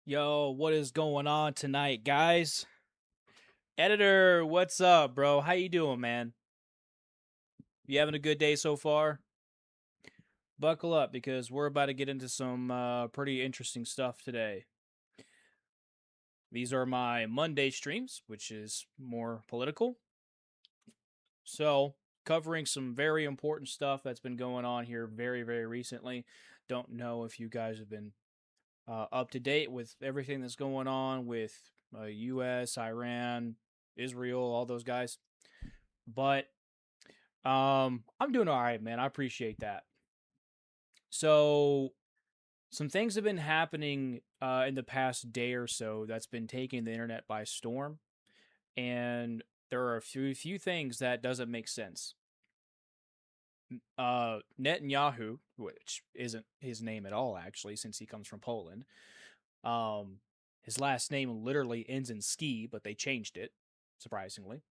Yo, what is going on tonight, guys? Editor, what's up, bro? How you doing, man? You having a good day so far? Buckle up because we're about to get into some pretty interesting stuff today. These are my Monday streams, which is more political. So, covering some very important stuff that's been going on here very, very recently. Don't know if you guys have been up to date with everything that's going on with U.S., Iran, Israel, all those guys. But I'm doing all right, man. I appreciate that. So, some things have been happening in the past day or so that's been taking the internet by storm, and there are a few things that doesn't make sense. Netanyahu, which isn't his name at all, actually, since he comes from Poland. Um, his last name literally ends in ski, but they changed it, surprisingly.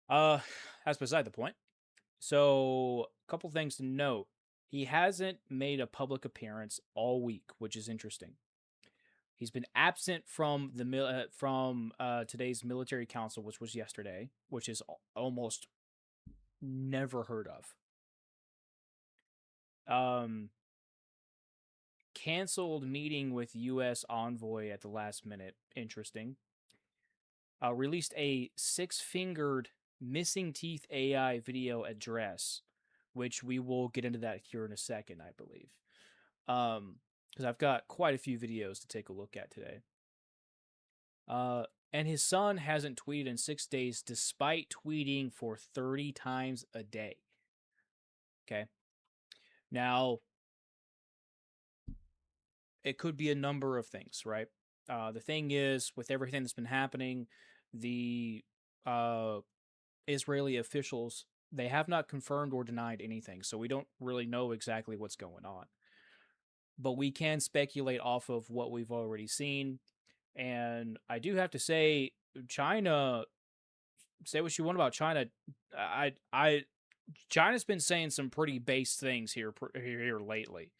Uh, that's beside the point. So, a couple things to note. He hasn't made a public appearance all week, which is interesting. He's been absent from today's military council, which was yesterday, which is almost never heard of. Um, Canceled meeting with U.S. envoy at the last minute. Interesting. Released a six-fingered missing teeth AI video address, which we will get into that here in a second, I believe. Because I've got quite a few videos to take a look at today. And his son hasn't tweeted in 6 days, despite tweeting for 30 times a day. Okay. Now, it could be a number of things, right? The thing is, with everything that's been happening, the Israeli officials, they have not confirmed or denied anything, so we don't really know exactly what's going on. But we can speculate off of what we've already seen. And I do have to say, China, say what you want about China. I China's been saying some pretty base things here lately.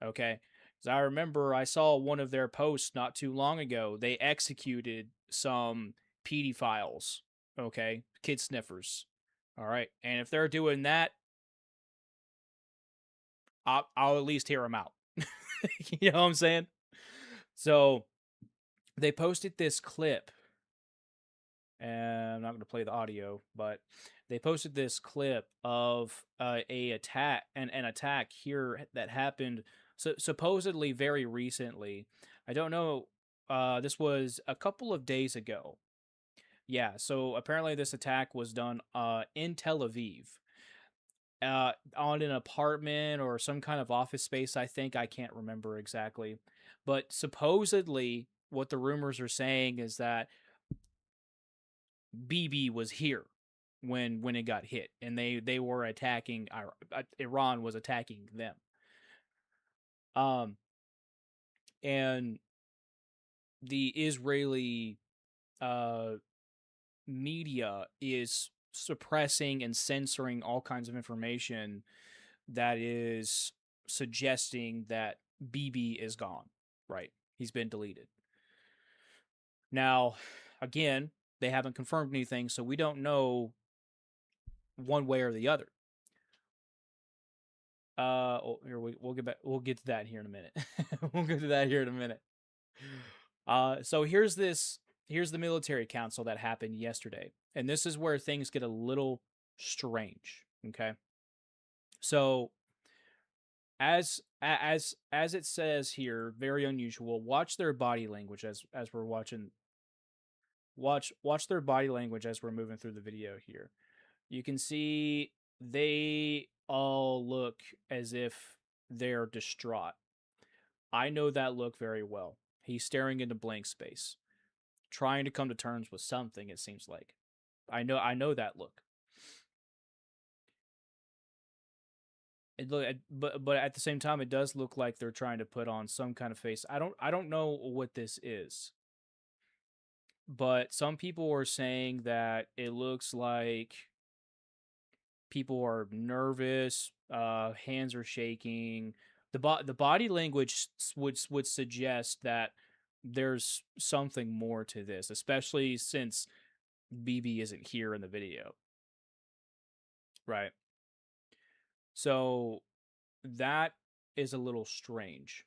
Okay, because I remember I saw one of their posts not too long ago. They executed some pedophiles. Okay, kid sniffers. All right, and if they're doing that, I'll at least hear them out. You know what I'm saying? So they posted this clip, and I'm not going to play the audio, but they posted this clip of a attack and an attack here that happened supposedly very recently. I don't know. This was a couple of days ago. Yeah, so apparently this attack was done in Tel Aviv, on an apartment or some kind of office space. I think I can't remember exactly, but supposedly what the rumors are saying is that Bibi was here when it got hit, and they were attacking. Iran was attacking them. Um, and the Israeli uh media is suppressing and censoring all kinds of information that is suggesting that Bibi is gone. Right, he's been deleted. Now, again, they haven't confirmed anything, so we don't know one way or the other. Here we'll get back. We'll get to that here in a minute. We'll get to that here in a minute. So Here's the military council that happened yesterday, and this is where things get a little strange. Okay, so as it says here, very unusual. Watch their body language as we're watching. Watch their body language as we're moving through the video here. You can see they all look as if they're distraught. I know that look very well. He's staring into blank space, trying to come to terms with something, it seems like. I know that look. But at the same time, it does look like they're trying to put on some kind of face. I don't know what this is, but some people are saying that it looks like people are nervous, hands are shaking. the body language would suggest that there's something more to this, especially since BB isn't here in the video, right? So that is a little strange.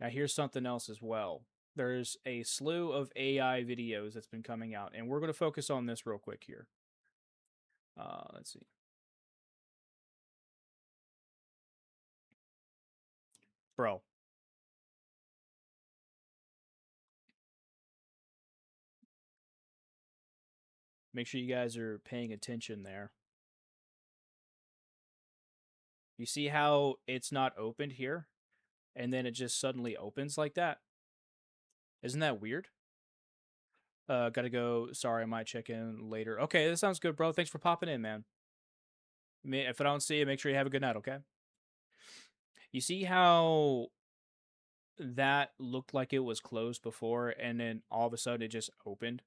Now here's something else as well. There's a slew of AI videos that's been coming out, and we're going to focus on this real quick here. Let's see. Bro. Make sure you guys are paying attention there. You see how it's not opened here? And then it just suddenly opens like that? Isn't that weird? Gotta go. Sorry, I might check in later. Okay, that sounds good, bro. Thanks for popping in, man. If I don't see you, make sure you have a good night, okay? You see how that looked like it was closed before and then all of a sudden it just opened?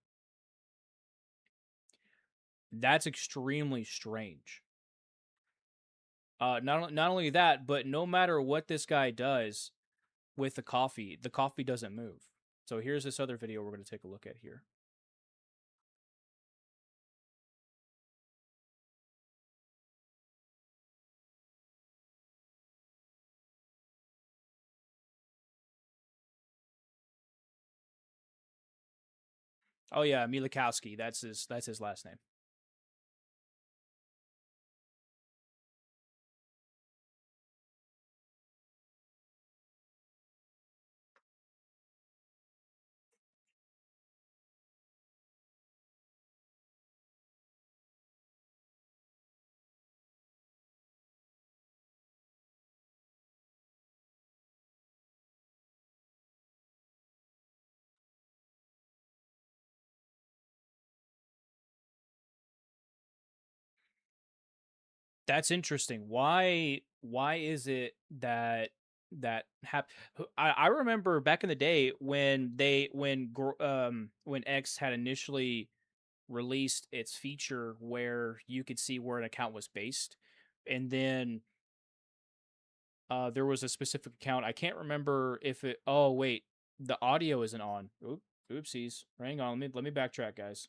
That's extremely strange. Not only that, but no matter what this guy does with the coffee doesn't move. So here's this other video we're going to take a look at here. Oh yeah, Milikowski. That's his last name. That's interesting. Why is it that I remember back in the day when when X had initially released its feature where you could see where an account was based, and then there was a specific account. I can't remember if it. Oh wait, the audio isn't on. Oopsies. Hang on. Let me backtrack, guys.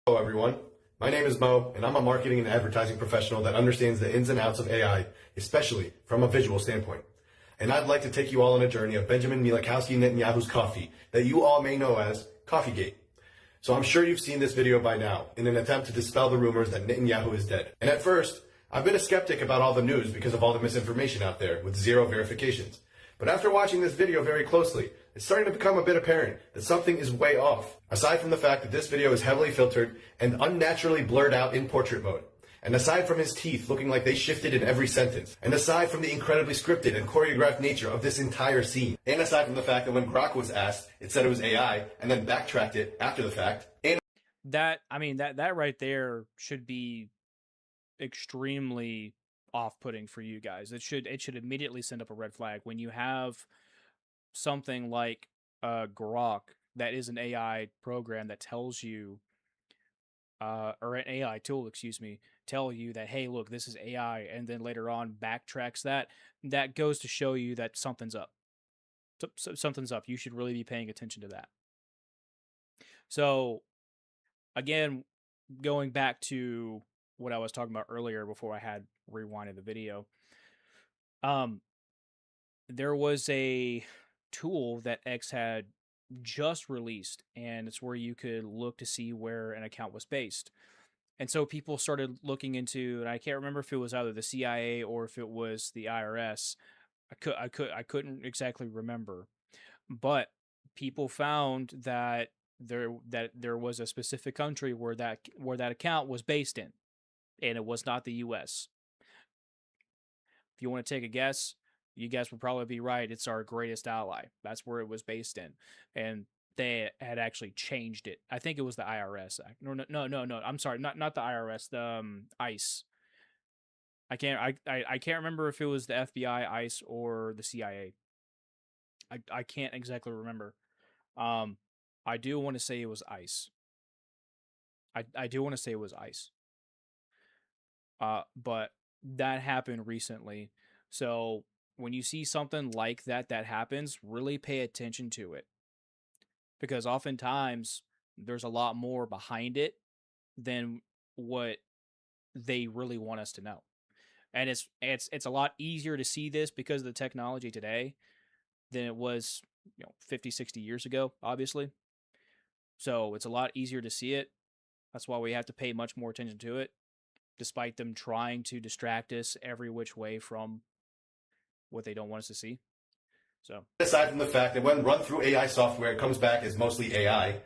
Hello, everyone. My name is Mo, and I'm a marketing and advertising professional that understands the ins and outs of AI, especially from a visual standpoint. And I'd like to take you all on a journey of Benjamin Milikowski Netanyahu's coffee that you all may know as Coffeegate. So I'm sure you've seen this video by now in an attempt to dispel the rumors that Netanyahu is dead. And at first, I've been a skeptic about all the news because of all the misinformation out there with zero verifications. But after watching this video very closely, it's starting to become a bit apparent that something is way off. Aside from the fact that this video is heavily filtered and unnaturally blurred out in portrait mode. And aside from his teeth looking like they shifted in every sentence. And aside from the incredibly scripted and choreographed nature of this entire scene. And aside from the fact that when Grok was asked, it said it was AI and then backtracked it after the fact. And that right there should be extremely off-putting for you guys. It should immediately send up a red flag when you have something like Grok that is an AI program that tells you or an AI tool, excuse me, tell you that, hey, look, this is AI, and then later on backtracks that goes to show you that something's up. Something's up. You should really be paying attention to that. So, again, going back to what I was talking about earlier before I had rewinded the video, there was a tool that X had just released, and it's where you could look to see where an account was based. And so people started looking into, and I can't remember if it was either the CIA or if it was the IRS. I couldn't exactly remember, but people found that there was a specific country where that account was based in, and it was not the U.S. If you want to take a guess, you guys would probably be right. It's our greatest ally. That's where it was based in, and they had actually changed it. I think it was the IRS. No. I'm sorry, not the IRS. The ICE. I can't remember if it was the FBI, ICE, or the CIA. I can't exactly remember. I do want to say it was ICE. I do want to say it was ICE. But that happened recently. So when you see something like that happens, really pay attention to it, because oftentimes there's a lot more behind it than what they really want us to know. And it's a lot easier to see this because of the technology today than it was 50, 60 years ago, obviously. So it's a lot easier to see it. That's why we have to pay much more attention to it, despite them trying to distract us every which way from what they don't want us to see. So aside from the fact that when run through AI software, it comes back as mostly AI.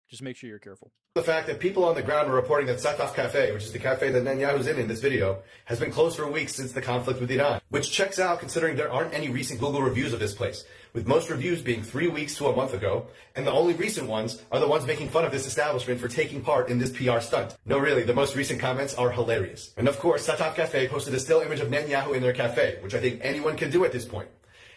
Just make sure you're careful. The fact that people on the ground are reporting that Sataf Cafe, which is the cafe that Netanyahu's in this video, has been closed for weeks since the conflict with Iran, which checks out considering there aren't any recent Google reviews of this place, with most reviews being 3 weeks to a month ago, and the only recent ones are the ones making fun of this establishment for taking part in this PR stunt. No, really, the most recent comments are hilarious. And of course, Sataf Cafe posted a still image of Netanyahu in their cafe, which I think anyone can do at this point.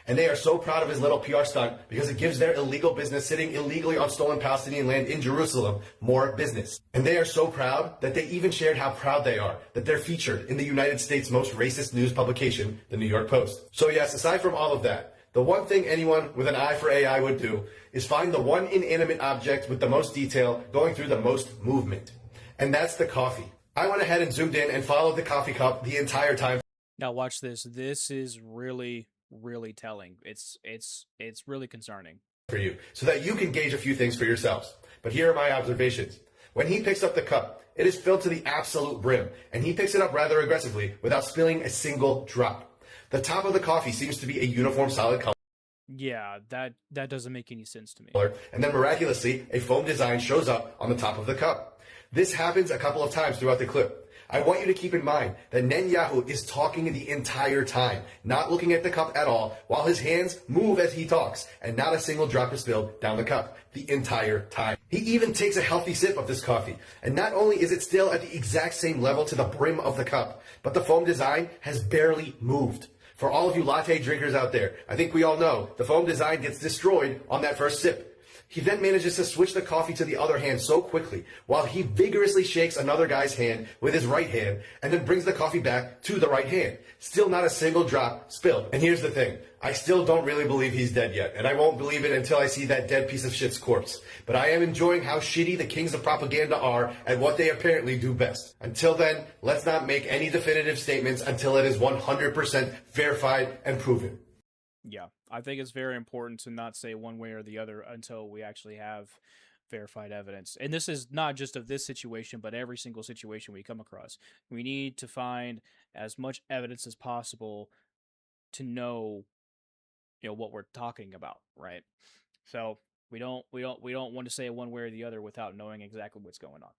And they are so proud of his little PR stunt because it gives their illegal business sitting illegally on stolen Palestinian land in Jerusalem more business. And they are so proud that they even shared how proud they are that they're featured in the United States' most racist news publication, the New York Post. So yes, aside from all of that, the one thing anyone with an eye for AI would do is find the one inanimate object with the most detail going through the most movement. And that's the coffee. I went ahead and zoomed in and followed the coffee cup the entire time. Now watch this. This is really telling. It's really concerning for you, so that you can gauge a few things for yourselves. But here are my observations. When he picks up the cup, it is filled to the absolute brim, and he picks it up rather aggressively without spilling a single drop. The top of the coffee seems to be a uniform solid color. Yeah, that doesn't make any sense to me. And then miraculously, a foam design shows up on the top of the cup. This happens a couple of times throughout the clip. I want you to keep in mind that Netanyahu is talking the entire time, not looking at the cup at all, while his hands move as he talks, and not a single drop is spilled down the cup the entire time. He even takes a healthy sip of this coffee, and not only is it still at the exact same level to the brim of the cup, but the foam design has barely moved. For all of you latte drinkers out there, I think we all know the foam design gets destroyed on that first sip. He then manages to switch the coffee to the other hand so quickly, while he vigorously shakes another guy's hand with his right hand, and then brings the coffee back to the right hand. Still not a single drop spilled. And here's the thing. I still don't really believe he's dead yet, and I won't believe it until I see that dead piece of shit's corpse. But I am enjoying how shitty the kings of propaganda are at what they apparently do best. Until then, let's not make any definitive statements until it is 100% verified and proven. Yeah, I think it's very important to not say one way or the other until we actually have verified evidence. And this is not just of this situation, but every single situation we come across. We need to find as much evidence as possible to know, what we're talking about, right? So we don't want to say one way or the other without knowing exactly what's going on.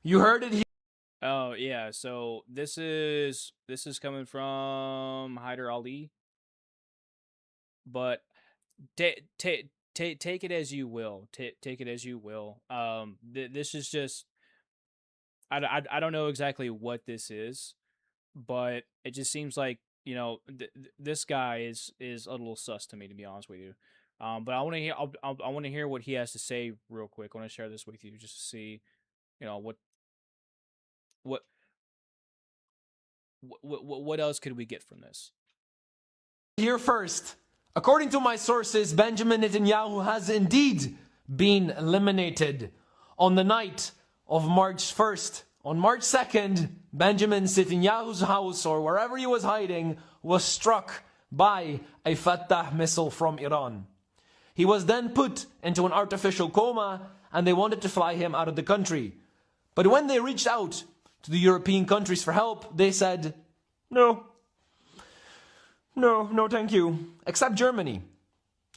You heard it here. Oh yeah, so this is coming from Hyder Ali, but take it as you will. Take it as you will. This is just I don't know exactly what this is, but it just seems like this guy is a little sus to me, to be honest with you. But I want to hear I want to hear what he has to say real quick. I want to share this with you just to see what else could we get from this? Here first. According to my sources, Benjamin Netanyahu has indeed been eliminated. On the night of March 1st, on March 2nd, Benjamin Netanyahu's house, or wherever he was hiding, was struck by a Fattah missile from Iran. He was then put into an artificial coma, and they wanted to fly him out of the country. But when they reached out to the European countries for help, they said, no, thank you, except Germany.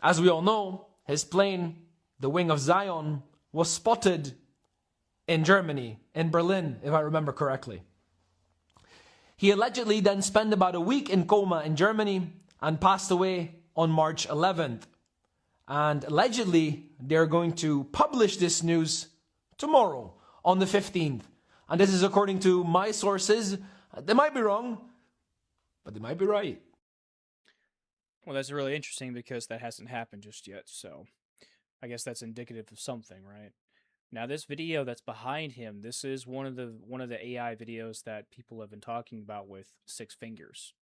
As we all know, his plane, the Wing of Zion, was spotted in Germany, in Berlin, if I remember correctly. He allegedly then spent about a week in coma in Germany and passed away on March 11th. And allegedly, they're going to publish this news tomorrow on the 15th. And this is according to my sources. They might be wrong, but they might be right. Well, that's really interesting because that hasn't happened just yet. So I guess that's indicative of something, right? Now, this video that's behind him, this is one of the AI videos that people have been talking about with 6 fingers,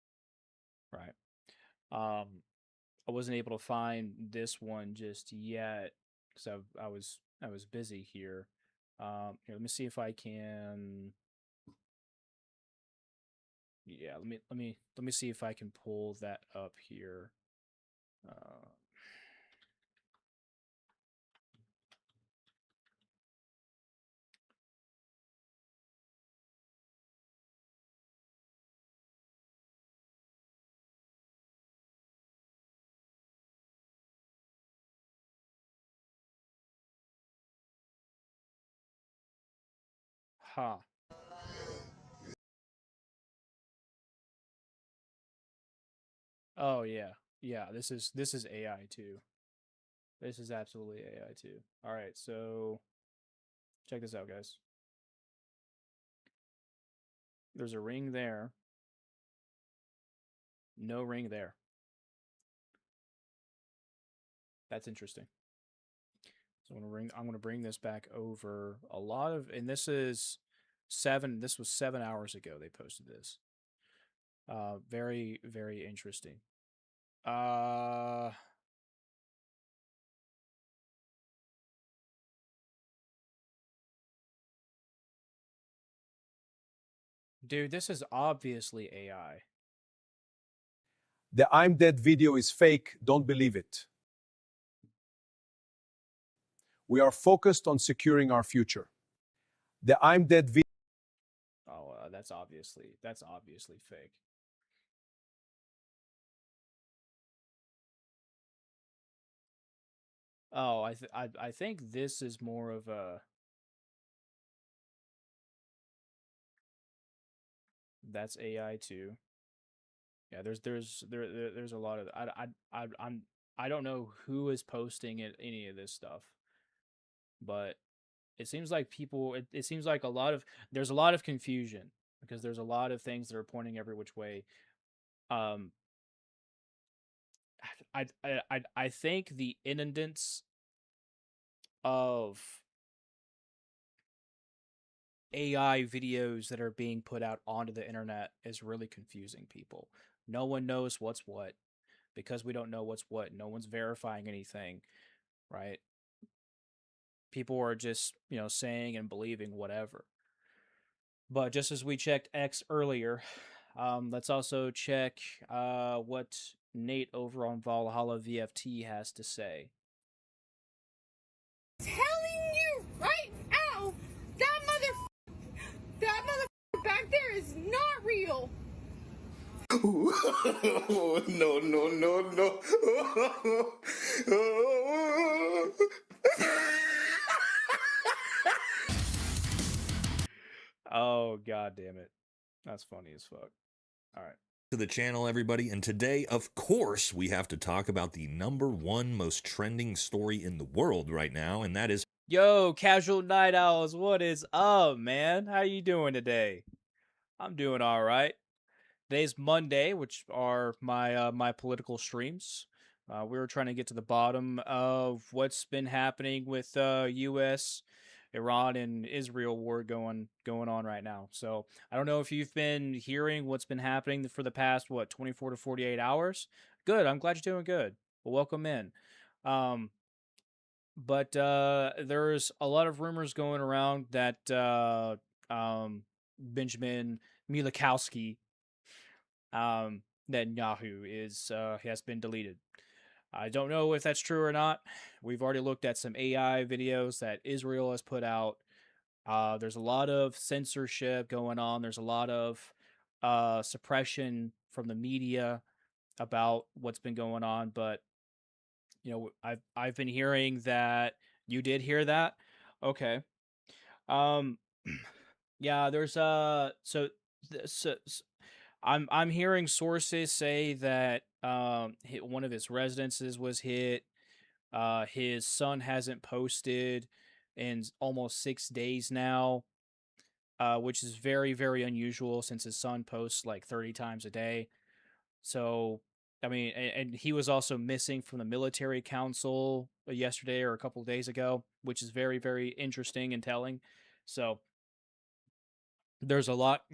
right? I wasn't able to find this one just yet because I was busy here. Here, let me see if I can. Yeah, let me see if I can pull that up here. Huh. Oh yeah. Yeah, this is AI too. This is absolutely AI too. All right, so check this out, guys. There's a ring there. No ring there. That's interesting. So I'm gonna bring this back over. A lot of, and this was 7 hours ago they posted this. Very, very interesting. Dude, this is obviously AI. The I'm dead video is fake, don't believe it. We are focused on securing our future. The I'm dead video. Oh, that's obviously fake. Oh, I think this is more of a. That's AI too. Yeah, there's a lot of I don't know who is posting any of this stuff, but it seems like it seems like there's a lot of confusion because there's a lot of things that are pointing every which way. Um, I think the inundance of AI videos that are being put out onto the internet is really confusing people. No one knows what's what because we don't know what's what. No one's verifying anything, right? People are just, saying and believing whatever. But just as we checked X earlier, let's also check what Nate over on Valhalla VFT has to say. Telling you right now, that mother back there is not real. No, no, no, no. Oh, god damn it. That's funny as fuck. All right. To the channel, everybody, and today, of course, we have to talk about the #1 most trending story in the world right now, and that is Yo, Casual Night Owls, what is up, man? How you doing today? I'm doing all right. Today's Monday, which are my political streams. We were trying to get to the bottom of what's been happening with U.S., Iran, and Israel war going on right now. So I don't know if you've been hearing what's been happening for the past 24 to 48 hours. Good. I'm glad you're doing good. Well, welcome in. But there's a lot of rumors going around that Benjamin Milikowski, Netanyahu has been deleted. I don't know if that's true or not. We've already looked at some AI videos that Israel has put out. There's a lot of censorship going on. There's a lot of suppression from the media about what's been going on. But I've been hearing that you did hear that. Okay. Yeah. There's I'm hearing sources say that one of his residences was hit. His son hasn't posted in almost 6 days now, which is very, very unusual since his son posts like 30 times a day. So, I mean, and he was also missing from the military council yesterday or a couple of days ago, which is very, very interesting and telling. So, there's a lot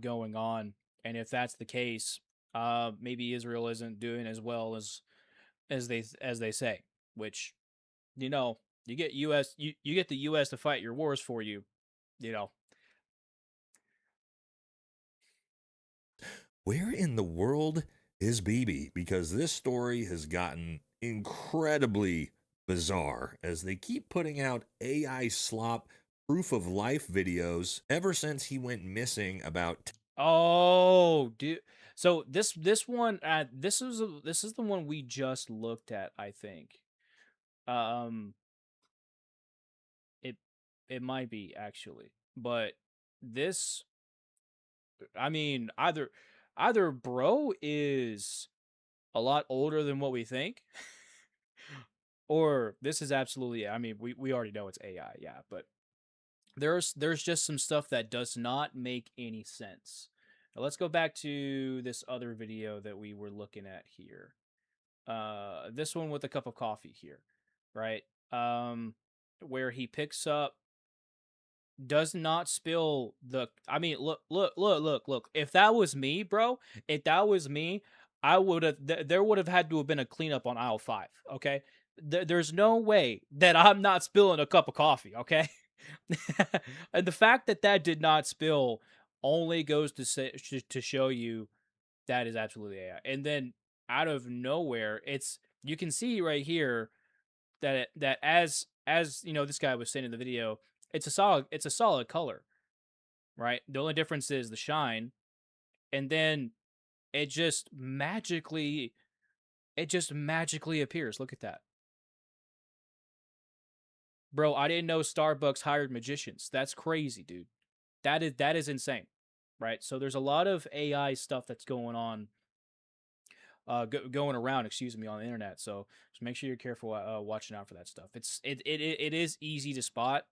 going on, and if that's the case, maybe Israel isn't doing as well as they say, which, you know, you get you get the US to fight your wars for you, you know. Where in the world is BB? Because this story has gotten incredibly bizarre as they keep putting out AI slop proof of life videos ever since he went missing about. Oh, dude. So this one this is the one we just looked at, I think. Um it it might be actually. But this, I mean, either bro is a lot older than what we think, or this is absolutely, I mean, we already know it's AI, yeah, but there's just some stuff that does not make any sense. Now, let's go back to this other video that we were looking at here. This one with a cup of coffee here, right? Where he picks up, does not spill the, I mean, look. If that was me, bro, if that was me, I would have there would have had to have been a cleanup on aisle 5, okay? There's no way that I'm not spilling a cup of coffee, okay? And the fact that that did not spill only goes to say to show you that is absolutely AI. And then out of nowhere, it's, you can see right here that as you know, this guy was saying in the video, it's a solid color, right? The only difference is the shine, and then it just magically appears. Look at that. Bro, I didn't know Starbucks hired magicians. That's crazy, dude. That is insane, right? So there's a lot of AI stuff that's going on, going around, excuse me, on the internet. So just make sure you're careful watching out for that stuff. It is easy to spot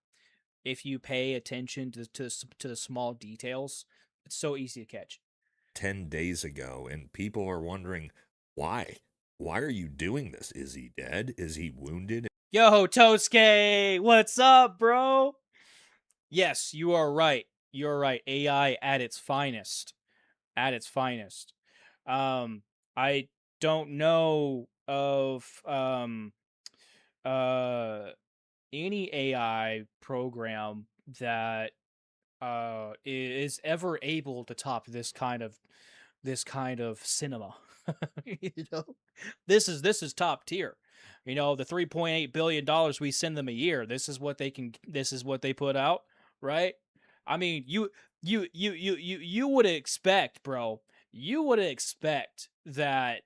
if you pay attention to the small details. It's so easy to catch. 10 days ago, and people are wondering why. Why are you doing this? Is he dead? Is he wounded? Yo, Tosuke, what's up, bro? Yes, you are right. You're right. AI at its finest. At its finest. I don't know of any AI program that is ever able to top this kind of cinema. You know, this is top tier. You know, the $3.8 billion we send them a year, this is what they put out, right? I mean, you would expect, bro, you would expect that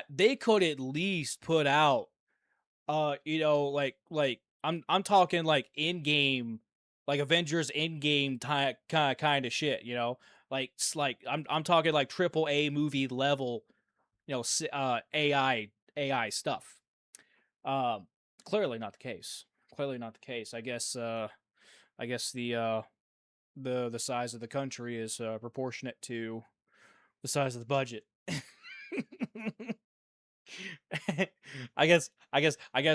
they could at least put out, you know, I'm talking like in game, like Avengers in game kind of shit, you know, like I'm talking like AAA movie level, you know, AI stuff. Clearly not the case. Clearly not the case. I guess the size of the country is proportionate to the size of the budget. I guess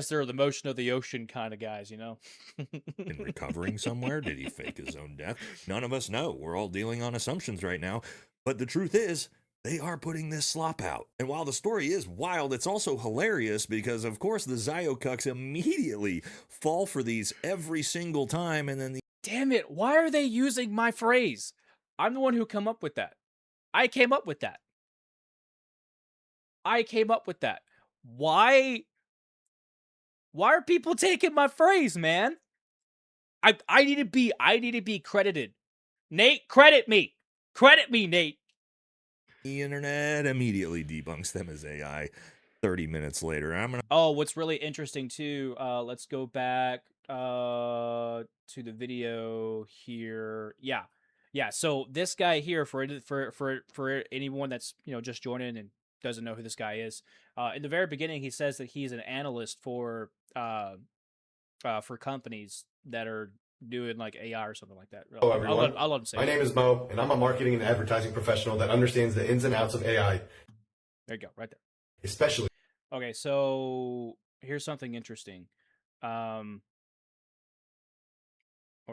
they're the motion of the ocean kind of guys, you know. In recovering somewhere? Did he fake his own death? None of us know. We're all dealing on assumptions right now. But the truth is, they are putting this slop out. And while the story is wild, it's also hilarious because, of course, the Zyocucks immediately fall for these every single time. And then Damn it, why are they using my phrase? I'm the one who come up with that. I came up with that. Why are people taking my phrase, man? I need to be credited. Nate, credit me. Credit me, Nate. the internet immediately debunks them as AI 30 minutes later. Oh, what's really interesting too, let's go back to the video here. Yeah, so this guy here, for anyone that's, you know, just joining and doesn't know who this guy is. In the very beginning, he says that he's an analyst for companies that are doing like AI or something like that. Hello, everyone. I'll let him say My it. name is Mo, and I'm a marketing and advertising professional that understands the ins and outs of AI, There you go, right there. especially Okay, so here's something interesting. Or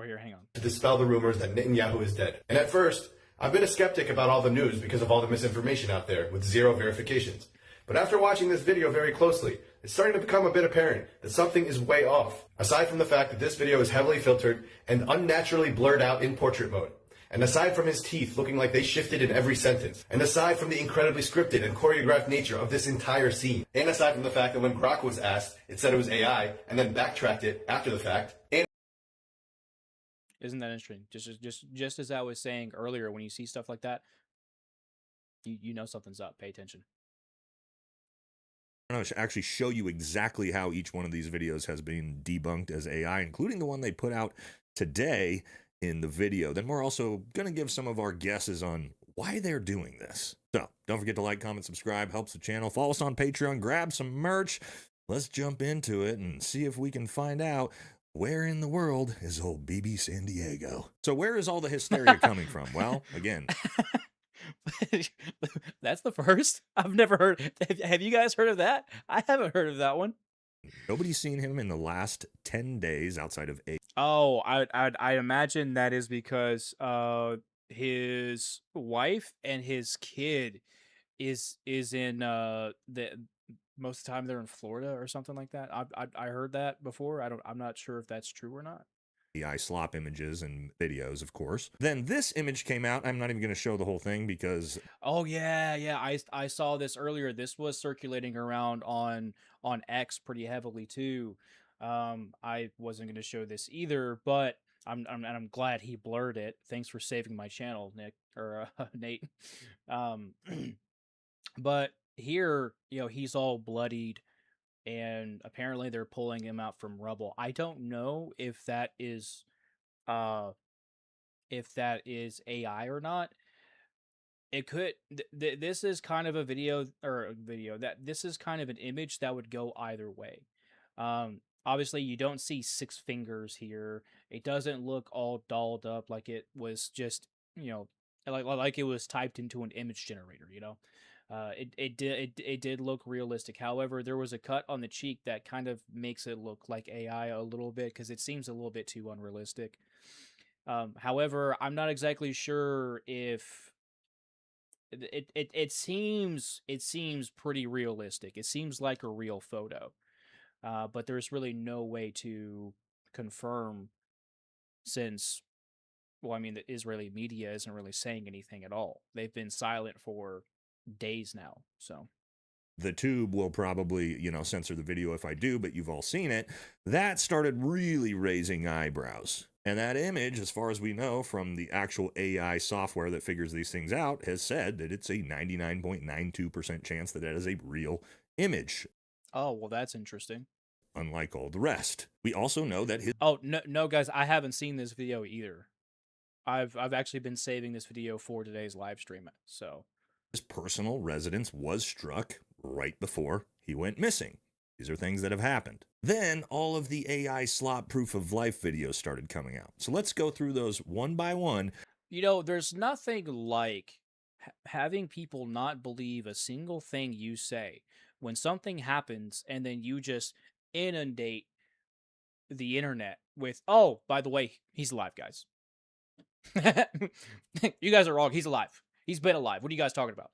here, hang on. to dispel the rumors that Netanyahu is dead. And at first, I've been a skeptic about all the news because of all the misinformation out there with zero verifications. But after watching this video very closely, it's starting to become a bit apparent that something is way off. Aside from the fact that this video is heavily filtered and unnaturally blurred out in portrait mode. And aside from his teeth looking like they shifted in every sentence. And aside from the incredibly scripted and choreographed nature of this entire scene. And aside from the fact that when Grok was asked, it said it was AI and then backtracked it after the fact. And Isn't that interesting? Just as I was saying earlier, when you see stuff like that, you know something's up. Pay attention. I'm going to actually show you exactly how each one of these videos has been debunked as AI, including the one they put out today in the video. Then we're also going to give some of our guesses on why they're doing this. So don't forget to like, comment, subscribe, helps the channel. Follow us on Patreon, grab some merch. Let's jump into it and see if we can find out where in the world is old BB San Diego. So where is all the hysteria coming from? Well, again, That's the first. I've never heard. Have you guys heard of that? I haven't heard of that one. nobody's seen him in the last 10 days outside of Oh, I imagine that is because his wife and his kid is in the most of the time they're in Florida or something like that. I heard that before. I'm not sure if that's true or not. AI slop images and videos, of course. Then this image came out. I'm not even going to show the whole thing because Oh yeah. I saw this earlier. This was circulating around on X pretty heavily too. I wasn't going to show this either, but I'm glad he blurred it. Thanks for saving my channel, Nick or Nate. But here, he's all bloodied, and apparently they're pulling him out from rubble. I don't know if that is AI or not. It could. This is kind of a video that this is kind of an image that would go either way. Obviously, you don't see 6 fingers here. It doesn't look all dolled up like it was just like it was typed into an image generator. It did look realistic. However, there was a cut on the cheek that kind of makes it look like AI a little bit because it seems a little bit too unrealistic. However, I'm not exactly sure if it seems pretty realistic. It seems like a real photo, but there's really no way to confirm since, well, I mean, the Israeli media isn't really saying anything at all. They've been silent for days now. So the tube will probably, censor the video if I do, but you've all seen it. That started really raising eyebrows. And that image, as far as we know from the actual AI software that figures these things out, has said that it's a 99.92% chance that is a real image. Oh, well, that's interesting. Unlike all the rest. We also know that his Oh, no, guys, I haven't seen this video either. I've actually been saving this video for today's live stream. So personal residence was struck right before he went missing. These are things that have happened. Then all of the AI slop proof of life videos started coming out. So let's go through those one by one. There's nothing like having people not believe a single thing you say when something happens and then you just inundate the internet with, oh, by the way, he's alive, guys. You guys are wrong. He's alive. He's been alive. What are you guys talking about?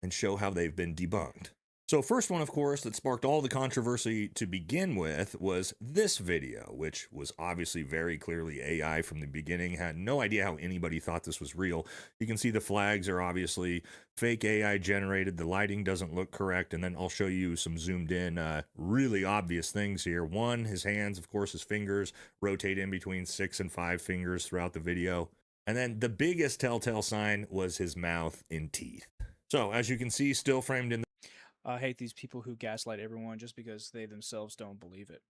And show how they've been debunked. So first one, of course, that sparked all the controversy to begin with was this video, which was obviously very clearly AI from the beginning. Had no idea how anybody thought this was real. You can see the flags are obviously fake AI generated. The lighting doesn't look correct. And then I'll show you some zoomed in, really obvious things here. One, his hands, of course, his fingers rotate in between 6 and 5 fingers throughout the video. And then the biggest telltale sign was his mouth and teeth. So as you can see, still framed in I hate these people who gaslight everyone just because they themselves don't believe it.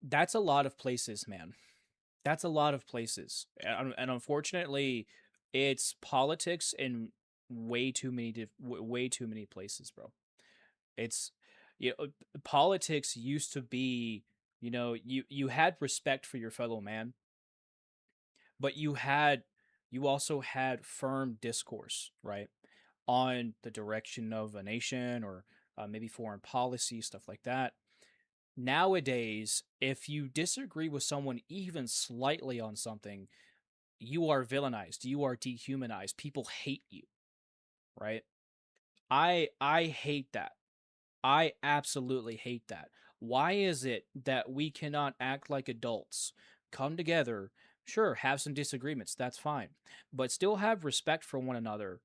That's a lot of places, man. That's a lot of places. And unfortunately, it's politics and way too many way too many places, bro. It's politics used to be, you had respect for your fellow man, but you also had firm discourse, right, on the direction of a nation or maybe foreign policy, stuff like that. Nowadays, if you disagree with someone even slightly on something, you are villainized, you are dehumanized, people hate you, right? I hate that. I absolutely hate that. Why is it that we cannot act like adults, come together, sure, have some disagreements, that's fine, but still have respect for one another,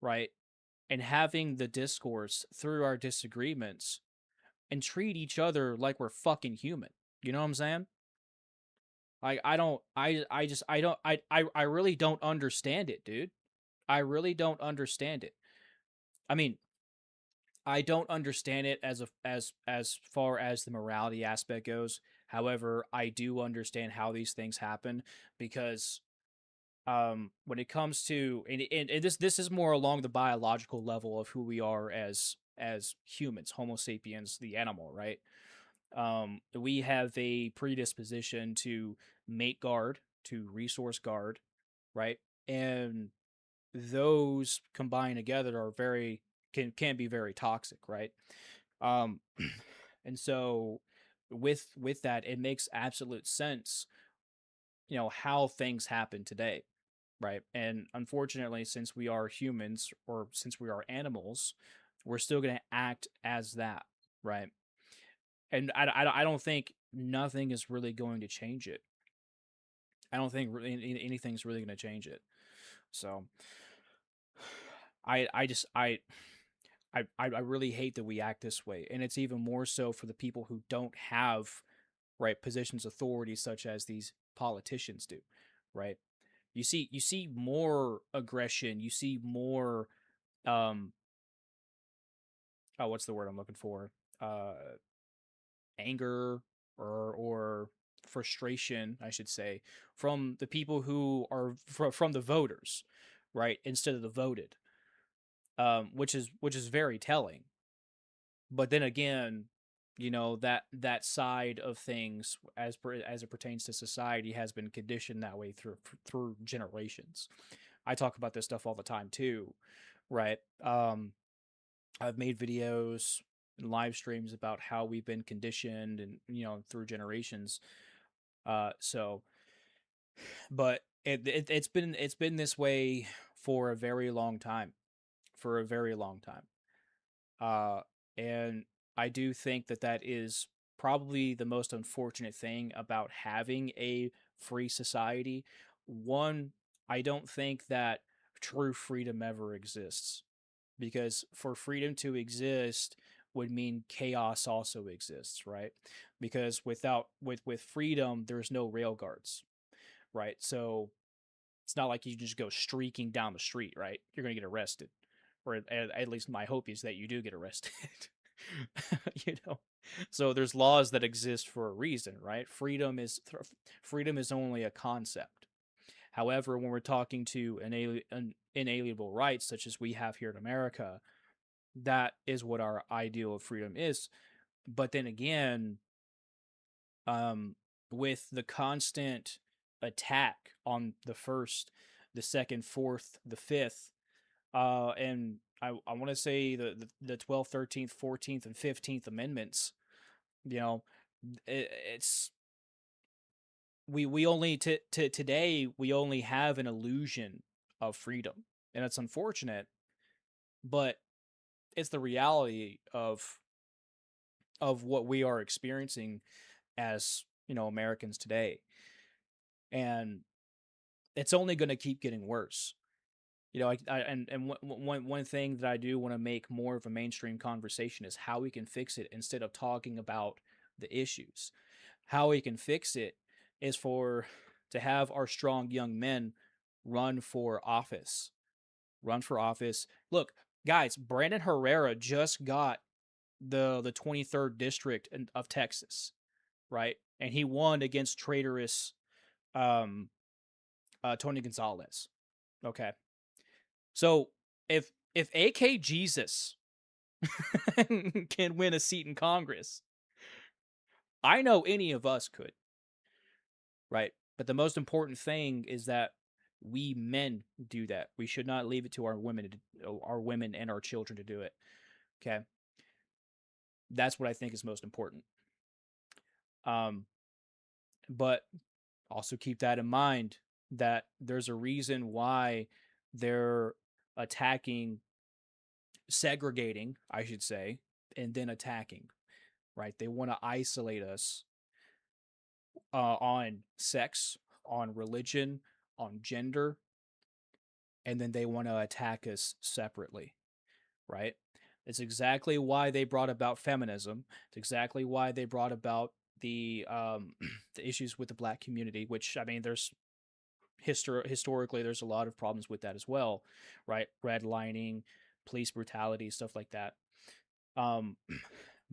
right? And having the discourse through our disagreements and treat each other like we're fucking human. You know what I'm saying? I don't I just I don't I really don't understand it, dude. I really don't understand it. I mean, I don't understand it as far as the morality aspect goes. However, I do understand how these things happen because when it comes to and this is more along the biological level of who we are as humans, Homo sapiens, the animal, right? We have a predisposition to mate guard, to resource guard, right? And those combined together are very can be very toxic, right? Um, and so with that, it makes absolute sense, how things happen today, right? And unfortunately, since we are humans or since we are animals, we're still going to act as that, right? And I don't think nothing is really going to change it. I don't think really anything's really going to change it. So I just I really hate that we act this way, and it's even more so for the people who don't have right positions of authority, such as these politicians do, right? You see more aggression, you see more um oh, what's the word I'm looking for? Uh, anger or frustration, I should say, from the people who are from the voters, right, instead of the voted, which is very telling. But then again, that side of things as it pertains to society has been conditioned that way through generations. I talk about this stuff all the time too, right? I've made videos and live streams about how we've been conditioned and through generations. So, but it's been this way for a very long time, for a very long time. And I do think that is probably the most unfortunate thing about having a free society. One, I don't think that true freedom ever exists because for freedom to exist would mean chaos also exists, right? Because with freedom, there's no rail guards, right? So it's not like you just go streaking down the street, right? You're going to get arrested, or at least my hope is that you do get arrested. you know, so there's laws that exist for a reason, right? Freedom is only a concept. However, when we're talking to inalienable rights, such as we have here in America, that is what our ideal of freedom is. But then again, with the constant attack on the first, the second, fourth, the fifth, and I want to say the 12th, 13th, 14th, and 15th Amendments, it's we only today we only have an illusion of freedom, and it's unfortunate, but it's the reality of what we are experiencing as Americans today, and it's only going to keep getting worse. And one thing that I do want to make more of a mainstream conversation is how we can fix it instead of talking about the issues. How we can fix it is to have our strong young men run for office. Run for office. Look, guys, Brandon Herrera just got the 23rd district of Texas, right? And he won against traitorous Tony Gonzalez. Okay. So if AK Jesus can win a seat in Congress, I know any of us could, right? But the most important thing is that we men do that. We should not leave it to our women and our children to do it. Okay? That's what I think is most important. But also keep that in mind that there's a reason why they're segregating, I should say, and then attacking, right? They want to isolate us on sex, on religion, on gender, and then they want to attack us separately, right? It's exactly why they brought about feminism. It's exactly why they brought about the the issues with the black community, which, I mean, there's historically there's a lot of problems with that as well, right? Redlining, police brutality, stuff like that.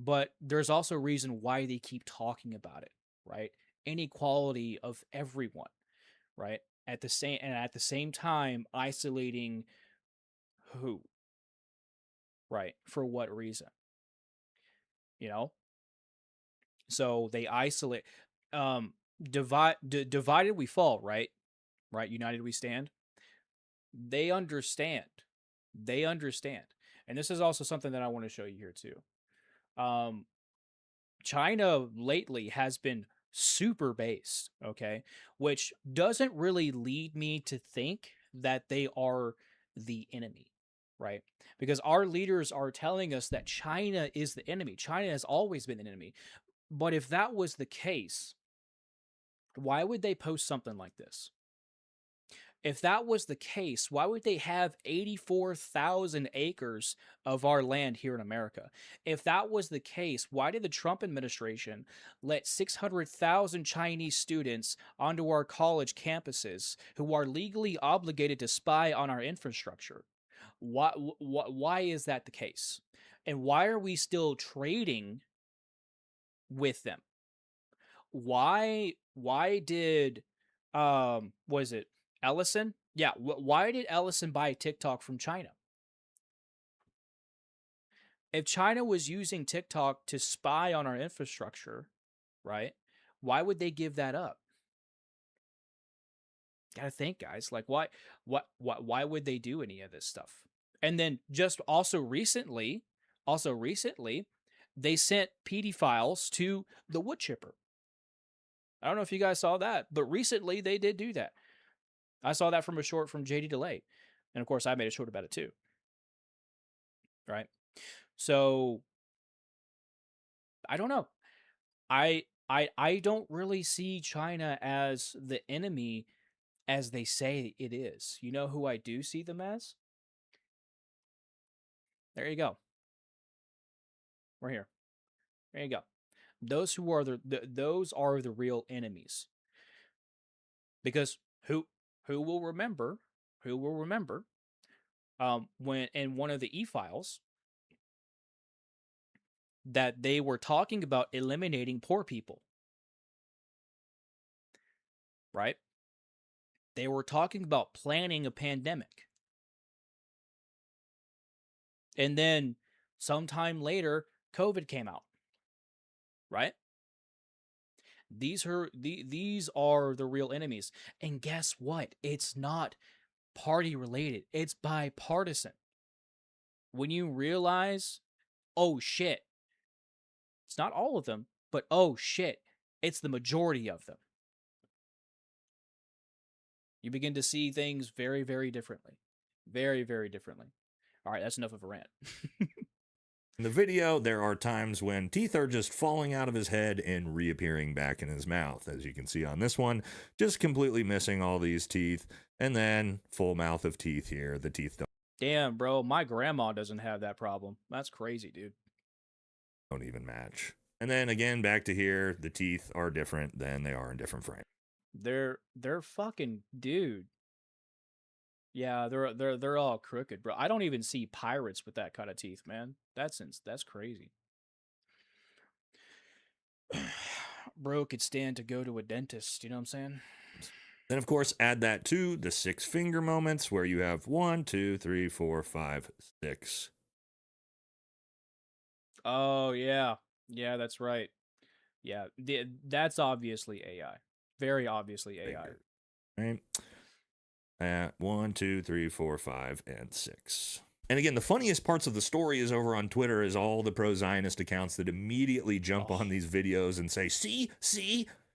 But there's also a reason why they keep talking about it, right? Inequality of everyone, right? At the same time isolating who, right? For what reason? You know? So they isolate. Divided we fall, right? Right? United we stand. They understand. They understand. And this is also something that I want to show you here too. China lately has been super based, okay? Which doesn't really lead me to think that they are the enemy, right? Because our leaders are telling us that China is the enemy. China has always been an enemy. But if that was the case, why would they post something like this? If that was the case, why would they have 84,000 acres of our land here in America? If that was the case, why did the Trump administration let 600,000 Chinese students onto our college campuses who are legally obligated to spy on our infrastructure? Why is that the case? And why are we still trading with them? Why did was it Ellison? Yeah, why did Ellison buy TikTok from China? If China was using TikTok to spy on our infrastructure, right? Why would they give that up? Gotta think, guys. Like, why would they do any of this stuff? And then just also recently, they sent PD files to the wood chipper. I don't know if you guys saw that, but recently they did do that. I saw that from a short from JD Delay. And of course, I made a short about it too. Right? So I don't know. I don't really see China as the enemy as they say it is. You know who I do see them as? There you go. We're here. There you go. Those who are those are the real enemies. Because who will remember when in one of the e-files that they were talking about eliminating poor people, right? They were talking about planning a pandemic. And then sometime later, COVID came out, right? These are the real enemies. And guess what? It's not party related. It's bipartisan. When you realize, oh shit, it's not all of them, but oh shit, it's the majority of them. You begin to see things very, very differently. Very, very differently. All right, that's enough of a rant. In the video, there are times when teeth are just falling out of his head and reappearing back in his mouth. As you can see on this one, just completely missing all these teeth. And then full mouth of teeth here. The teeth Damn, bro, my grandma doesn't have that problem. That's crazy, dude. don't even match. And then again, back to here, the teeth are different than they are in different frames. They're fucking dude. Yeah, they're all crooked, bro. I don't even see pirates with that kind of teeth, man. That's crazy. Bro could stand to go to a dentist, you know what I'm saying? Then, of course, add that to the 6 finger moments where you have 1, 2, 3, 4, 5, 6. Oh yeah, yeah, that's right. Yeah, that's obviously AI. Very obviously AI. Finger, right? 1, 2, 3, 4, 5, and 6. And again, the funniest parts of the story is over on Twitter is all the pro-Zionist accounts that immediately jump on these videos and say, see,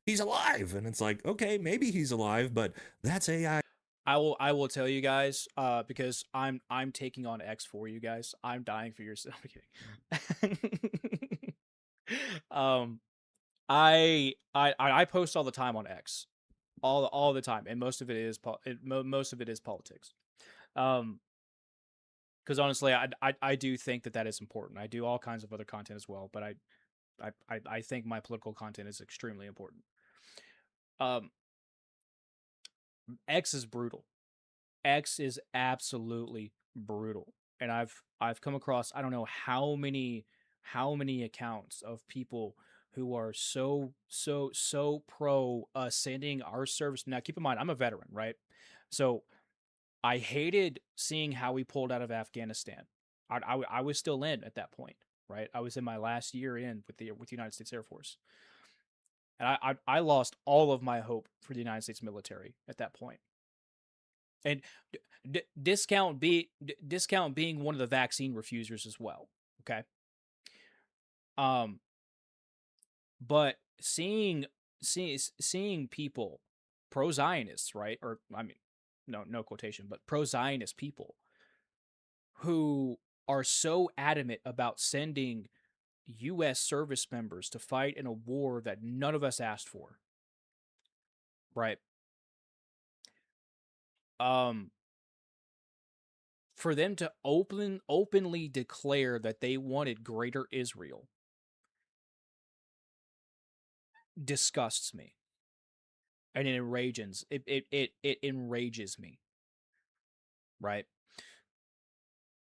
he's alive. And it's like, okay, maybe he's alive, but that's AI. I will tell you guys, because I'm taking on X for you guys. I'm dying for your I'm kidding. um, I post all the time on X, all the time, and most of it is most of it is politics. Because honestly, I do think that is important. I do all kinds of other content as well, but I think my political content is extremely important. X is brutal. X is absolutely brutal. And I've come across, I don't know how many accounts of people who are so pro sending our service. Now keep in mind, I'm a veteran, right? So I hated seeing how we pulled out of Afghanistan. I was still in at that point, right? I was in my last year in with the United States Air Force. And I lost all of my hope for the United States military at that point. And discount being one of the vaccine refusers as well. Okay. But seeing people, pro-Zionists, right? Or I mean, no quotation, but pro-Zionist people who are so adamant about sending U.S. service members to fight in a war that none of us asked for, right? For them to openly declare that they wanted greater Israel disgusts me, and it enrages it enrages me, right?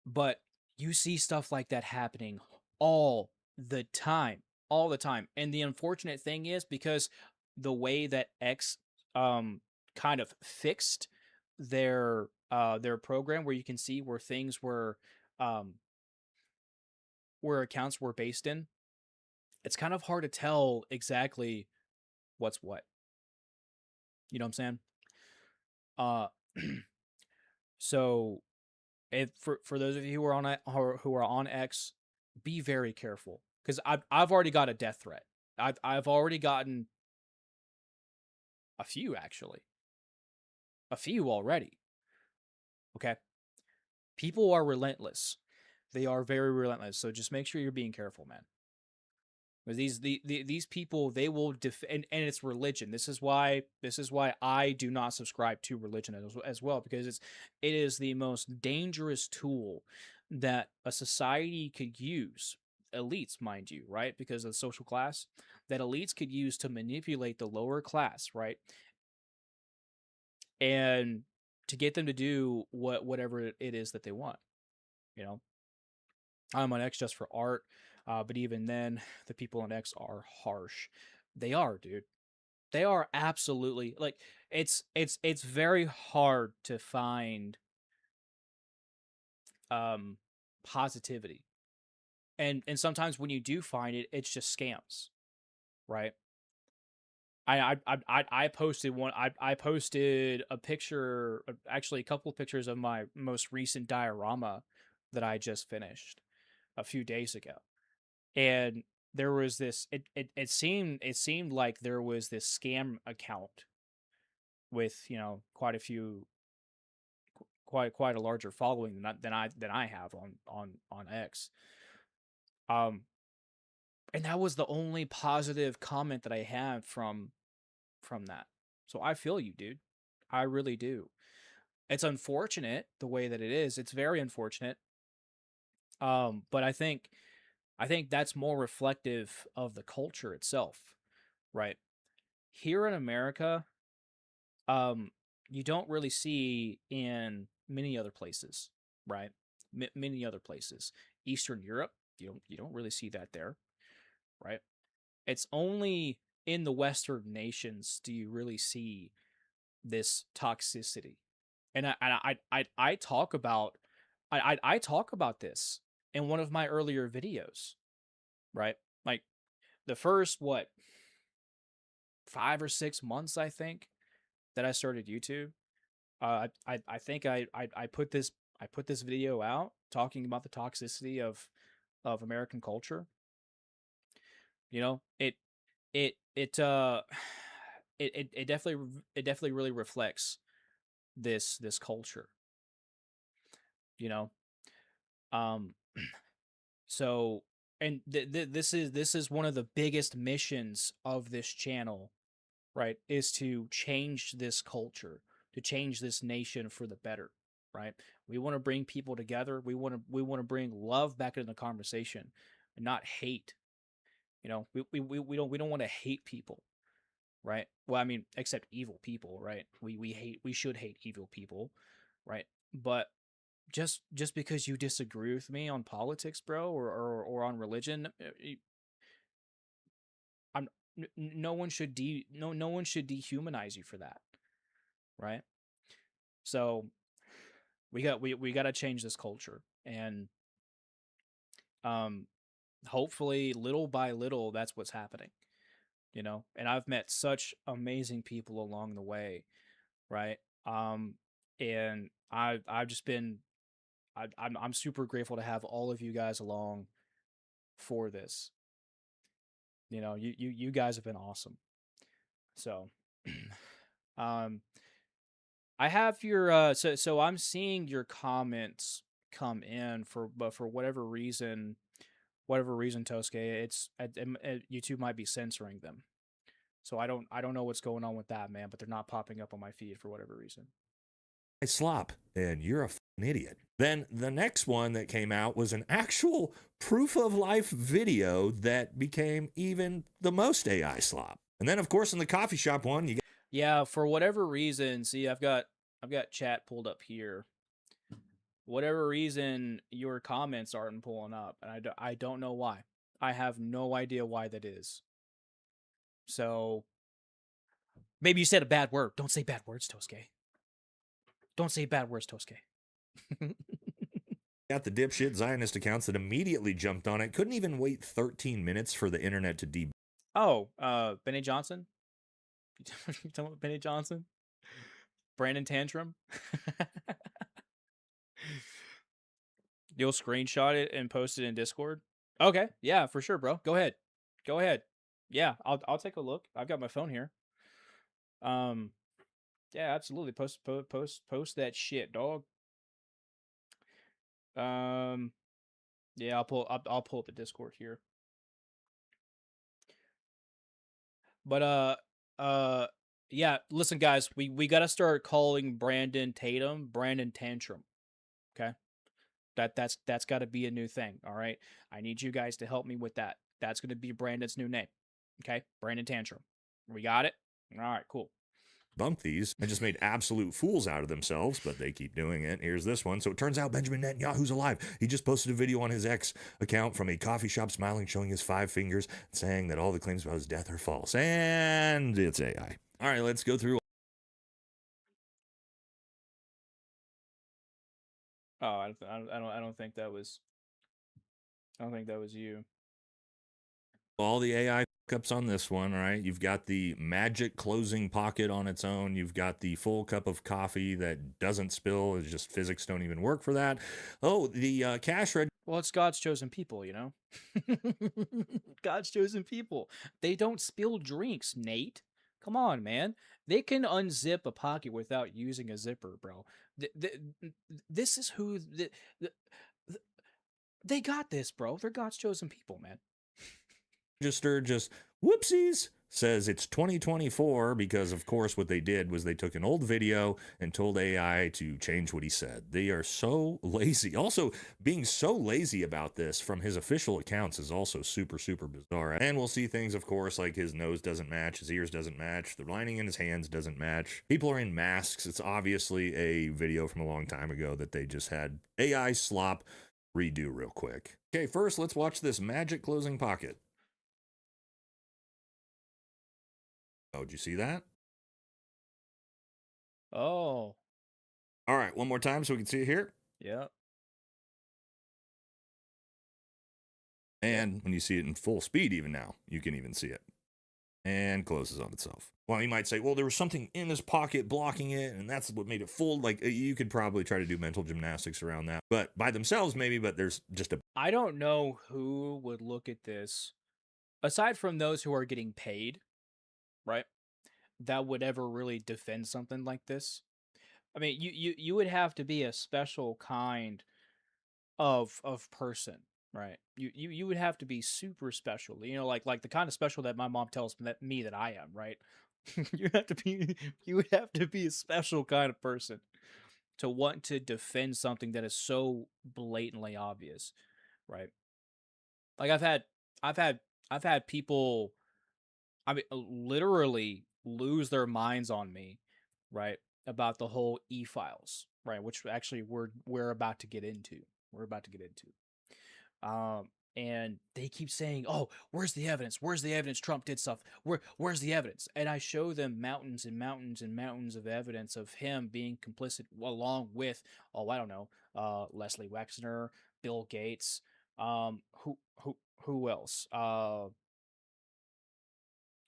But you see stuff like that happening all the time, and the unfortunate thing is, because the way that X kind of fixed their program, where you can see where things were where accounts were based in, it's kind of hard to tell exactly what's what. You know what I'm saying? Uh, so if for those of you who are on who are on X, be very careful, because I've already got a death threat. I've already gotten a few, actually, a few already. Okay, people are relentless. They are very relentless. So just make sure you're being careful, man. These people, they will and it's religion. This is why I do not subscribe to religion as well, because it is the most dangerous tool that a society could use. Elites, mind you, right? Because of the social class, that elites could use to manipulate the lower class, right? And to get them to do whatever it is that they want. You know, I'm on X just for art. But even then, the people on X are harsh. They are, dude. They are absolutely, like, it's very hard to find positivity. And sometimes when you do find it, it's just scams, right? I posted one. I posted a picture, actually a couple of pictures of my most recent diorama that I just finished a few days ago. And there was this, it seemed like there was this scam account with, you know, quite a larger following than I have on X. And that was the only positive comment that I had from that. So I feel you, dude. I really do. It's unfortunate the way that it is. It's very unfortunate. But I think that's more reflective of the culture itself, right? Here in America, you don't really see in many other places, right? Many other places. Eastern Europe, you don't really see that there, right? It's only in the Western nations do you really see this toxicity. And I talk about I talk about this in one of my earlier videos, right? Like the first what 5 or 6 months, I think, that I started YouTube. I think I put this video out talking about the toxicity of American culture. You know, it it uh it definitely really reflects this culture. You know, um, so and this is one of the biggest missions of this channel, right? Is to change this culture, to change this nation for the better, right? We want to bring people together. We want to bring love back into the conversation, and not hate. You know, we don't want to hate people, right? Well, I mean, except evil people, right? We should hate evil people, right? But just because you disagree with me on politics, bro, or on religion, I'm no one should no one should dehumanize you for that, right? So we got to change this culture, and um hopefully little by little that's what's happening, you know. And I've met such amazing people along the way, right? And I've just been I'm super grateful to have all of you guys along for this. You know, you guys have been awesome. So um I have your so I'm seeing your comments come in for, but for whatever reason, Tosuke, YouTube might be censoring them. So I don't know what's going on with that, man, but they're not popping up on my feed for whatever reason. Slop, and you're a idiot. Then the next one that came out was an actual proof of life video that became even the most AI slop. And then, of course, in the coffee shop one, you got Yeah, for whatever reason, see, I've got chat pulled up here. Whatever reason, your comments aren't pulling up, and I don't know why. I have no idea why that is. So maybe you said a bad word. Don't say bad words, Tosuke. Don't say bad words, Tosuke. got the dipshit Zionist accounts that immediately jumped on it, couldn't even wait 13 minutes for the internet to debug. Oh, Benny Johnson? You talking about Benny Johnson? Brandon Tantrum? You'll screenshot it and post it in Discord? Okay, yeah, for sure, bro. Go ahead. Go ahead. Yeah, I'll take a look. I've got my phone here. Yeah, absolutely. Post that shit, dog. Yeah, I'll pull up the Discord here. But yeah, listen guys, we got to start calling Brandon Tatum Brandon Tantrum. Okay? That's got to be a new thing, all right? I need you guys to help me with that. That's going to be Brandon's new name. Okay? Brandon Tantrum. We got it? All right, cool. Bump these and just made absolute fools out of themselves, but they keep doing it. Here's this one. So it turns out Benjamin Netanyahu's alive. He just posted a video on his X account from a coffee shop smiling, showing his 5 fingers, saying that all the claims about his death are false. And it's AI. All right, let's go through. Oh, I don't think that was you. All the AI cups on this one, right? You've got the magic closing pocket on its own. You've got the full cup of coffee that doesn't spill. It's just physics don't even work for that. Oh, the cash register. Well, it's God's chosen people, you know? God's chosen people. They don't spill drinks, Nate. Come on, man. They can unzip a pocket without using a zipper, bro. This is who... they got this, bro. They're God's chosen people, man. Register just whoopsies says it's 2024 because of course what they did was they took an old video and told AI to change what he said. They are so lazy. Also, being so lazy about this from his official accounts is also super bizarre. And we'll see things, of course, like his nose doesn't match, his ears doesn't match, the lining in his hands doesn't match. People are in masks. It's obviously a video from a long time ago that they just had AI slop redo real quick. Okay, first let's watch this magic closing pocket. Oh, did you see that? Oh, All right, one more time so we can see it here. yeah. And when you see it in full speed, even now, you can even see it. And closes on itself. Well, you might say, well, there was something in his pocket blocking it, and that's what made it full. Like, you could probably try to do mental gymnastics around that. But by themselves, maybe, but there's just a I don't know who would look at this, aside from those who are getting paid, right? That would ever really defend something like this. I mean, you would have to be a special kind of person, right? You would have to be super special. You know, like the kind of special that my mom tells me that I am, right? You would have to be a special kind of person to want to defend something that is so blatantly obvious, right? Like I've had I've had people, I mean, literally lose their minds on me, right? About the whole e-files, right? Which actually we're about to get into. We're about to get into. And they keep saying, "Oh, where's the evidence? Where's the evidence? Trump did stuff. Where's the evidence?" And I show them mountains and mountains and mountains of evidence of him being complicit, along with, oh, I don't know, Leslie Wexner, Bill Gates, who else?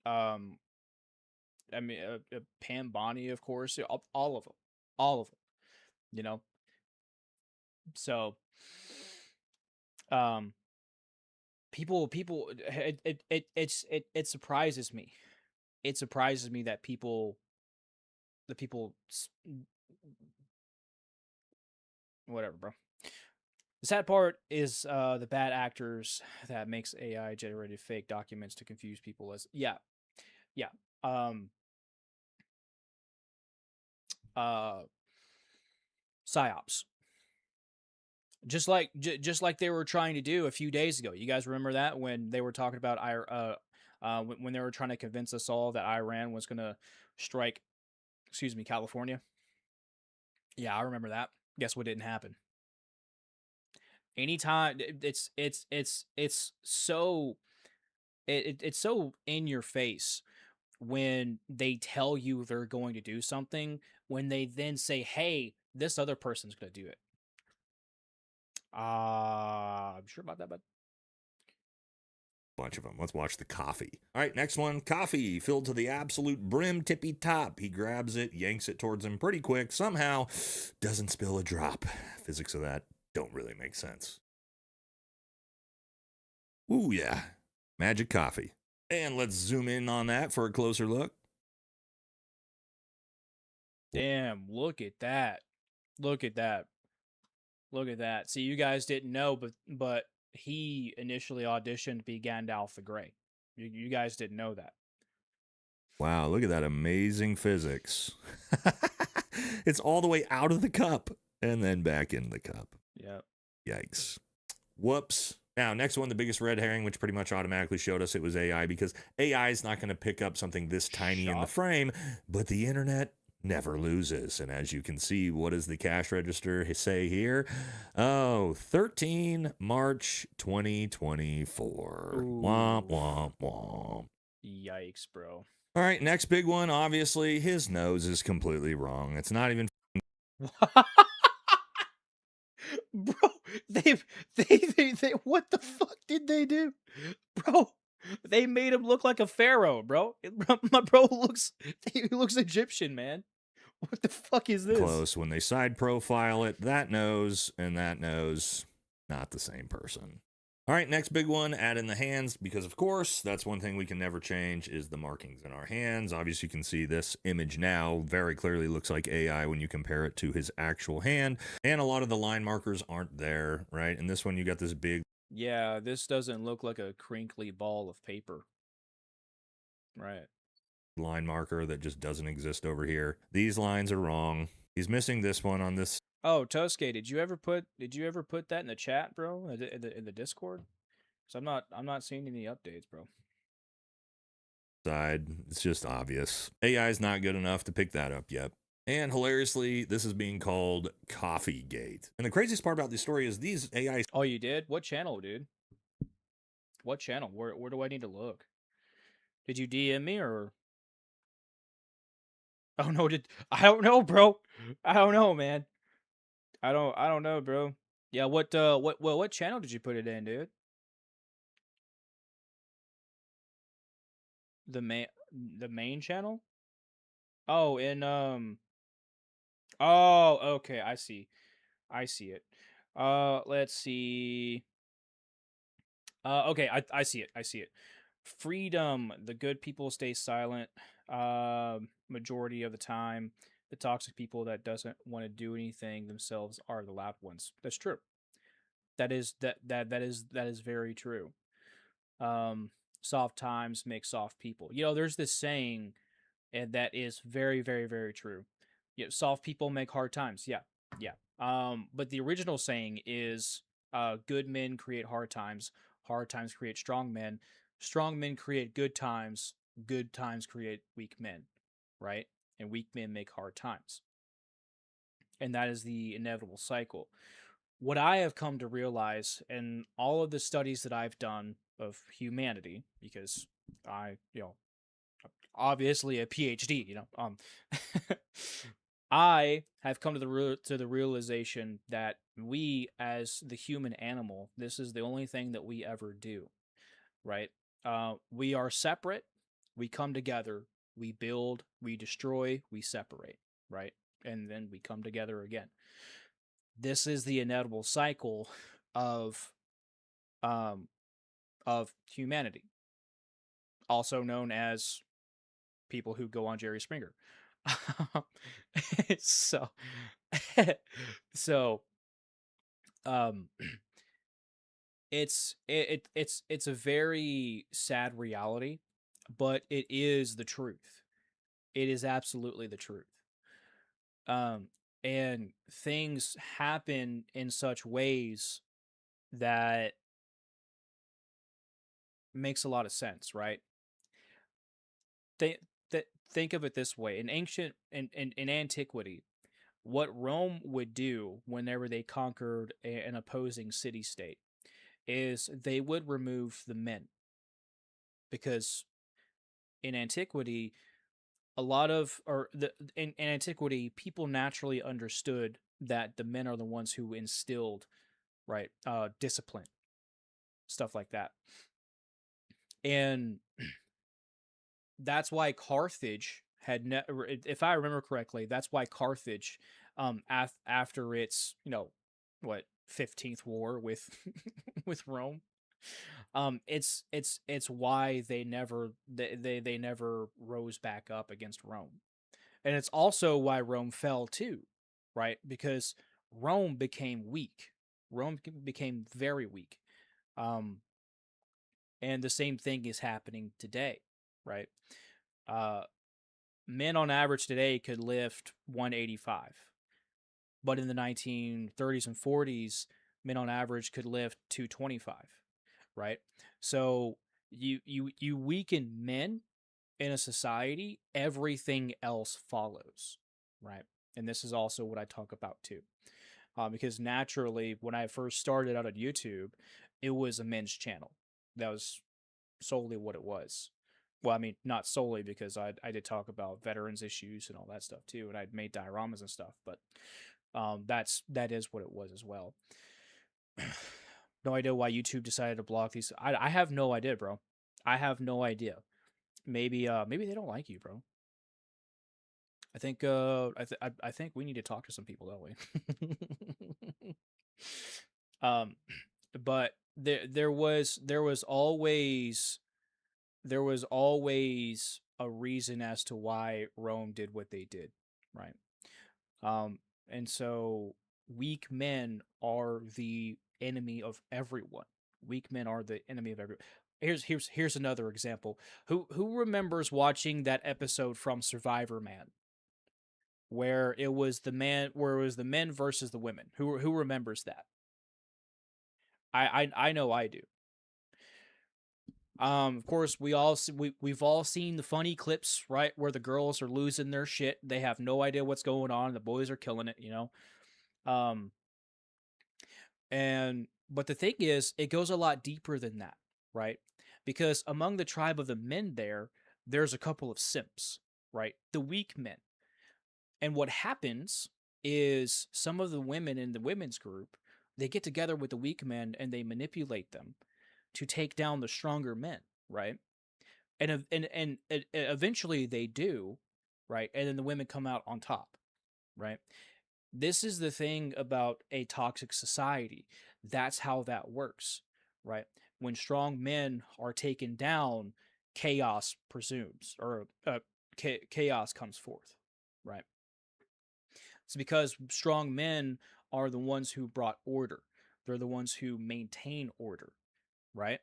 Um, I mean, Pam Bondi, of course, all of them, all of them. You know, so um people it surprises me, that people whatever, bro. The sad part is the bad actors that makes AI generated fake documents to confuse people as yeah um uh psyops, just like they were trying to do a few days ago. You guys remember that when they were talking about when they were trying to convince us all that Iran was going to strike, excuse me, California? Yeah, I remember that. Guess what didn't happen? Anytime it's so it's so in your face when they tell you they're going to do something, when they then say, "Hey, this other person's going to do it." I'm sure about that, but bunch of them. Let's watch the coffee. All right, next one. Coffee filled to the absolute brim, tippy top. He grabs it, yanks it towards him pretty quick. Somehow doesn't spill a drop. Physics of that don't really make sense. Ooh, yeah. Magic coffee. And let's zoom in on that for a closer look. damn, look at that. Look at that. Look at that. See, you guys didn't know, but he initially auditioned to be Gandalf the Grey. You guys didn't know that. Wow, look at that amazing physics. It's all the way out of the cup and then back in the cup. Yep. Yikes. Whoops. Now, next one, the biggest red herring, which pretty much automatically showed us it was AI, because AI is not going to pick up something this tiny in the frame, but the internet never loses. And as you can see, what does the cash register say here? Oh, 13 March 2024. Ooh. Womp, womp, womp. Yikes, bro. All right, next big one. Obviously, his nose is completely wrong. It's not even Bro, they what the fuck did they do? Bro, they made him look like a pharaoh, bro. My bro he looks Egyptian, man. What the fuck is this? close. When they side profile it, that nose and that nose, not the same person. All right, next big one, add in the hands, because of course, that's one thing we can never change is the markings in our hands. Obviously, you can see this image now very clearly looks like AI when you compare it to his actual hand. And a lot of the line markers aren't there, right? And this one, you got this big Yeah, this doesn't look like a crinkly ball of paper. Right. line marker that just doesn't exist over here. These lines are wrong. He's missing this one on this Oh, Tosuke, did you ever put that in the chat, bro? In the Discord? Cuz I'm not seeing any updates, bro. side. It's just obvious. AI is not good enough to pick that up yet. And hilariously, this is being called Coffee Gate. And the craziest part about this story is these AI Oh, you did? What channel, dude? What channel? Where do I need to look? Did you DM me or Oh no, I don't know, bro. I don't know, man. I don't know, bro. Yeah, what channel did you put it in, dude? The main the main channel? Oh, in oh, okay, I see. I see it. Let's see. Okay, I see it. I see it. Freedom. The good people stay silent. Majority of the time, the toxic people that doesn't want to do anything themselves are the loud ones. That's true. That is very true. Um, Soft times make soft people. There's this saying, and that is very, very, very true. Yeah, soft people make hard times. Yeah, yeah. But the original saying is, good men create hard times create strong men create good times create weak men, right? And weak men make hard times, and that is the inevitable cycle. What I have come to realize in all of the studies that I've done of humanity, because I, obviously a PhD, I have come to the realization that we, as the human animal, this is the only thing that we ever do, right? We are separate. We come together. We build. We destroy. We separate, right? And then we come together again. This is the inevitable cycle of um of humanity, also known as people who go on Jerry Springer. so so um it's a very sad reality, but it is the truth. It is absolutely the truth. Um and things happen in such ways that makes a lot of sense, right? They think of it this way: in ancient in antiquity, what Rome would do whenever they conquered an opposing city state is they would remove the men, because in antiquity, a lot of or the in antiquity, people naturally understood that the men are the ones who instilled, right, discipline, stuff like that. And that's why Carthage had if I remember correctly, that's why Carthage, after its, what, 15th war with with Rome, it's why they never rose back up against Rome. And it's also why Rome fell too, right? Because Rome became weak. Rome became very weak. Um and the same thing is happening today, right? Uh Men on average today could lift 185, but in the 1930s and 40s, men on average could lift 225, right? So you weaken men in a society, everything else follows, right? And this is also what I talk about too, because naturally, when I first started out on YouTube, it was a men's channel. That was solely what it was. Well, I mean, not solely, because I did talk about veterans issues and all that stuff too, and I'd made dioramas and stuff, but that is what it was as well. No idea why YouTube decided to block these. I have no idea, bro. I have no idea. Maybe they don't like you, bro. I think I think we need to talk to some people, don't we? But there was always a reason as to why Rome did what they did, right? And so weak men are the enemy of everyone. Weak men are the enemy of everyone. Here's another example. Who remembers watching that episode from Survivor Man, where it was the men versus the women? Who remembers that? I know I do. Of course, we've all seen the funny clips, right, where the girls are losing their shit. They have no idea what's going on. The boys are killing it. Um, but the thing is, it goes a lot deeper than that, right? Because among the tribe of the men there's a couple of simps, right? The weak men. And what happens is some of the women in the women's group, they get together with the weak men and they manipulate them to take down the stronger men, right? And eventually they do, right? And then the women come out on top, right? This is the thing about a toxic society. That's how that works, right? When strong men are taken down, chaos presumes, or chaos comes forth, right? It's because strong men are the ones who brought order. They're the ones who maintain order, right?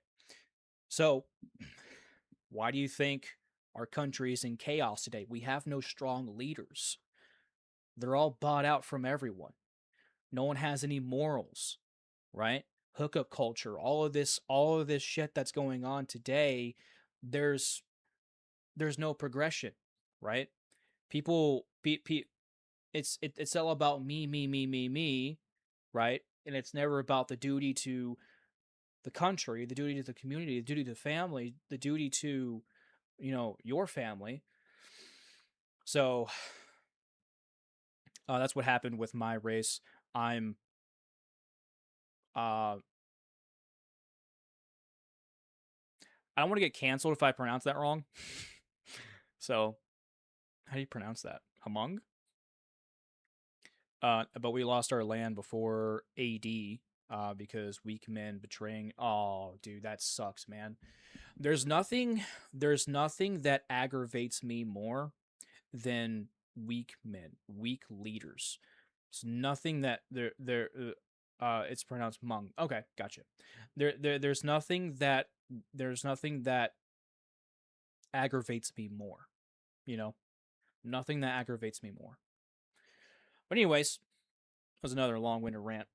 So, why do you think our country is in chaos today? We have no strong leaders. They're all bought out from everyone. No one has any morals, right? Hookup culture, all of this shit that's going on today, there's no progression, right? People it's all about me, right? And it's never about the duty to the country, the duty to the community, the duty to the family, the duty to, your family. So that's what happened with my race. I'm I don't want to get canceled if I pronounce that wrong. So, how do you pronounce that? Hmong? But we lost our land before AD because weak men betraying. Oh, dude, that sucks, man. There's nothing that aggravates me more than weak men, weak leaders. It's nothing that it's pronounced Hmong. Okay, gotcha. There's nothing that aggravates me more. Nothing that aggravates me more. But anyways, that was another long-winded rant.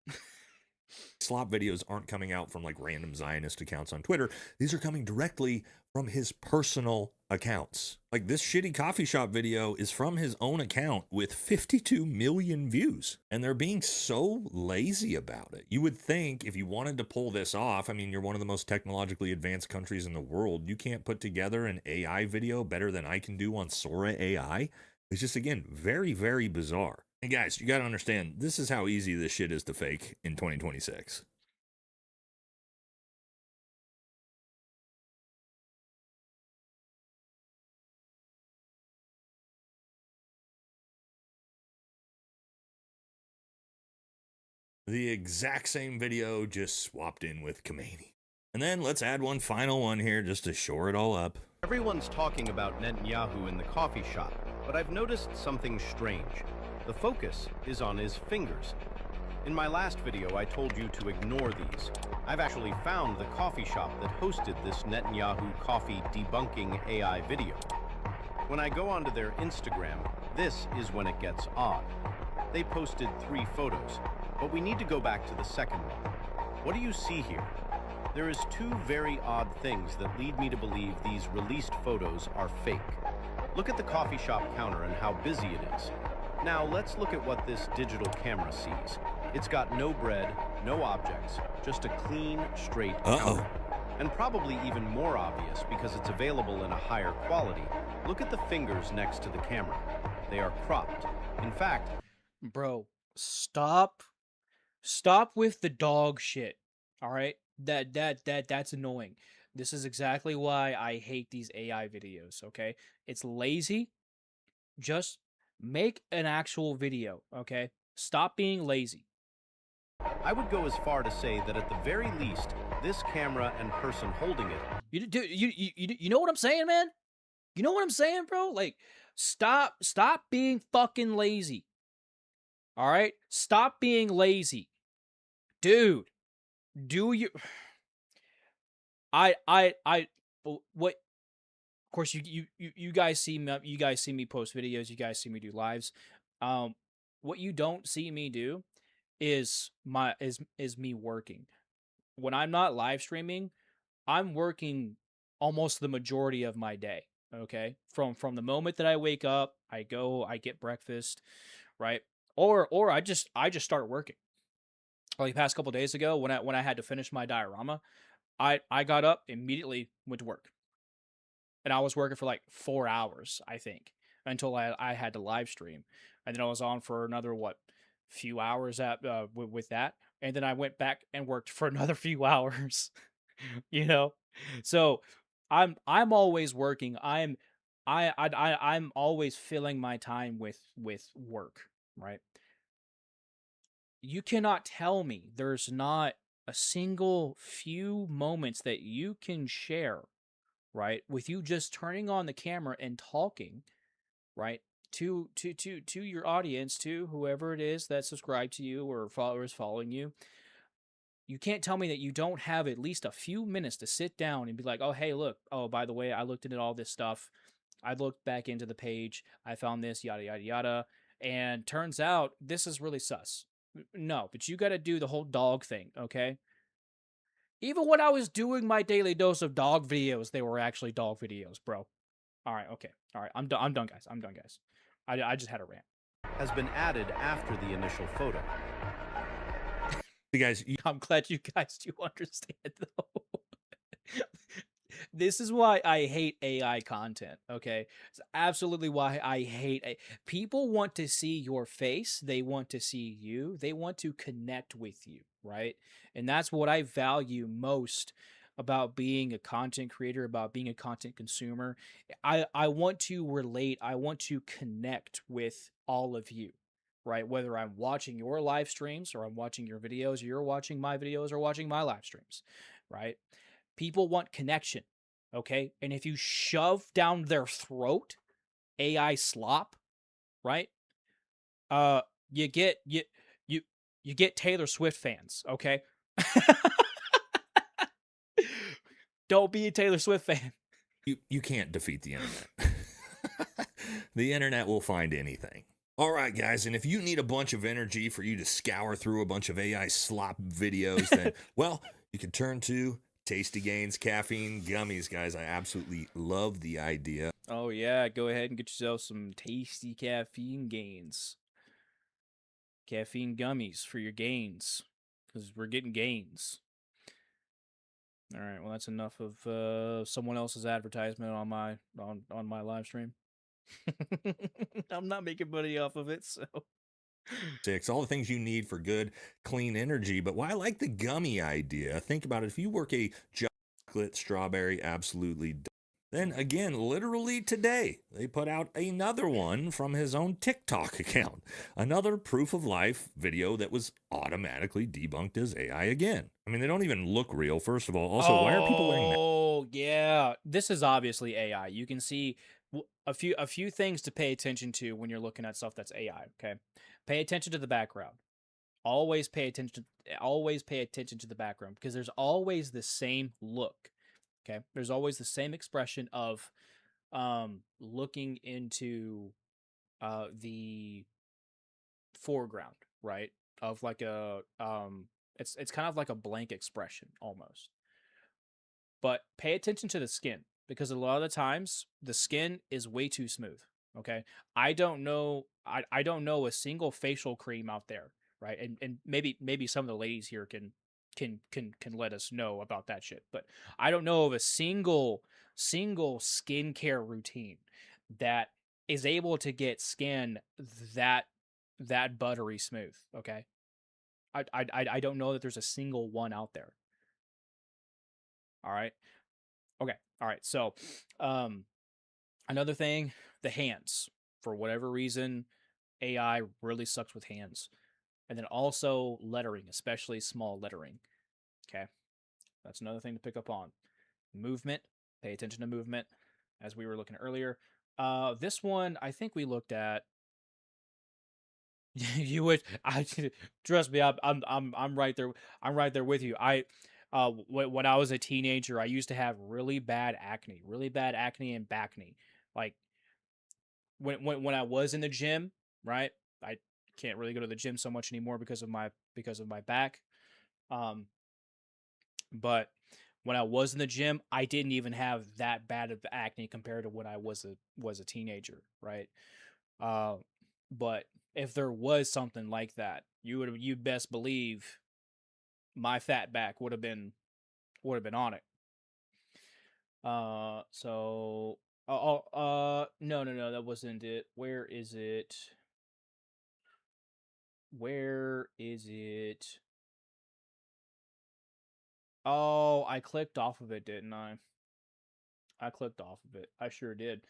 Slop videos aren't coming out from like random Zionist accounts on Twitter. These are coming directly from his personal accounts. Like this shitty coffee shop video is from his own account with 52 million views. And they're being so lazy about it. You would think if you wanted to pull this off, I mean, you're one of the most technologically advanced countries in the world. You can't put together an AI video better than I can do on Sora AI. It's just, again, very, very bizarre. And guys, you got to understand, this is how easy this shit is to fake in 2026. The exact same video just swapped in with Khomeini. And then let's add one final one here just to shore it all up. Everyone's talking about Netanyahu in the coffee shop, but I've noticed something strange. The focus is on his fingers. In my last video, I told you to ignore these. I've actually found the coffee shop that hosted this Netanyahu coffee debunking AI video. When I go onto their Instagram, this is when it gets odd. They posted 3 photos, but we need to go back to the second one. What do you see here? There is 2 very odd things that lead me to believe these released photos are fake. Look at the coffee shop counter and how busy it is. Now let's look at what this digital camera sees. It's got no bread, no objects, just a clean, straight counter. And probably even more obvious because it's available in a higher quality. Look at the fingers next to the camera. They are cropped. In fact, bro, stop with the dog shit. All right? That's annoying. This is exactly why I hate these AI videos, okay? It's lazy. Just make an actual video, okay? Stop being lazy. I would go as far to say that at the very least, this camera and person holding it. You know what I'm saying, man? You know what I'm saying, bro? Like, stop being fucking lazy. All right? Stop being lazy. Dude, do you... what... Of course, you guys see me post videos. You guys see me do lives. What you don't see me do is me working. When I'm not live streaming, I'm working almost the majority of my day. Okay, from the moment that I wake up, I get breakfast, right? Or I just start working. Like the past couple days ago, when I had to finish my diorama, I got up, immediately went to work. And I was working for like 4 hours, I think, until I had to live stream. and then I was on for another few hours with that, and then I went back and worked for another few hours. you know, so I'm always working. I'm always filling my time with work, right? You cannot tell me there's not a single few moments that you can share, right, with you just turning on the camera and talking, right, to your audience, to whoever it is that subscribed to you or followers following you. You can't tell me that you don't have at least a few minutes to sit down and be like, oh, hey, look, oh, by the way, I looked into all this stuff. I looked back into the page. I found this, yada, yada, yada. And turns out this is really sus. No, but you got to do the whole dog thing, okay? Even when I was doing my daily dose of dog videos, they were actually dog videos, bro. All right, okay. All right, I'm done. I'm done, guys. I'm done, guys. I just had a rant. Has been added after the initial photo. You guys, I'm glad you guys do understand, though. This is why I hate AI content, okay? It's absolutely why I hate people want to see your face, they want to see you, they want to connect with you, right? And that's what I value most about being a content creator, about being a content consumer. I want to relate, I want to connect with all of you. Right, whether I'm watching your live streams or I'm watching your videos, or you're watching my videos or watching my live streams, right? People want connection, okay? And if you shove down their throat AI slop, right? You get you get Taylor Swift fans, okay? Don't be a Taylor Swift fan. you can't defeat the internet. The internet will find anything. All right, guys, and if you need a bunch of energy for you to scour through a bunch of AI slop videos, then, well, you can turn to Tasty Gains Caffeine Gummies, guys. I absolutely love the idea. Oh, yeah, go ahead and get yourself some tasty caffeine gains. Caffeine gummies for your gains, because we're getting gains. All right, well, that's enough of someone else's advertisement on my live stream. I'm not making money off of it, so. All the things you need for good, clean energy. But why I like the gummy idea, think about it. If you work a chocolate strawberry, absolutely. Then again, literally today, they put out another one from his own TikTok account. Another proof of life video that was automatically debunked as AI again. I mean, they don't even look real, first of all. Also, why are people wearing masks? Oh, yeah. This is obviously AI. You can see a few things to pay attention to when you're looking at stuff that's AI, okay? Pay attention to the background. Always pay attention to the background, because there's always the same look. Okay? There's always the same expression of looking into the foreground, right? Of like a it's kind of like a blank expression almost. But pay attention to the skin, because a lot of the times the skin is way too smooth. Okay, I don't know a single facial cream out there, right? And maybe some of the ladies here can let us know about that shit. But I don't know of a single skincare routine that is able to get skin that buttery smooth. Okay, I don't know that there's a single one out there. All right. Okay. All right. So, another thing, the hands. For whatever reason, AI really sucks with hands. And then also lettering, especially small lettering. Okay. That's another thing to pick up on. Movement. Pay attention to movement, as we were looking at earlier. This one, I think we looked at. You would, trust me. I'm right there. I'm right there with you. When I was a teenager, I used to have really bad acne and back knee. Like when I was in the gym, right? I can't really go to the gym so much anymore because of my back. But when I was in the gym, I didn't even have that bad of acne compared to when I was a teenager, right? But if there was something like that, you best believe my fat back would have been on it. So no, that wasn't it. Where is it? Where is it? Oh, I clicked off of it, didn't I? I clicked off of it. I sure did.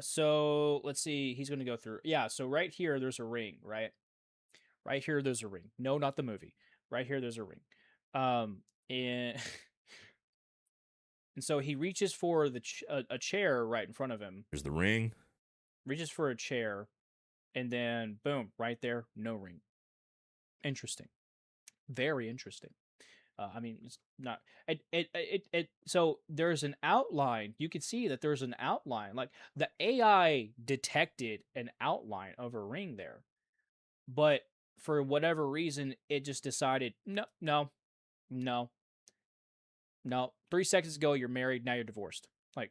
So let's see. He's going to go through. Yeah. So right here, there's a ring, right? Right here, there's a ring. No, not the movie. Right here, there's a ring. And and so he reaches for a chair right in front of him. There's the ring. Reaches for a chair, and then boom, right there, no ring. Interesting. Very interesting. I mean, it's not. So there's an outline. You can see that there's an outline. Like the AI detected an outline of a ring there, but for whatever reason, it just decided, no, no, no, no. 3 seconds ago, you're married. Now you're divorced. Like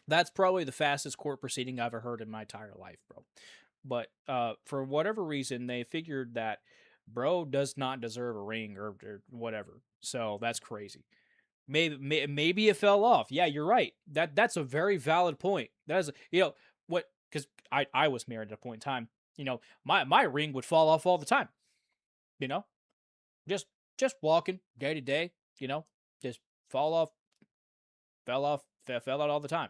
that's probably the fastest court proceeding I've ever heard in my entire life, bro. But for whatever reason, they figured that bro does not deserve a ring or whatever. So that's crazy. Maybe it fell off. Yeah, you're right. That's a very valid point. That is, what? Because I was married at a point in time. My ring would fall off all the time. Just walking day to day. Just fell out all the time.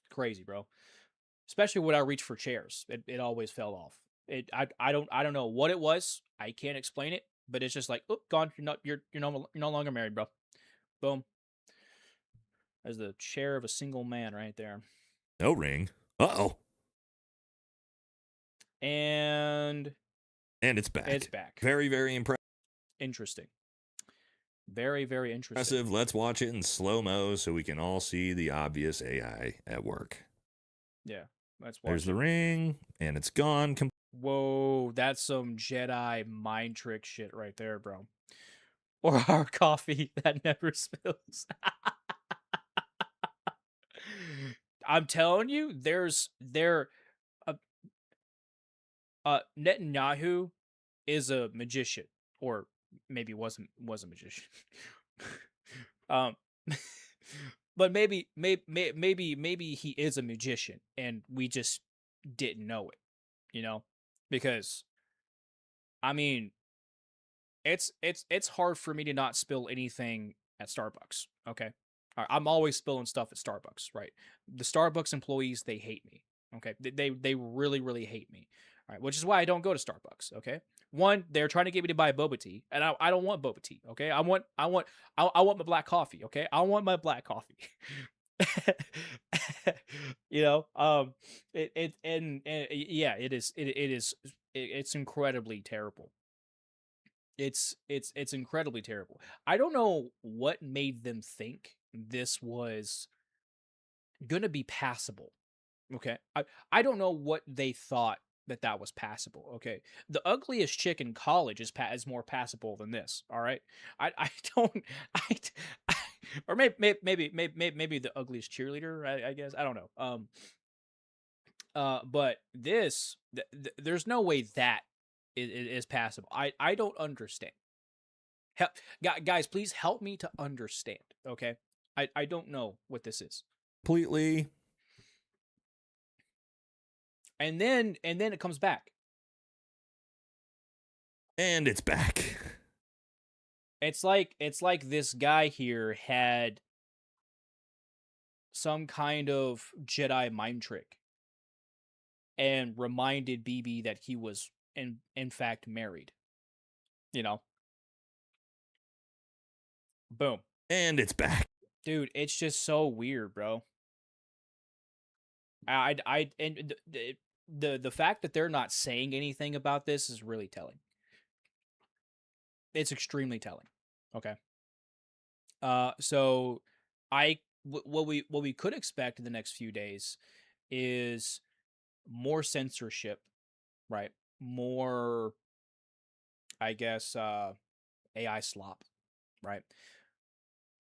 Crazy, bro. Especially when I reach for chairs, it always fell off. I don't know what it was. I can't explain it, but it's just like, oh, gone. You're no longer married, bro. Boom. There's the chair of a single man right there. No ring. Uh-oh. And it's back. It's back. Very, very impressive. Interesting. Very, very interesting. Let's watch it in slow-mo so we can all see the obvious AI at work. Yeah, let's watch. There's the ring, and it's gone. Whoa, that's some Jedi mind trick shit right there, bro. Or our coffee that never spills. I'm telling you, Netanyahu is a magician, or maybe was a magician. But maybe he is a magician and we just didn't know it, because I mean, it's hard for me to not spill anything at Starbucks. Okay, I'm always spilling stuff at Starbucks, right? The Starbucks employees, they hate me. Okay, they really, really hate me. All right, which is why I don't go to Starbucks. Okay, one, they're trying to get me to buy boba tea, and I don't want boba tea. Okay, I want my black coffee. Okay, I want my black coffee. It's incredibly terrible. It's incredibly terrible. I don't know what made them think this was gonna be passable. Okay, I don't know what they thought that was passable. Okay, the ugliest chick in college is more passable than this. All right, I don't or maybe the ugliest cheerleader. I guess I don't know. But this there's no way that is passable. I don't understand. Guys, please help me to understand. Okay, I don't know what this is completely. And then it comes back. And it's back. It's like this guy here had some kind of Jedi mind trick and reminded BB that he was in fact married. Boom. And it's back. Dude, it's just so weird, bro. The fact that they're not saying anything about this is really telling. It's extremely telling. Okay. So what we could expect in the next few days is more censorship, right? More, I guess, AI slop, right?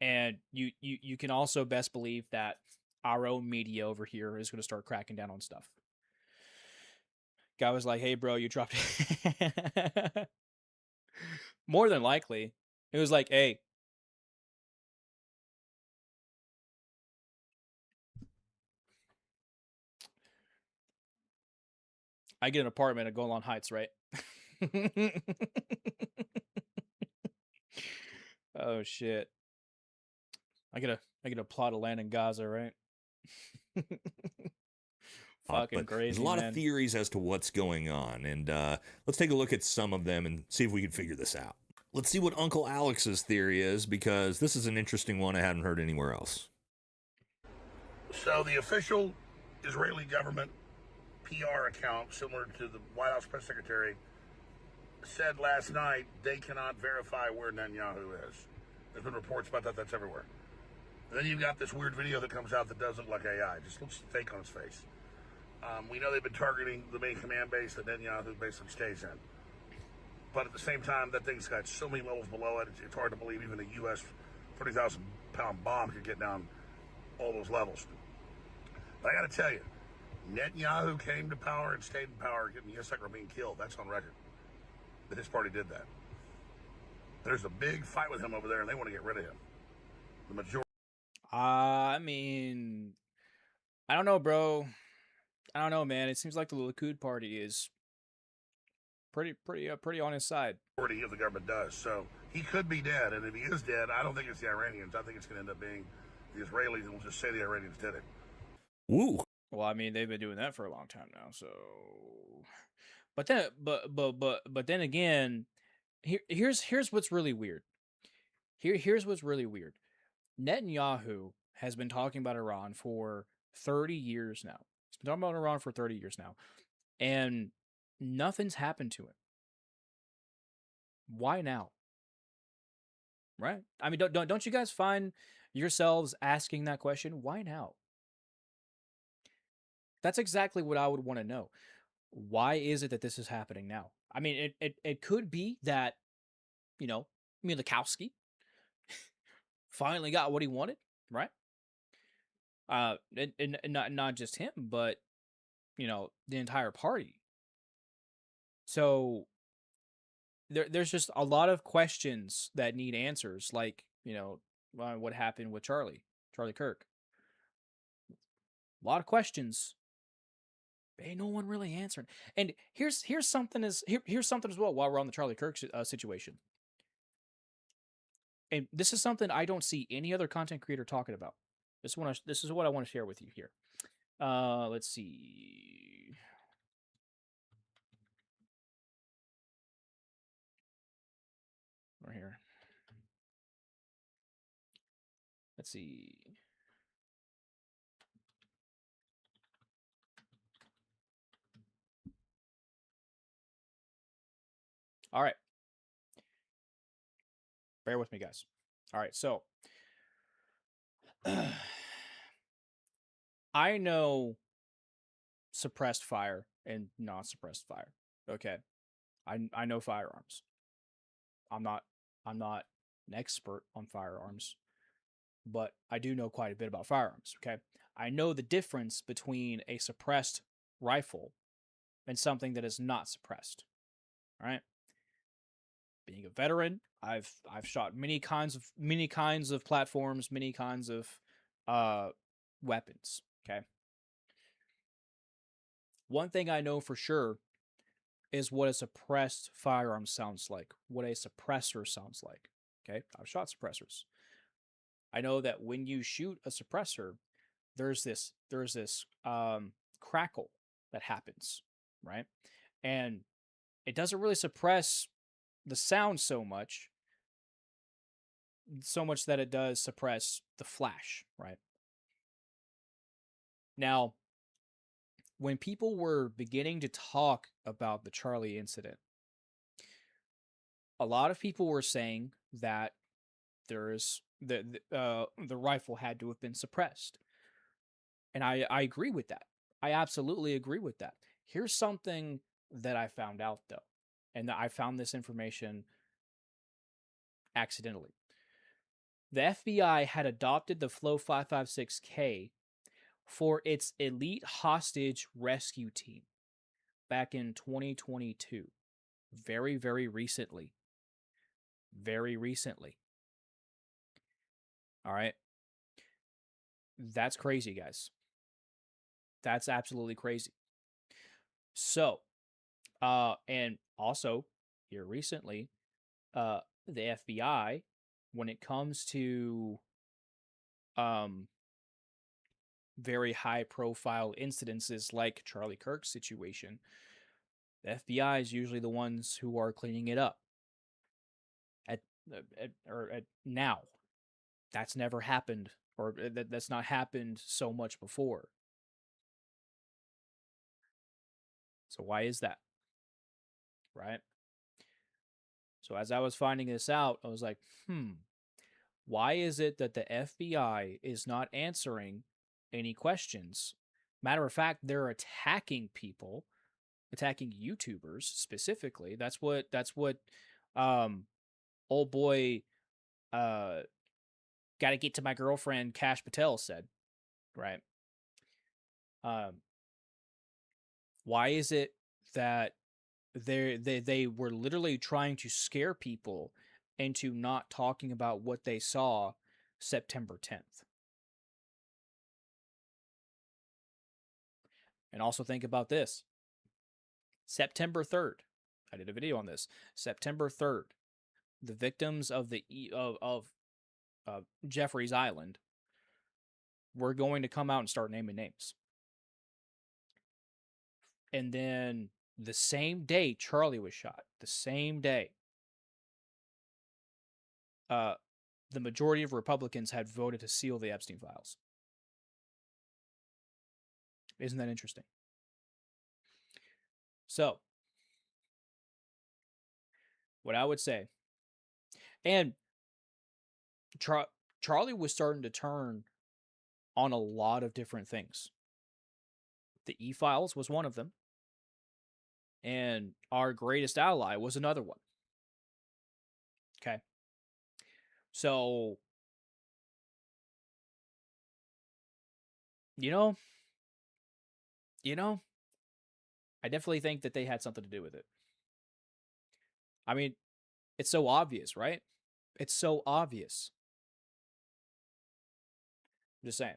And you can also best believe that our own media over here is going to start cracking down on stuff. Guy was like, hey, bro, you dropped it. More than likely. It was like, hey. I get an apartment at Golan Heights, right? Oh shit. I get a plot of land in Gaza, right? Fucking But there's a crazy, lot of man. theories as to what's going on, and let's take a look at some of them and see if we can figure this out. Let's see what Uncle Alex's theory is, because this is an interesting one I hadn't heard anywhere else. So the official Israeli government PR account, similar to the White House press secretary, said last night they cannot verify where Netanyahu is. There's been reports about that. That's everywhere. And then you've got this weird video that comes out that does look like AI. Just looks fake on his face. We know they've been targeting the main command base that Netanyahu basically stays in. But at the same time, that thing's got so many levels below it, it's hard to believe even a U.S. 30,000-pound bomb could get down all those levels. But I got to tell you, Netanyahu came to power and stayed in power, getting Yitzhak Rabin killed. That's on record. That his party did that. There's a big fight with him over there, and they want to get rid of him. The majority. I mean, I don't know, bro. I don't know, man. It seems like the Likud party is pretty on his side. Of the government does. So he could be dead, and if he is dead, I don't think it's the Iranians. I think it's going to end up being the Israelis, and we'll just say the Iranians did it. Ooh. Well, I mean, they've been doing that for a long time now. So, but then again, here's what's really weird. Here's what's really weird. Netanyahu has been talking about Iran for 30 years now. He's been talking about Iran for 30 years now, and nothing's happened to him. Why now? Right? I mean, don't you guys find yourselves asking that question? Why now? That's exactly what I would want to know. Why is it that this is happening now? I mean, it could be that, Milikowski finally got what he wanted, right? And not just him, but the entire party. So there's just a lot of questions that need answers, like what happened with Charlie Kirk. A lot of questions. Ain't no one really answering. And here's something as well while we're on the Charlie Kirk situation. And this is something I don't see any other content creator talking about. This is what I want to share with you here. Let's see. Right here. Let's see. All right. Bear with me, guys. All right, so I know suppressed fire and non-suppressed fire. Okay. I know firearms. I'm not an expert on firearms, but I do know quite a bit about firearms, okay? I know the difference between a suppressed rifle and something that is not suppressed. All right? Being a veteran, I've shot many kinds of platforms, many kinds of weapons, okay? One thing I know for sure is what a suppressed firearm sounds like, what a suppressor sounds like, okay? I've shot suppressors. I know that when you shoot a suppressor, there's this crackle that happens, right? And it doesn't really suppress the sound so much that it does suppress the flash, right? Now, when people were beginning to talk about the Charlie incident, a lot of people were saying that there's the rifle had to have been suppressed. And I agree with that. I absolutely agree with that. Here's something that I found out, though. And I found this information accidentally. The FBI had adopted the Flow 556K for its elite hostage rescue team back in 2022. Very, very recently. Very recently. All right. That's crazy, guys. That's absolutely crazy. So, And also here recently, the FBI, when it comes to very high profile incidences like Charlie Kirk's situation, the FBI is usually the ones who are cleaning it up at now. That's never happened, or that's not happened so much before. So why is that? Right? So as I was finding this out, I was like, why is it that the FBI is not answering any questions? Matter of fact, they're attacking people, attacking YouTubers specifically. That's what old boy gotta get to my girlfriend Cash Patel said, right? Why is it that they were literally trying to scare people into not talking about what they saw September 10th? And also think about this. September 3rd. I did a video on this. September 3rd. The victims of the Jeffries Island were going to come out and start naming names. And then the same day Charlie was shot, the same day, the majority of Republicans had voted to seal the Epstein files. Isn't that interesting? So, what I would say, and Charlie was starting to turn on a lot of different things. The E-Files was one of them. And Our Greatest Ally was another one. Okay. So, you know, I definitely think that they had something to do with it. I mean, it's so obvious, right? It's so obvious. Just saying.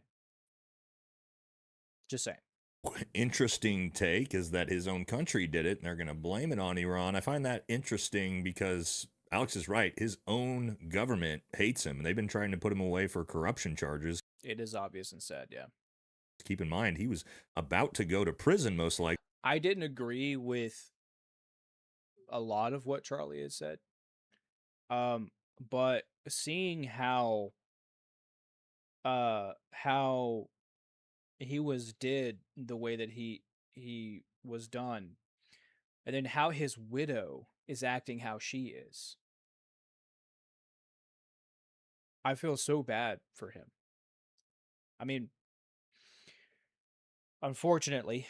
Just saying. Interesting take is that his own country did it and they're going to blame it on Iran. I find that interesting because Alex is right. His own government hates him. They've been trying to put him away for corruption charges. It is obvious and sad, yeah. Keep in mind, he was about to go to prison, most likely. I didn't agree with a lot of what Charlie had said. But seeing how he was did the way that he was done, and then how his widow is acting how she is, I feel so bad for him. I mean, unfortunately,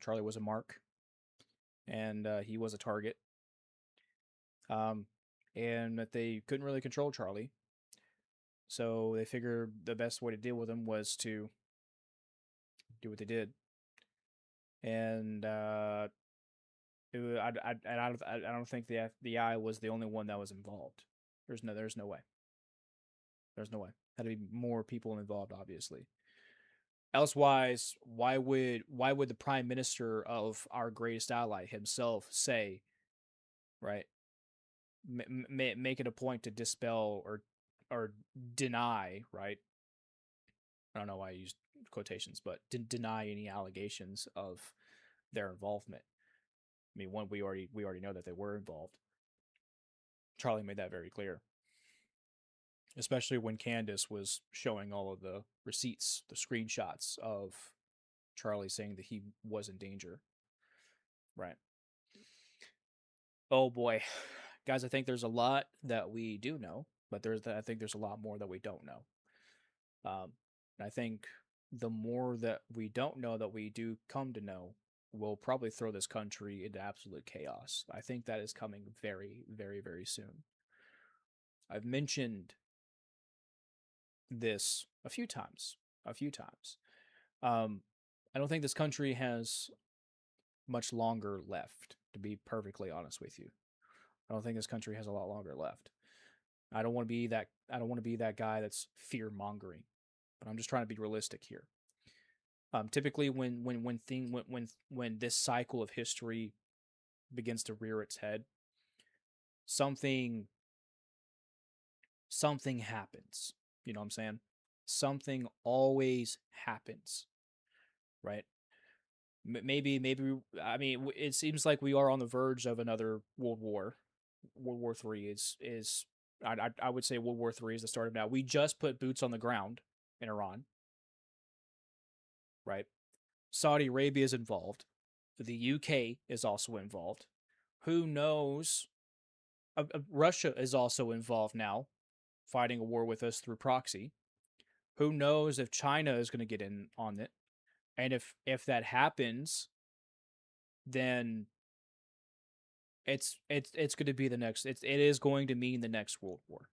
Charlie was a mark, and he was a target, and that they couldn't really control Charlie. So they figured the best way to deal with him was to do what they did. And I don't think the FBI was the only one that was involved. There's no way. There's no way. Had to be more people involved, obviously. Elsewise, why would the Prime Minister of Our Greatest Ally himself say, right? Make it a point to dispel or deny, right? I don't know why I used quotations, but deny any allegations of their involvement. I mean, one, we already know that they were involved. Charlie made that very clear. Especially when Candace was showing all of the receipts, the screenshots of Charlie saying that he was in danger. Right. Oh boy. Guys, I think there's a lot that we do know, but I think there's a lot more that we don't know. I think the more that we don't know that we do come to know will probably throw this country into absolute chaos. I think that is coming very, very, very soon. I've mentioned this a few times. I don't think this country has much longer left, to be perfectly honest with you. I don't think this country has a lot longer left. I don't want to be that guy that's fear mongering, but I'm just trying to be realistic here. Typically, when this cycle of history begins to rear its head, something happens. You know what I'm saying? Something always happens, right? Maybe I mean, it seems like we are on the verge of another World War. World War III is I would say World War III is the start of now. We just put boots on the ground in Iran, right? Saudi Arabia is involved. The UK is also involved. Who knows? Russia is also involved now, fighting a war with us through proxy. Who knows if China is going to get in on it? And if that happens, then it's going to be the next. It is going to mean the next World War.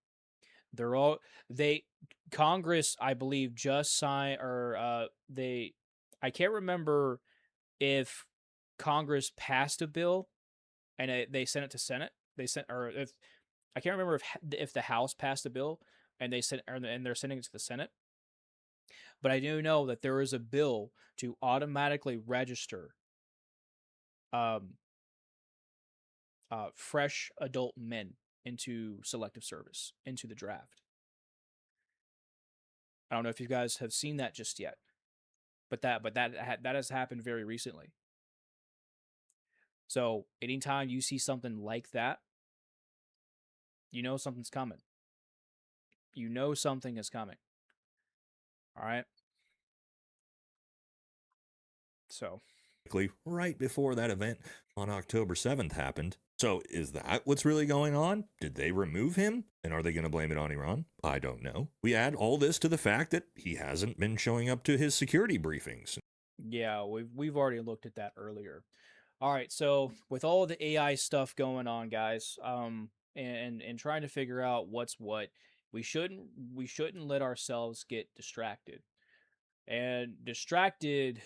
Congress, I believe, just signed, or I can't remember if Congress passed a bill and they sent it to Senate. I can't remember if the House passed a bill and they're sending it to the Senate. But I do know that there is a bill to automatically register fresh adult men into selective service, into the draft. I don't know if you guys have seen that just yet, but that has happened very recently. So anytime you see something like that, you know something's coming. You know something is coming. All right. So right before that event on October 7th happened. So is that what's really going on? Did they remove him? And are they going to blame it on Iran? I don't know. We add all this to the fact that he hasn't been showing up to his security briefings. Yeah, we've already looked at that earlier. All right, so with all the AI stuff going on, guys, and trying to figure out what's what, we shouldn't let ourselves get distracted. And distracted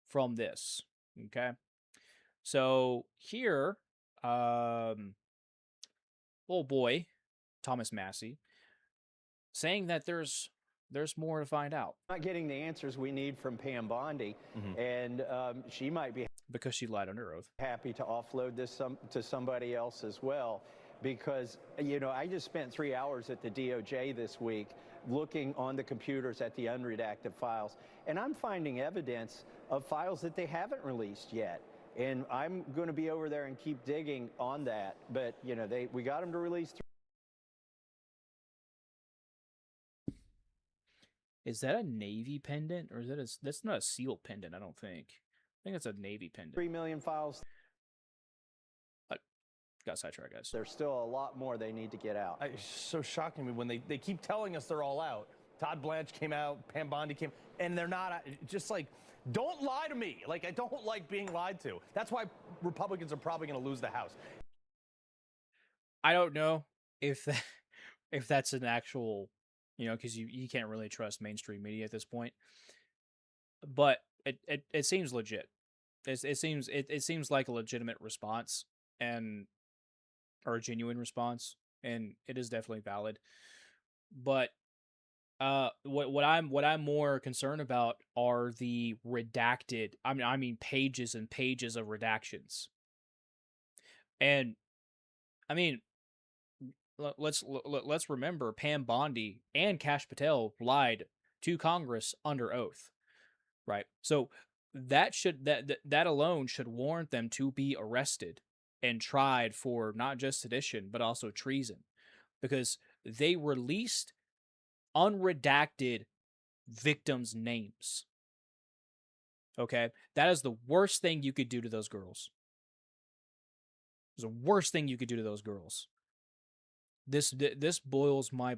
from this, okay? So here, oh boy, Thomas Massey, saying that there's more to find out. Not getting the answers we need from Pam Bondi, and she might be because she lied under oath. Happy to offload this to somebody else as well, because I just spent 3 hours at the DOJ this week looking on the computers at the unredacted files, and I'm finding evidence of files that they haven't released yet. And I'm going to be over there and keep digging on that. But we got them to release. Is that a Navy pendant, or is that that's not a SEAL pendant? I don't think. I think it's a Navy pendant. 3 million files. Got sidetracked, guys. There's still a lot more they need to get out. It's so shocking to me when they keep telling us they're all out. Todd Blanche came out, Pam Bondi came, and they're not. Just like, don't lie to me. Like, I don't like being lied to. That's why Republicans are probably going to lose the House. I don't know if that's an actual, because you can't really trust mainstream media at this point. But it seems legit. It seems like a legitimate response or a genuine response, and it is definitely valid. But what I'm more concerned about are the redacted. I mean pages and pages of redactions. And I mean, let's remember Pam Bondi and Kash Patel lied to Congress under oath, right? So that alone should warrant them to be arrested and tried for not just sedition but also treason, because they released unredacted victims' names. Okay, that is the worst thing you could do to those girls. It's the worst thing you could do to those girls. This boils my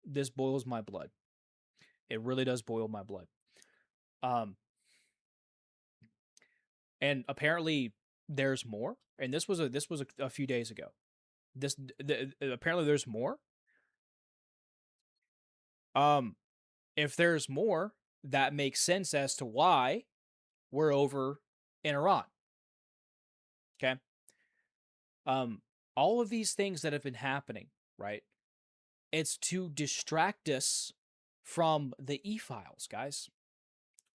blood. It really does boil my blood. And apparently there's more. And this was a few days ago. Apparently there's more. If there's more, that makes sense as to why we're over in Iran. Okay. All of these things that have been happening, right? It's to distract us from the e-files, guys.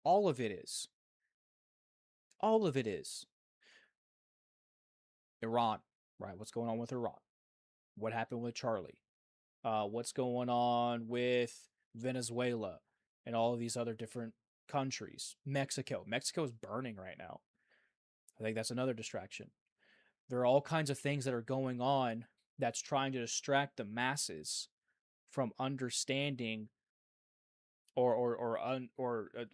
All of it is. All of it is. Iran, right? What's going on with Iran? What happened with Charlie? What's going on with Venezuela and all of these other different countries? Mexico. Mexico is burning right now. I think that's another distraction. There are all kinds of things that are going on that's trying to distract the masses from understanding or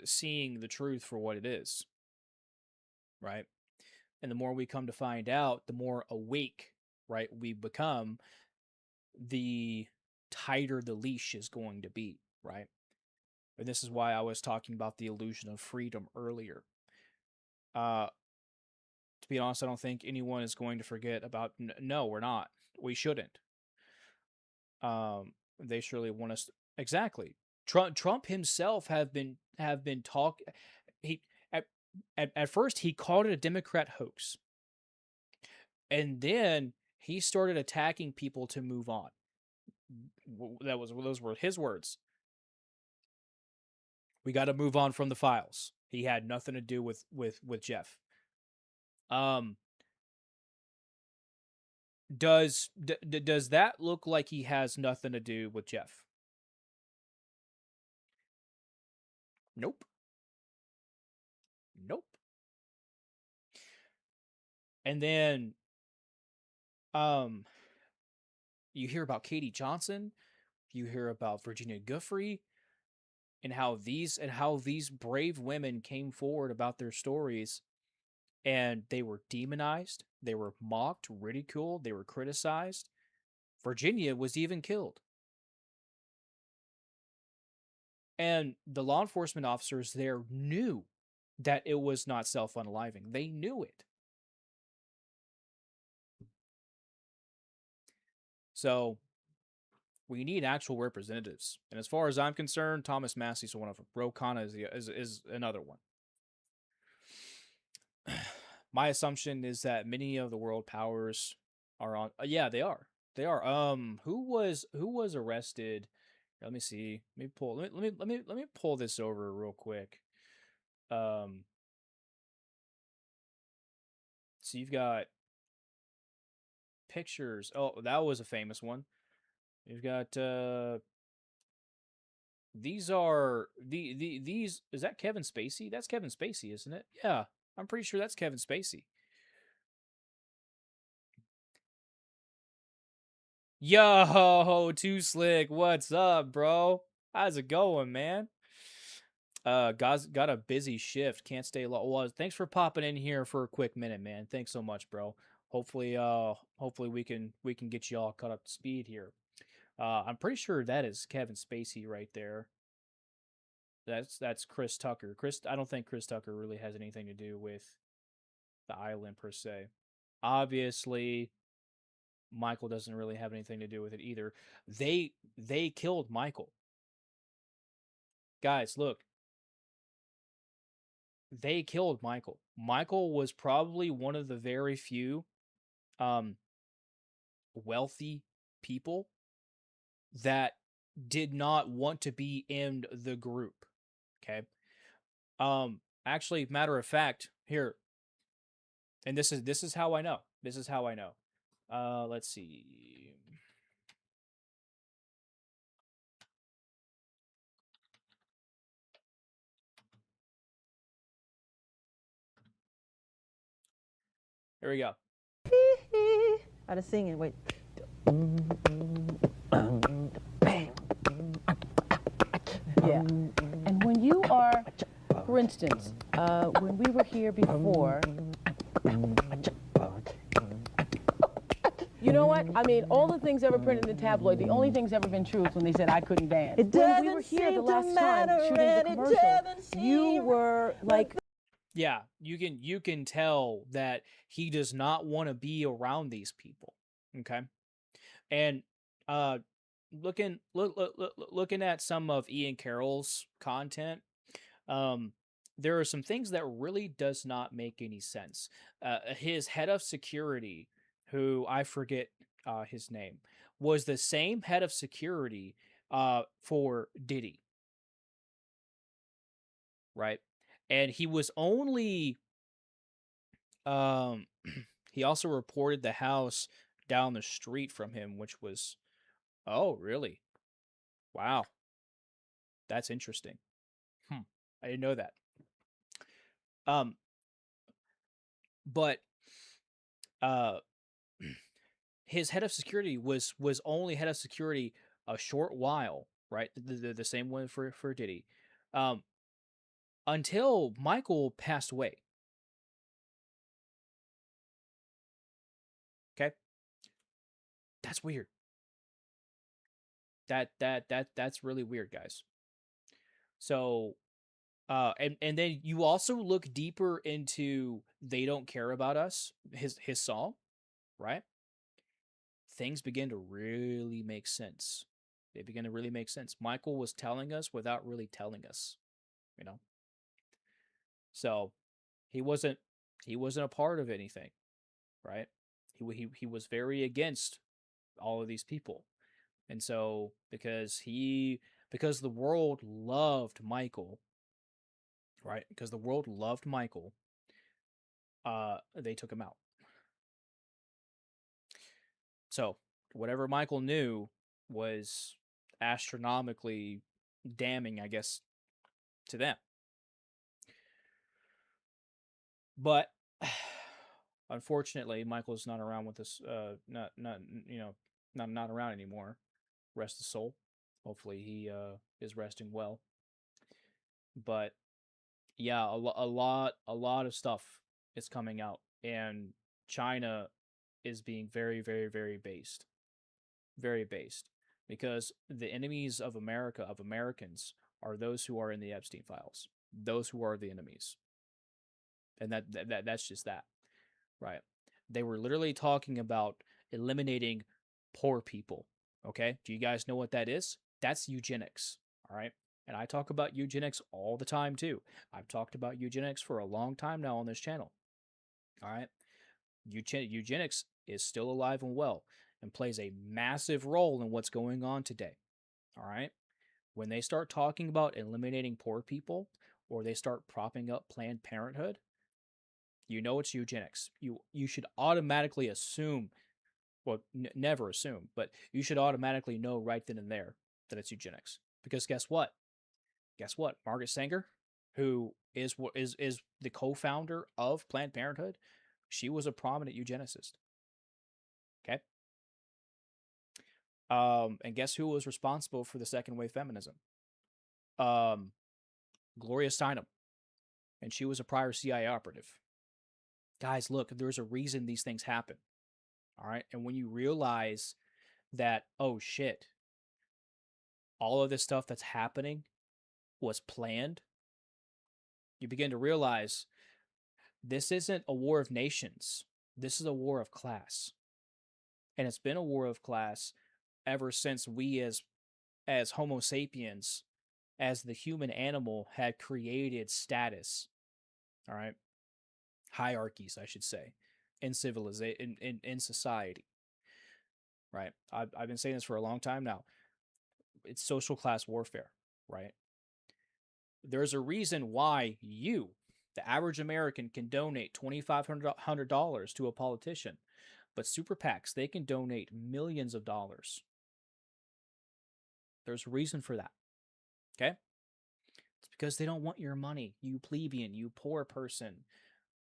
seeing the truth for what it is, right? And the more we come to find out, the more awake, right, we become, the tighter the leash is going to be, right? And this is why I was talking about the illusion of freedom earlier. To be honest, I don't think anyone is going to forget about. No, we're not. We shouldn't. They surely want us exactly. Trump himself have been talk. He at first he called it a Democrat hoax, and then he started attacking people to move on. Those were his words. We got to move on from the files. He had nothing to do with Jeff. Does that look like he has nothing to do with Jeff? Nope. Nope. And then you hear about Katie Johnson, you hear about Virginia Giuffre, and how these brave women came forward about their stories, and they were demonized, they were mocked, ridiculed, they were criticized. Virginia was even killed. And the law enforcement officers there knew that it was not self-unaliving. They knew it. So we need actual representatives. And as far as I'm concerned, Thomas Massey's one of them. Ro Khanna is another one. My assumption is that many of the world powers are on. Yeah, they are. They are. Who was arrested? Let me see. Let me pull this over real quick. So you've got pictures. Oh, that was a famous one. You've got these are these is that Kevin Spacey? That's Kevin Spacey, isn't it? Yeah, I'm pretty sure that's Kevin Spacey. Yo, Too Slick, what's up, bro? How's it going, man? Got a busy shift. Can't stay long. Well, thanks for popping in here for a quick minute, man. Thanks so much, bro. Hopefully we can get you all caught up to speed here. I'm pretty sure that is Kevin Spacey right there. That's Chris Tucker. I don't think Chris Tucker really has anything to do with the island per se. Obviously, Michael doesn't really have anything to do with it either. They killed Michael. Guys, look. They killed Michael. Michael was probably one of the very few wealthy people that did not want to be in the group. Okay. Actually, matter of fact, here, and this is how I know. This is how I know. Let's see. Here we go. Out of singing, wait. Yeah. And when you are, for instance, when we were here before, you know what? I mean, all the things ever printed in the tabloid, the only thing's ever been true is when they said I couldn't dance. When we were here the last time shooting the commercial, you were like... Yeah, you can tell that he does not want to be around these people. Okay, and looking at some of Ian Carroll's content, there are some things that really does not make any sense. His head of security, who I forget his name, was the same head of security for Diddy. Right? And he was only he also reported the house down the street from him, which was, oh, really? Wow. That's interesting. I didn't know that. But his head of security was only head of security a short while, right? The same one for Diddy, until Michael passed away. Okay, that's weird. That's really weird, guys. So, and then you also look deeper into "They Don't Care About Us," his song, right? Things begin to really make sense. They begin to really make sense. Michael was telling us without really telling us, you know. So he wasn't a part of anything, right? He was very against all of these people. And so because the world loved Michael, right? Because the world loved Michael, they took him out. So whatever Michael knew was astronomically damning, I guess, to them. But unfortunately, Michael's not around with us. Not around anymore. Rest his soul. Hopefully, he is resting well. But yeah, a lot of stuff is coming out, and China is being very, very, very based, because the enemies of America, of Americans, are those who are in the Epstein files. Those who are the enemies, and that's just that, right? They were literally talking about eliminating poor people. Okay, do you guys know what that is? That's eugenics. All right. And I talk about eugenics all the time too. I've talked about eugenics for a long time now on this channel. All right. Eugenics is still alive and well and plays a massive role in what's going on today. All right. When they start talking about eliminating poor people, or they start propping up Planned Parenthood, you know it's eugenics. You should automatically assume, well, never assume, but you should automatically know right then and there that it's eugenics. Because guess what? Margaret Sanger, who is the co-founder of Planned Parenthood, she was a prominent eugenicist. Okay. And guess who was responsible for the second wave feminism? Gloria Steinem, and she was a prior CIA operative. Guys, look, there's a reason these things happen. All right, and when you realize that, oh shit, all of this stuff that's happening was planned, you begin to realize this isn't a war of nations. This is a war of class. And it's been a war of class ever since we as Homo sapiens, as the human animal, had created status. All right? Hierarchies, I should say, in civilization, in society. Right? I've been saying this for a long time now. It's social class warfare, right? There's a reason why you, the average American, can donate $2,500 to a politician, but super PACs, they can donate millions of dollars. There's a reason for that. Okay? It's because they don't want your money, you plebeian, you poor person,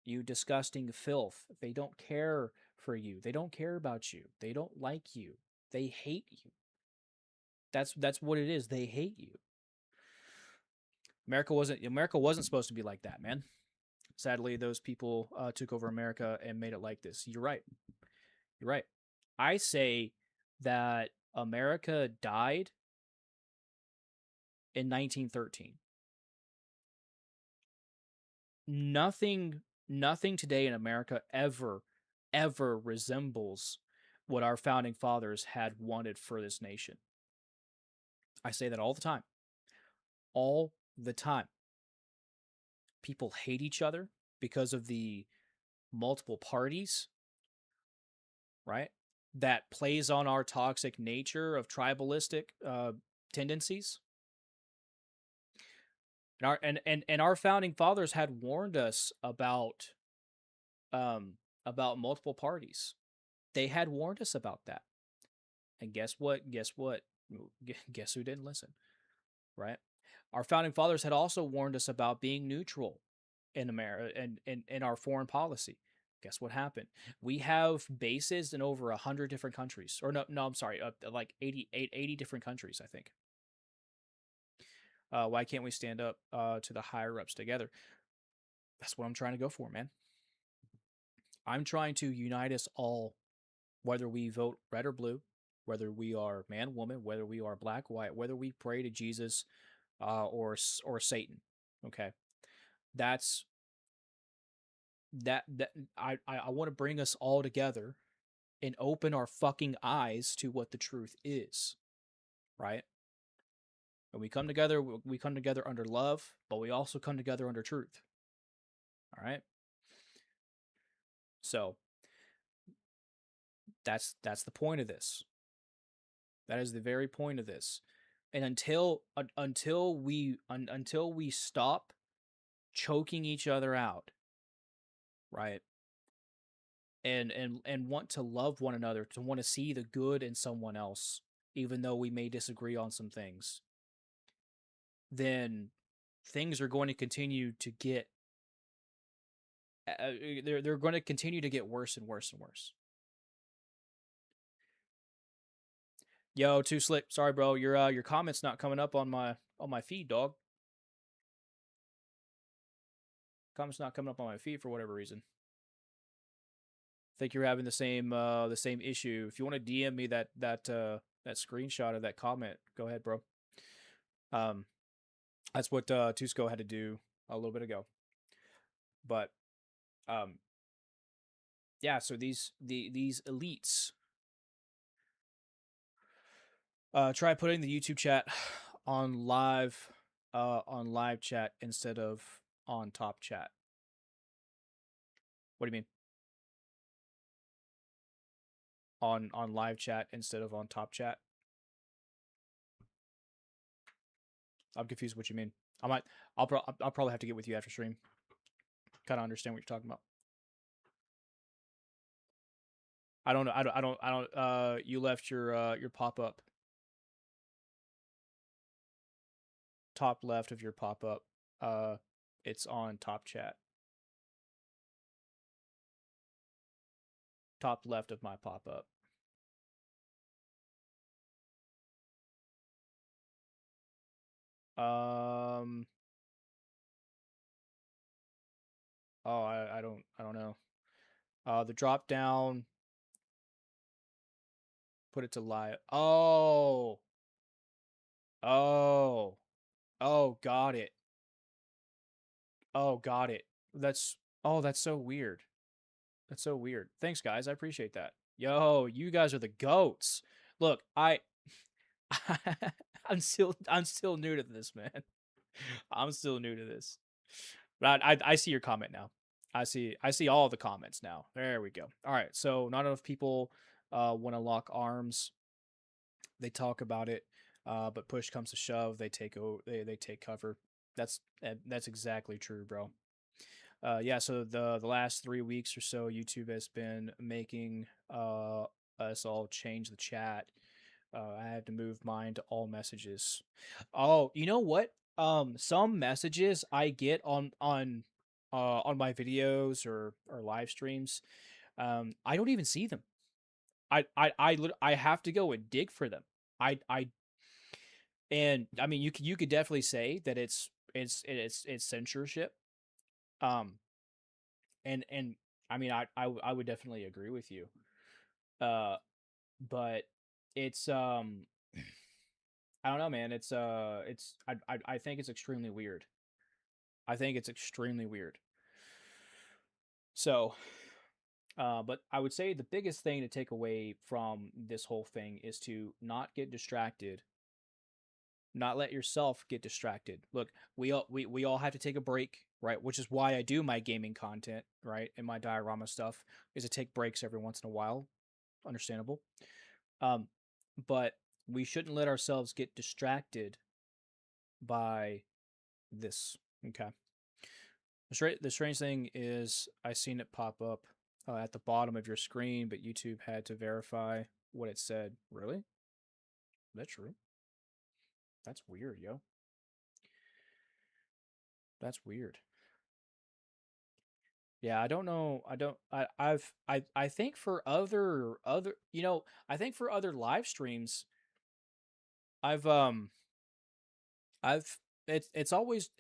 you disgusting filth. They don't care for you. They don't care about you. They don't like you. They hate you. That's what it is. They hate you. America wasn't supposed to be like that, man. Sadly, those people took over America and made it like this. You're right. I say that America died in 1913. Nothing today in America ever resembles what our founding fathers had wanted for this nation. I say that all the time. All the time. People hate each other because of the multiple parties, right? That plays on our toxic nature of tribalistic tendencies. And our founding fathers had warned us about multiple parties. They had warned us about that. And guess what? Guess what? Guess who didn't listen, right? Our founding fathers had also warned us about being neutral in America and in our foreign policy. Guess what happened? We have bases in over 100 different countries. Or no, I'm sorry, like 80 different countries, I think. Why can't we stand up to the higher ups together? That's what I'm trying to go for, man. I'm trying to unite us all, whether we vote red or blue, whether we are man, woman, whether we are black, white, whether we pray to Jesus or Satan. Okay, that's that. I want to bring us all together and open our fucking eyes to what the truth is, right? And we come together. We come together under love, but we also come together under truth. All right. So that's the point of this. That is the very point of this. And until we stop choking each other out, right? And want to love one another, to want to see the good in someone else, even though we may disagree on some things, then things are going to continue to get they're going to continue to get worse and worse and worse. Yo, Too Slick, sorry bro, your comment's not coming up on my feed, dog. Comment's not coming up on my feed for whatever reason. I think you're having the same issue. If you want to DM me that screenshot of that comment, go ahead, bro. That's what Tusco had to do a little bit ago. But yeah, so these elites try putting the YouTube chat on live chat instead of on top chat. What do you mean? On live chat instead of on top chat? I'm confused what you mean. I'll probably have to get with you after stream. Kind of understand what you're talking about. I don't know. You left your pop-up. Top left of your pop-up. It's on top chat. Top left of my pop-up. Oh, I don't know. The drop down. Put it to live. Oh, got it. Oh, got it. That's so weird. That's so weird. Thanks, guys. I appreciate that. Yo, you guys are the goats. Look, I'm still new to this, man. I'm still new to this. But I see your comment now. I see all the comments now. There we go. All right. So not enough people want to lock arms. They talk about it, but push comes to shove, they take cover. That's exactly true, bro. Yeah, so the last 3 weeks or so, YouTube has been making us all change the chat. I had to move mine to all messages. Oh, you know what? Some messages I get on my videos or live streams, I don't even see them. I have to go and dig for them. And I mean, you could definitely say that it's censorship. And I mean, I would definitely agree with you. But it's I don't know, man. I think it's extremely weird. I think it's extremely weird. So, but I would say the biggest thing to take away from this whole thing is to not get distracted. Not let yourself get distracted. Look, we all have to take a break, right? Which is why I do my gaming content, right? And my diorama stuff is to take breaks every once in a while. Understandable. But we shouldn't let ourselves get distracted by this. Okay. The strange thing is I seen it pop up at the bottom of your screen, but YouTube had to verify what it said. Really? Is that true? That's weird, yo. That's weird. Yeah, I don't know. I think for other I think for other live streams, I've I've it's always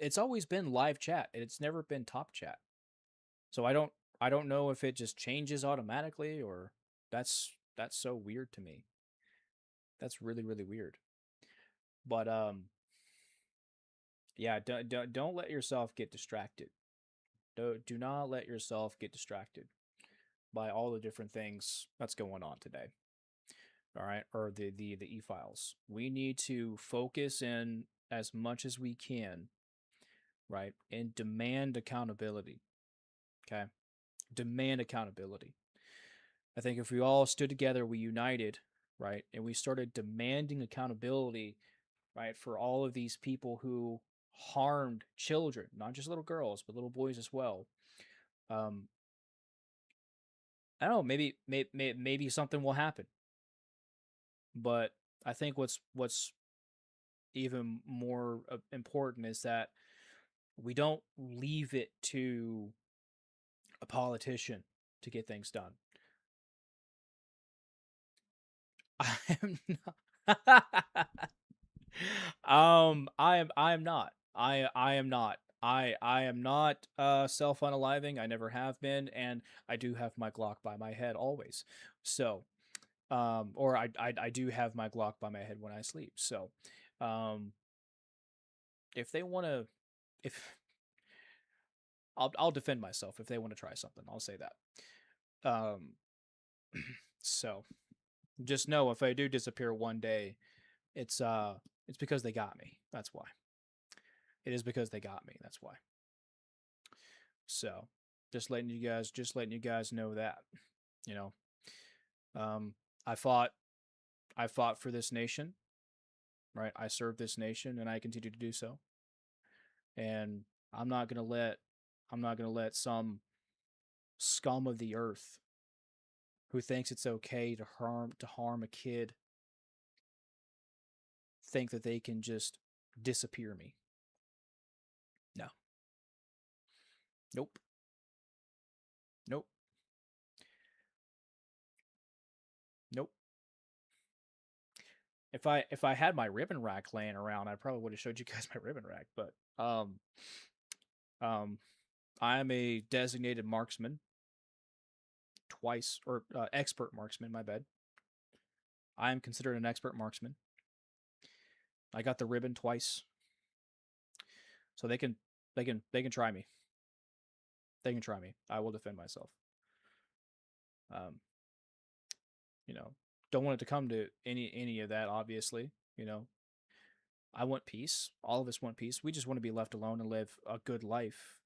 been live chat. It's never been top chat. So I don't know if it just changes automatically or that's so weird to me. That's really really weird. But yeah, don't let yourself get distracted. Do not let yourself get distracted by all the different things that's going on today. All right, or the e-files. We need to focus in as much as we can, right? And demand accountability. Okay? Demand accountability. I think if we all stood together, we united, right? And we started demanding accountability, right, for all of these people who harmed children, not just little girls, but little boys as well. I don't know, maybe something will happen. But I think what's even more important is that we don't leave it to a politician to get things done. I am not. I am not. I am not. I am not self-unaliving. I never have been, and I do have my Glock by my head always. So, or I do have my Glock by my head when I sleep. So, if they want to, if I'll defend myself if they want to try something. I'll say that. So just know if I do disappear one day, it's because they got me. That's why. It is because they got me. That's why. So just letting you guys know that, you know, I fought for this nation, right? I served this nation and I continue to do so. And I'm not going to let some scum of the earth who thinks it's okay to harm a kid think that they can just disappear me. No. Nope. Nope. Nope. If I had my ribbon rack laying around, I probably would have showed you guys my ribbon rack, but I'm a designated marksman twice, or expert marksman, my bad. I am considered an expert marksman. I got the ribbon twice. So they can try me. They can try me. I will defend myself. You know, don't want it to come to any of that, obviously. You know, I want peace. All of us want peace. We just want to be left alone and live a good life,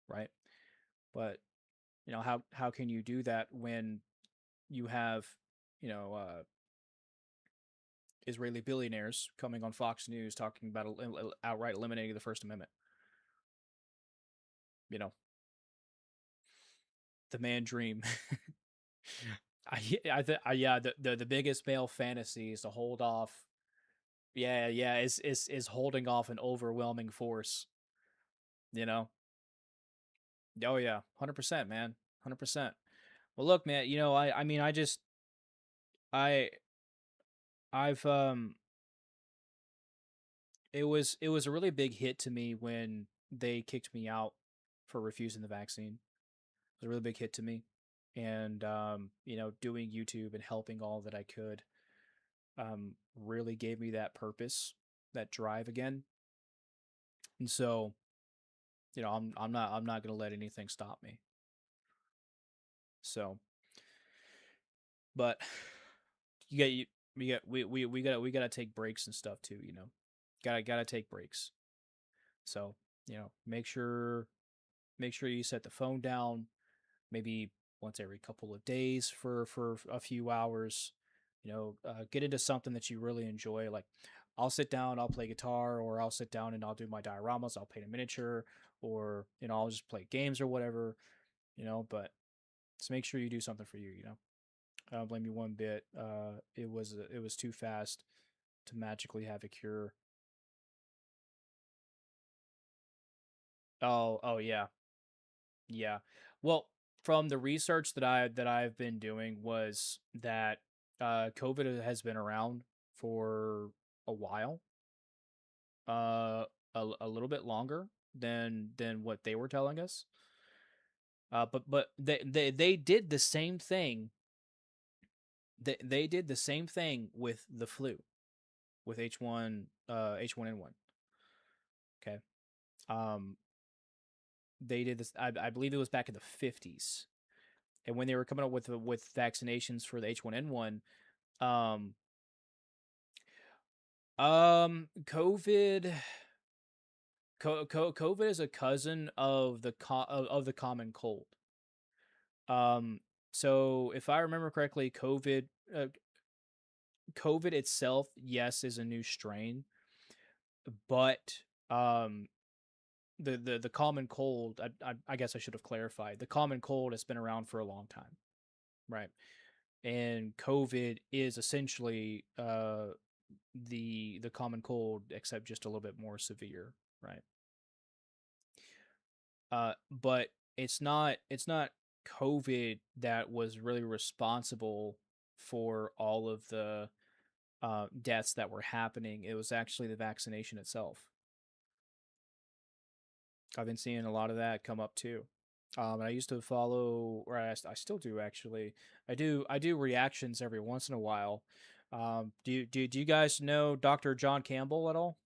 right? But you know, how can you do that when you have, you know, Israeli billionaires coming on Fox News talking about outright eliminating the First Amendment? You know, the man dream. Yeah, the biggest male fantasy is to hold off. Yeah, is holding off an overwhelming force. You know. Oh yeah, 100%, man, 100%. Well, look, man. You know, I mean, I've it was a really big hit to me when they kicked me out for refusing the vaccine. It was a really big hit to me. And you know, doing YouTube and helping all that I could really gave me that purpose, that drive again. And so, you know, I'm not going to let anything stop me. So, but we got to take breaks and stuff too, you know. Got to take breaks. So, you know, make sure you set the phone down maybe once every couple of days for a few hours. You know, get into something that you really enjoy. Like I'll sit down, I'll play guitar, or I'll sit down and I'll do my dioramas, I'll paint a miniature, or I'll just play games or whatever, but just make sure you do something for you, I don't blame you one bit. It was too fast to magically have a cure. Oh yeah. Yeah. Well, from the research that I've been doing was that COVID has been around for a while, a little bit longer than what they were telling us. But they did the same thing. They did the same thing with the flu, with H1N1. Okay. They did this. I believe it was back in the 50s, and when they were coming up with vaccinations for the H1N1, um, COVID, COVID is a cousin of of the common cold. So if I remember correctly, COVID itself, yes, is a new strain, but the common cold, I guess I should have clarified. The common cold has been around for a long time, right? And COVID is essentially the common cold, except just a little bit more severe, right? But it's not COVID that was really responsible for all of the deaths that were happening. It was actually the vaccination itself. I've been seeing a lot of that come up too. And I used to follow, or I still do actually. I do reactions every once in a while. Do you guys know Dr. John Campbell at all?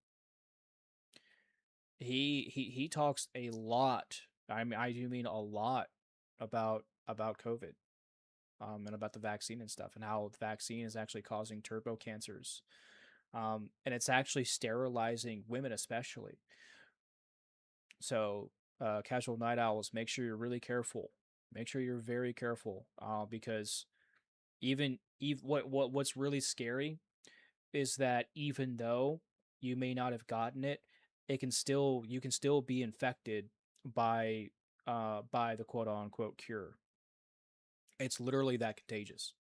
He talks a lot. I mean, I do mean a lot about COVID, and about the vaccine and stuff, and how the vaccine is actually causing turbo cancers, and it's actually sterilizing women especially. So, casual night owls, make sure you're really careful. Make sure you're very careful, because even what's really scary is that even though you may not have gotten it, you can still be infected by the quote unquote cure. It's literally that contagious.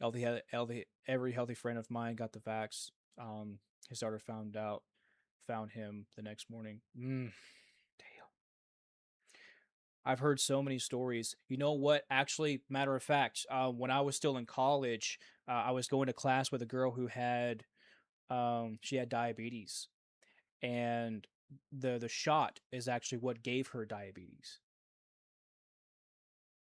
Every healthy friend of mine got the vax. His daughter found him the next morning. Damn. I've heard so many stories. You know what? Actually, matter of fact, when I was still in college, I was going to class with a girl who had, she had diabetes, and the shot is actually what gave her diabetes.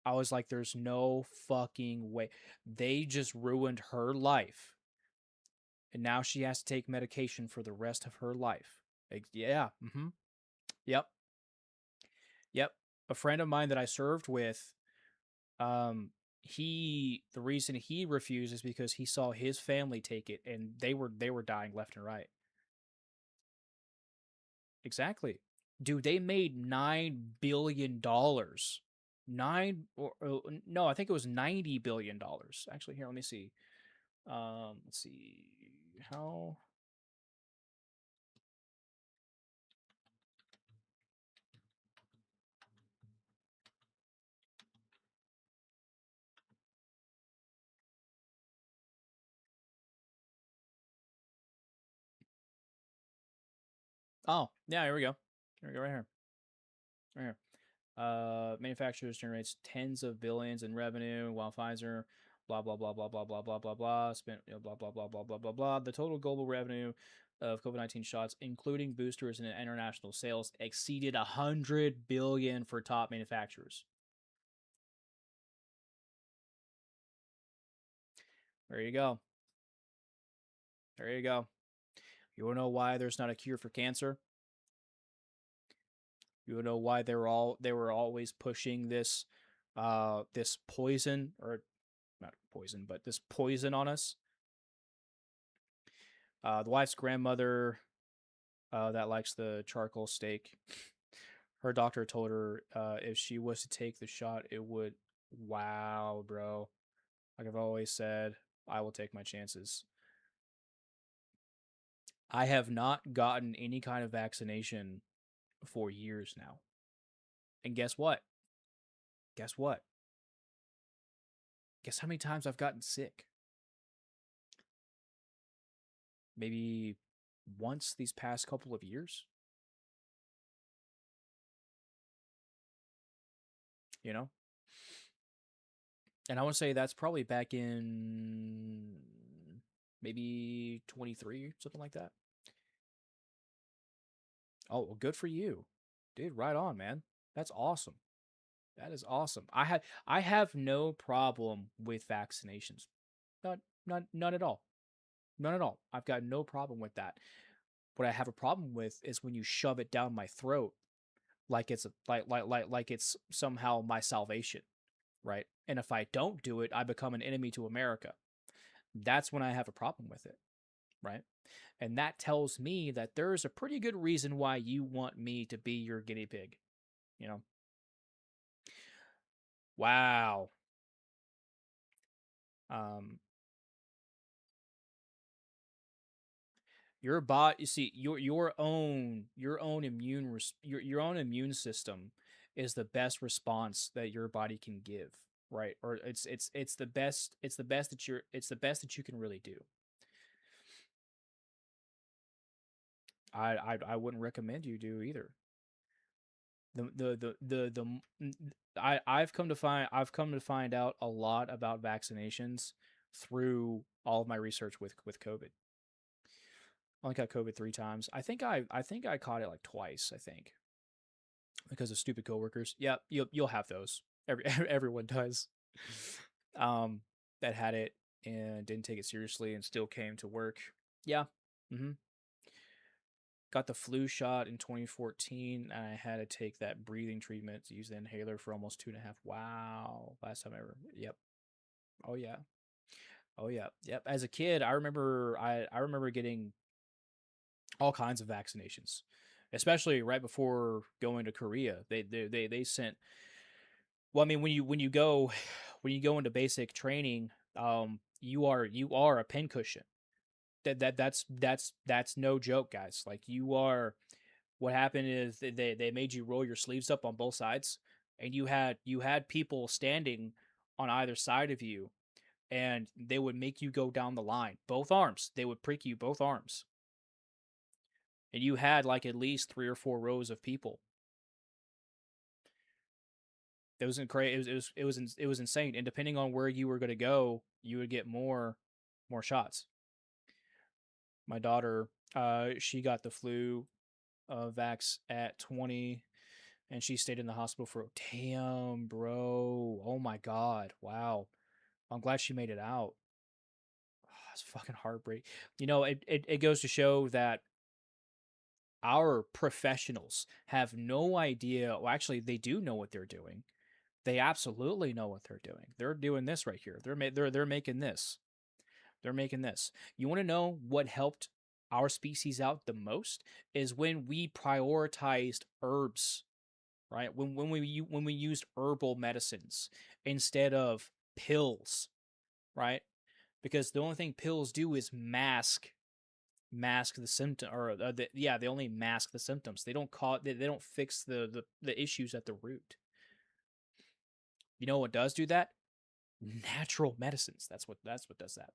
I was like, there's no fucking way. They just ruined her life. And now she has to take medication for the rest of her life. Yeah. Mm-hmm. Yep. Yep. A friend of mine that I served with, the reason he refused is because he saw his family take it, and they were dying left and right. Exactly. Dude, they made $9 billion. No, I think it was $90 billion. Actually, here, let me see. Let's see how. Oh, yeah, here we go. Here we go, right here. Right here. Manufacturers generates tens of billions in revenue, while Pfizer, blah blah blah blah blah blah blah blah blah, spent blah blah blah blah blah blah blah. The total global revenue of COVID-19 shots, including boosters and international sales, exceeded 100 billion for top manufacturers. There you go. There you go. You wanna know why there's not a cure for cancer? You know why they were always pushing this this poison, or not poison, but this poison on us. The wife's grandmother that likes the charcoal steak. Her doctor told her if she was to take the shot, it would. Wow, bro. Like I've always said, I will take my chances. I have not gotten any kind of vaccination for years now. And guess what? Guess what? Guess how many times I've gotten sick? Maybe once these past couple of years. You know? And I want to say that's probably back in maybe 23, something like that. Oh, well, good for you. Dude, right on, man. That's awesome. That is awesome. I have no problem with vaccinations. None at all. None at all. I've got no problem with that. What I have a problem with is when you shove it down my throat like it's like it's somehow my salvation, right? And if I don't do it, I become an enemy to America. That's when I have a problem with it, right? And that tells me that there's a pretty good reason why you want me to be your guinea pig, you know? Wow. Your body, you see, your own your own immune system is the best response that your body can give, right? Or it's the best that you can really do. I wouldn't recommend you do either. I've come to find out a lot about vaccinations through all of my research with COVID. I only got COVID 3 times. I think I caught it like twice, I think. Because of stupid coworkers. Yeah, you'll have those. Everyone does. That had it and didn't take it seriously and still came to work. Yeah. Got the flu shot in 2014 and I had to take that breathing treatment to use the inhaler for almost 2.5. Wow. Last time I ever. Yep. Oh yeah. Oh yeah. Yep. As a kid, I remember getting all kinds of vaccinations, especially right before going to Korea. They sent. Well, I mean, when you go into basic training, you are a pincushion. That's no joke, guys. Like you are. What happened is they made you roll your sleeves up on both sides, and you had people standing on either side of you, and they would make you go down the line, both arms. They would prick you both arms. And you had like at least 3 or 4 rows of people. It was it was insane. And depending on where you were going to go, you would get more shots. My daughter, she got the flu vax at 20, and she stayed in the hospital for damn, bro. Oh my god, wow. I'm glad she made it out. Oh, it's fucking heartbreak. You know, it goes to show that our professionals have no idea. Well, actually, they do know what they're doing. They absolutely know what they're doing. They're doing this right here. They're making this. They're making this. You want to know what helped our species out the most is when we prioritized herbs, right? When we used herbal medicines instead of pills, right? Because the only thing pills do is mask the symptom, or they only mask the symptoms. They don't fix the issues at the root. You know what does do that? Natural medicines. That's what does that.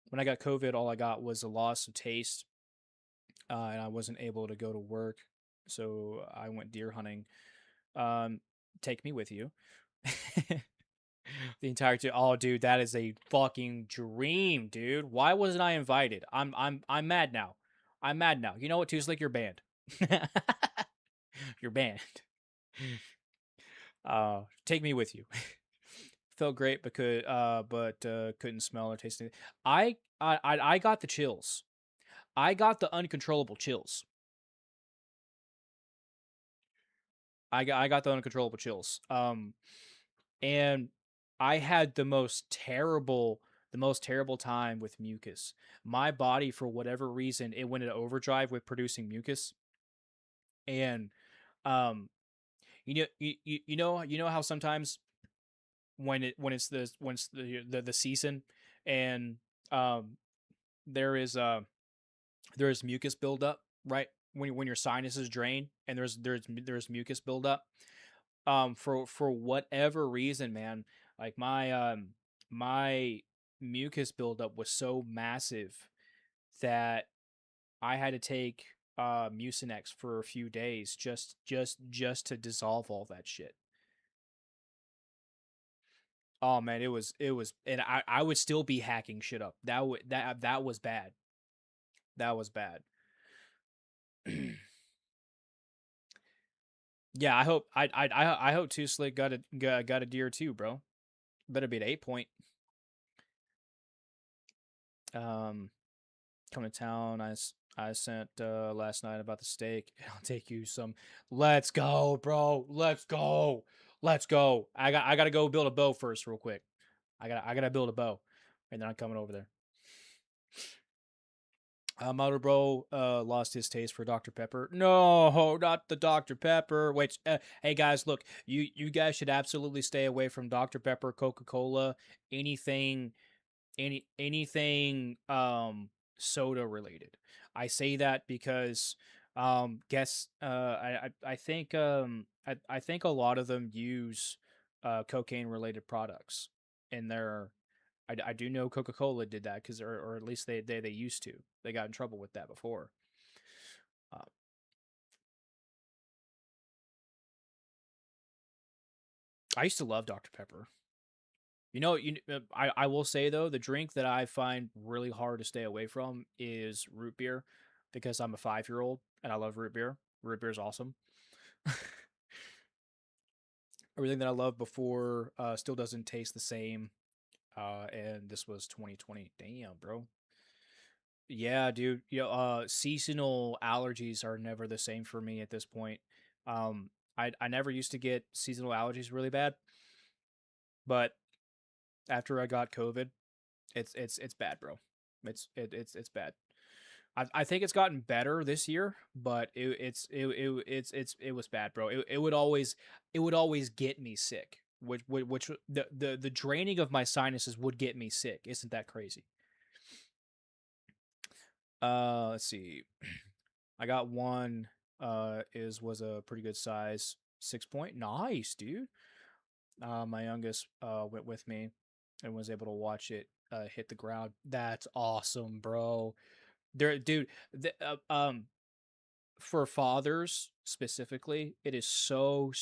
When I got COVID, all I got was a loss of taste, and I wasn't able to go to work, so I went deer hunting. Take me with you. The entire oh dude, that is a fucking dream, dude. Why wasn't I invited? I'm mad now. I'm mad now. You know what, Too Slick, you're banned. You're banned. Take me with you. Felt great because but couldn't smell or taste anything. I got the chills. I got the uncontrollable chills. I got the uncontrollable chills. And I had the most terrible time with mucus. My body, for whatever reason, it went into overdrive with producing mucus. And you know how sometimes when it's the season and there is there's mucus buildup, right? When your sinuses drain and there's mucus buildup. For whatever reason, man, like my mucus buildup was so massive that I had to take Mucinex for a few days just to dissolve all that shit. Oh man, it was, and I would still be hacking shit up. That was bad. That was bad. Yeah, I hope Too Slick got a deer too, bro. Better be at 8 point. Come to town. I sent last night about the steak. I'll take you some. Let's go, bro. Let's go. Let's go. I gotta go build a bow first, real quick. I gotta build a bow, and then I'm coming over there. Motor Bro lost his taste for Dr. Pepper. No, not the Dr. Pepper. Wait, hey guys, look, you guys should absolutely stay away from Dr. Pepper, Coca-Cola, anything soda related. I say that because I think I think a lot of them use cocaine related products in their. I do know Coca-Cola did that because, or at least they used to. They got in trouble with that before. I used to love Dr. Pepper. I will say though, the drink that I find really hard to stay away from is root beer, because I'm a 5-year-old and I love root beer. Root beer is awesome. Everything that I loved before still doesn't taste the same. And this was 2020. Damn, bro. Yeah, dude. Seasonal allergies are never the same for me at this point. I never used to get seasonal allergies really bad, but after I got COVID, it's bad, bro. It's bad. I think it's gotten better this year, but it was bad, bro. It would always get me sick, which the draining of my sinuses would get me sick. Isn't that crazy? Let's see. I got one. Was a pretty good size, 6 point. Nice, dude. My youngest went with me and was able to watch it hit the ground. That's awesome, bro. Dude. For fathers specifically, it is so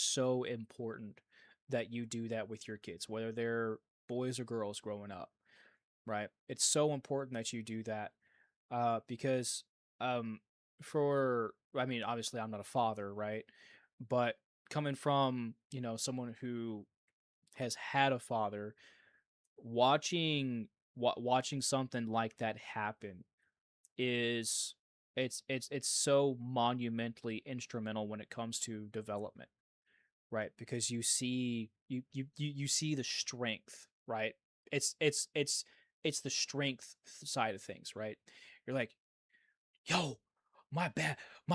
important that you do that with your kids, whether they're boys or girls growing up, right? It's so important that you do that, because I mean, obviously I'm not a father, right? But coming from, someone who has had a father, watching something like that happen is it's so monumentally instrumental when it comes to development, right? Because you see the strength, right? It's the strength side of things, right? You're like, yo, my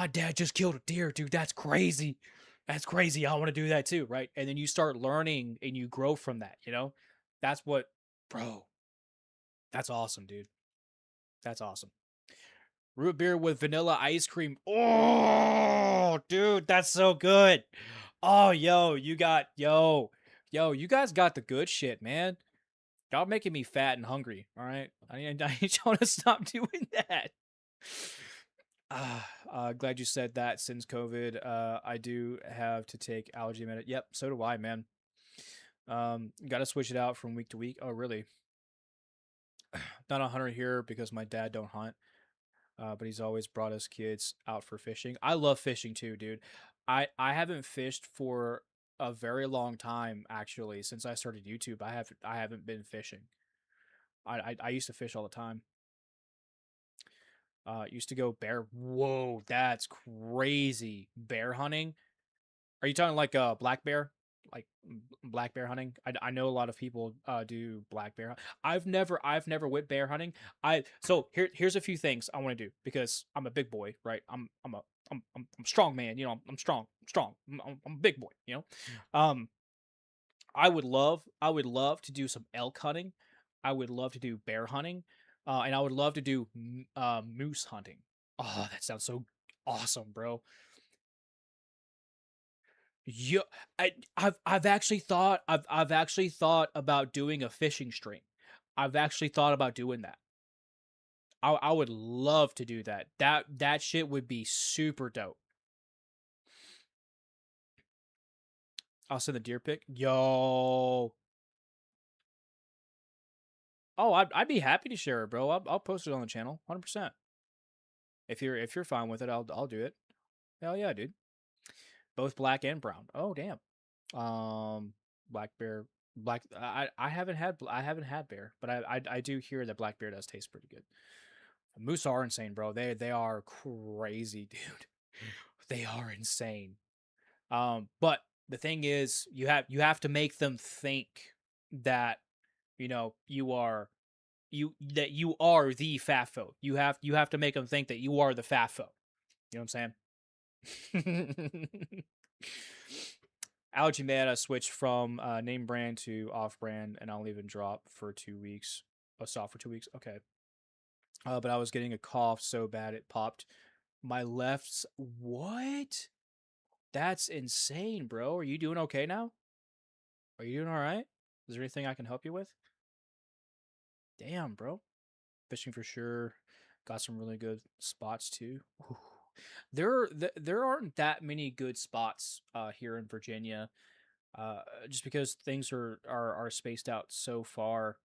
dad just killed a deer, dude. That's crazy. That's crazy. I want to do that too, right? And then you start learning and you grow from that, That's what, bro. That's awesome, dude. That's awesome. Root beer with vanilla ice cream. Oh, dude, that's so good. Oh, you guys got the good shit, man. Y'all making me fat and hungry, all right? I need y'all to stop doing that. Glad you said that. Since COVID, I do have to take allergy medicine. Yep, so do I, man. Got to switch it out from week to week. Oh, really? Not a hunter here because my dad don't hunt. But he's always brought us kids out for fishing. I love fishing too, dude. I haven't fished for a very long time, actually. Since I started YouTube, I haven't been fishing. I used to fish all the time. Used to go bear. Whoa, that's crazy. Bear hunting? Are you talking like black bear? Like black bear hunting? I know a lot of people do black bear. I've never went bear hunting. So here's a few things I want to do because I'm a big boy, right? I'm a strong man, I'm strong. I'm a big boy, I would love to do some elk hunting. I would love to do bear hunting. And I would love to do moose hunting. Oh, that sounds so awesome, bro. Yeah, I've actually thought I've actually thought about doing a fishing stream. I've actually thought about doing that. I would love to do that. That shit would be super dope. I'll send the deer pic. Yo. Oh, I'd be happy to share it, bro. I'll post it on the channel, 100%. If you're fine with it, I'll do it. Hell yeah, dude. Both black and brown. Oh damn. Black bear. I haven't had bear, but I do hear that black bear does taste pretty good. Moose are insane, bro. They are crazy, dude. They are insane. But the thing is, you have to make them think that you are the FAFO. You have to make them think that you are the FAFO. You know what I'm saying? Allergy Meta switched from name brand to off brand, and I'll even drop for 2 weeks. Stop for 2 weeks. Okay. But I was getting a cough so bad it popped my left's. What? That's insane, bro. Are you doing okay now? Are you doing all right? Is there anything I can help you with? Damn, bro. Fishing for sure. Got some really good spots too. Ooh. There aren't that many good spots here in Virginia, just because things are spaced out so far.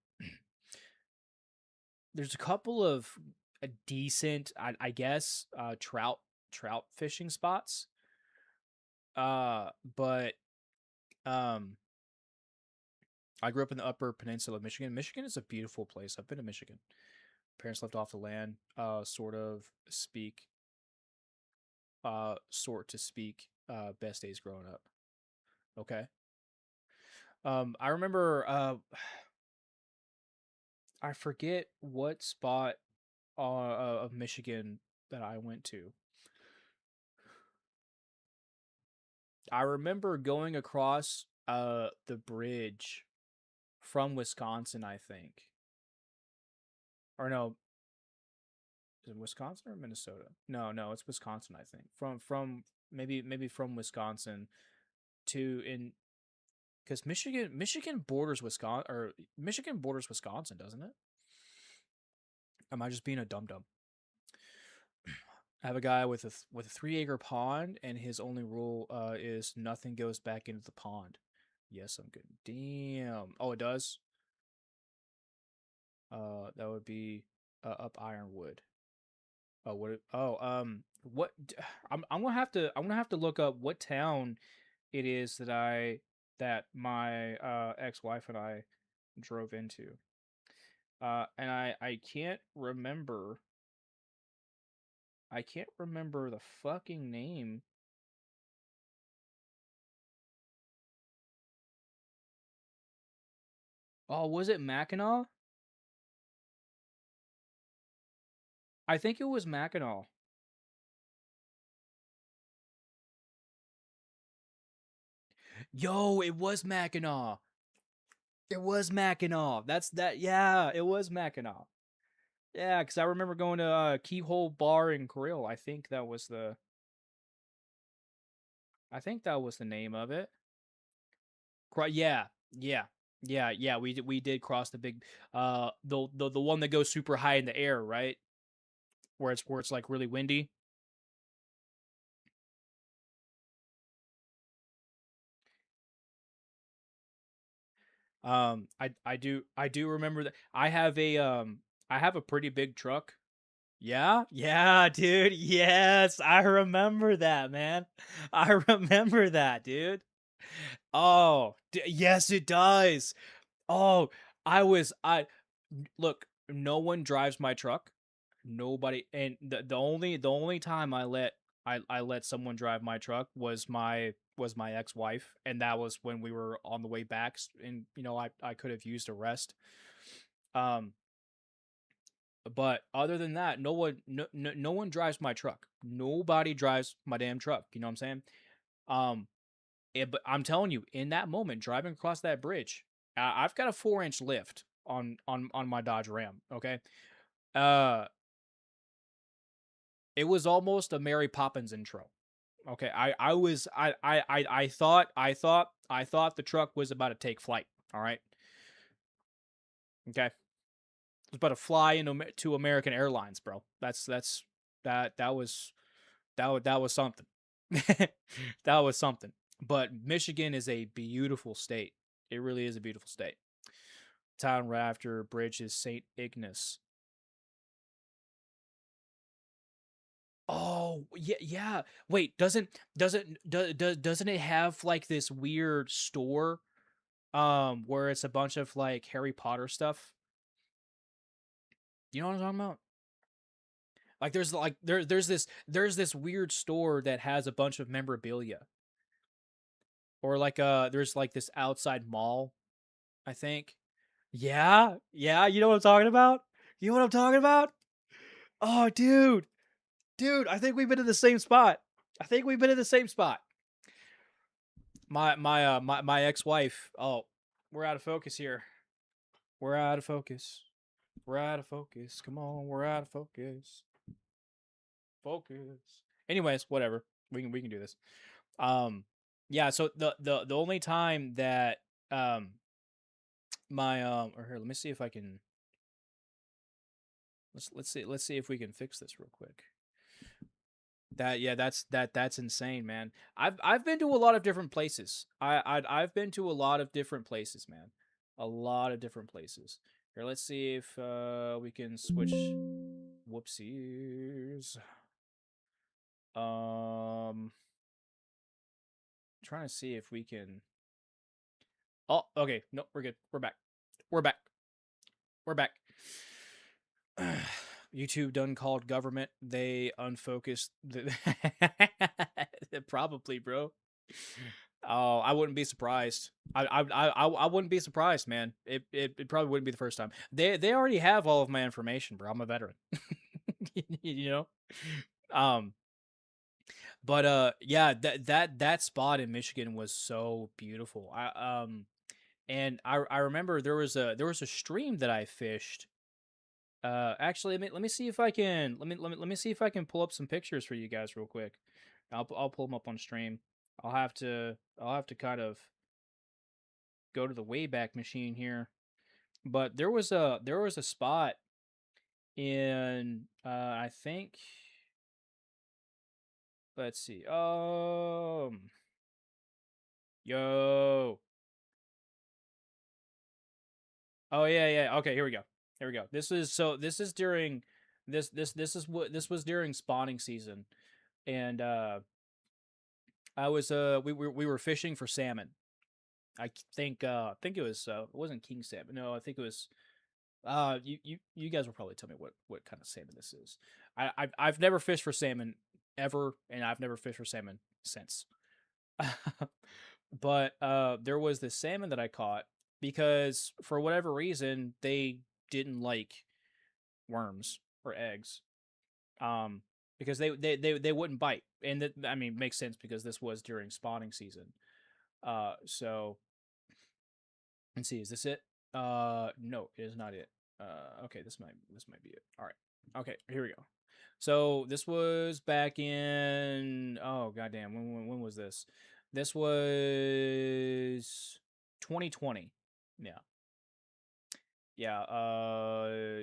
There's a couple of decent, I guess, trout fishing spots. But I grew up in the Upper Peninsula of Michigan. Michigan is a beautiful place. I've been to Michigan. Parents left off the land, sort to speak. Best days growing up. Okay. I remember. I forget what spot of Michigan that I went to. I remember going across the bridge from Wisconsin, I think. Or no, is it Wisconsin or Minnesota? No, it's Wisconsin, I think. From maybe from Wisconsin to in because Michigan borders Wisconsin, or Michigan borders Wisconsin, doesn't it? Am I just being a dum dum? I have a guy with a 3-acre pond, and his only rule is nothing goes back into the pond. Yes, I'm good. Damn. Oh, it does. That would be up Ironwood. Oh, what? What? I'm gonna have to look up what town it is that my ex-wife and I drove into. And I can't remember. I can't remember the fucking name. Oh, was it Mackinac? I think it was Mackinac. Yo, it was Mackinac. It was Mackinac. Yeah, it was Mackinac. Yeah, because I remember going to Keyhole Bar and Grill. I think that was the name of it. Yeah. We did cross the big the one that goes super high in the air, right? Where it's like really windy. I do remember that. I have a pretty big truck. Yeah, dude. Yes, I remember that, man. I remember that, dude. Oh, yes, it does. Oh, I look, no one drives my truck. Nobody, and the only time I let someone drive my truck was my ex-wife, and that was when we were on the way back, and I could have used a rest. But other than that, no one drives my truck. Nobody drives my damn truck. You know what I'm saying? But I'm telling you, in that moment, driving across that bridge, I've got a 4-inch lift on my Dodge Ram. Okay, It was almost a Mary Poppins intro. Okay, I thought the truck was about to take flight. All right. Okay. It was about to fly to American Airlines, bro. That was something. That was something. But Michigan is a beautiful state. It really is a beautiful state. Town right after bridge is St. Ignace. Oh, yeah, yeah. Wait, doesn't it have like this weird store where it's a bunch of like Harry Potter stuff? You know what I'm talking about? Like there's this weird store that has a bunch of memorabilia. Or like there's like this outside mall, I think. Yeah, yeah, you know what I'm talking about? You know what I'm talking about? Oh, dude. Dude, I think we've been in the same spot. I think we've been in the same spot. My ex-wife. Oh, we're out of focus here. We're out of focus. We're out of focus. Come on, we're out of focus. Focus. Anyways, whatever. We can do this. Yeah, so the only time that my or here, let me see if I can let's see if we can fix this real quick. That's insane, man. I've been to a lot of different places. I've been to a lot of different places, man. A lot of different places. Here, let's see if we can switch. Whoopsies. Trying to see if we can. Oh, okay. No, we're good. We're back. We're back. We're back. YouTube done called government. They unfocused. Probably, bro. Oh, I wouldn't be surprised. I wouldn't be surprised, man. It probably wouldn't be the first time. They already have all of my information, bro. I'm a veteran. You know? But yeah, that spot in Michigan was so beautiful. And I remember there was a stream that I fished. Actually, let me see if I can let me see if I can pull up some pictures for you guys real quick. I'll pull them up on stream. I'll have to kind of go to the Wayback Machine here. But there was a spot in I think, let's see. Yo. Oh yeah. Okay, here we go. Here we go. This is during this was during spawning season. And I was we were fishing for salmon. I think it was it wasn't king salmon. No, I think it was you guys will probably tell me what kind of salmon this is. I've never fished for salmon ever, and I've never fished for salmon since. But there was this salmon that I caught because for whatever reason they didn't like worms or eggs. Because they wouldn't bite. And that, I mean, makes sense because this was during spawning season. So let's see, is this it? No, it is not it. Okay, this might be it. All right. Okay, here we go. So this was back in, oh goddamn, when was this? This was 2020. Yeah. Yeah,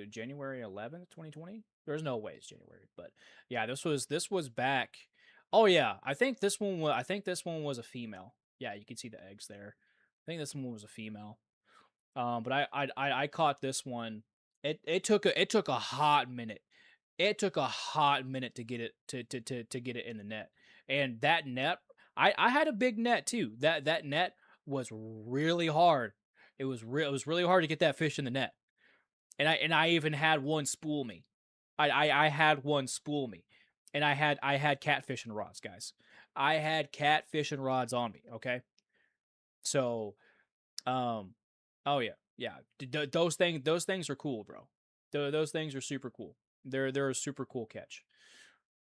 January 11th, 2020. There's no way it's January, but yeah, this was back. Oh yeah, I think this one was a female. Yeah, you can see the eggs there. I think this one was a female. But I caught this one. It took a hot minute. It took a hot minute to get it to get it in the net. And that net, I had a big net too. That net was really hard. It was really hard to get that fish in the net. And I even had one spool me. I had one spool me. And I had catfishing rods, guys. I had catfishing rods on me, okay? So oh yeah. Those things are cool, bro. Those things are super cool. They're a super cool catch.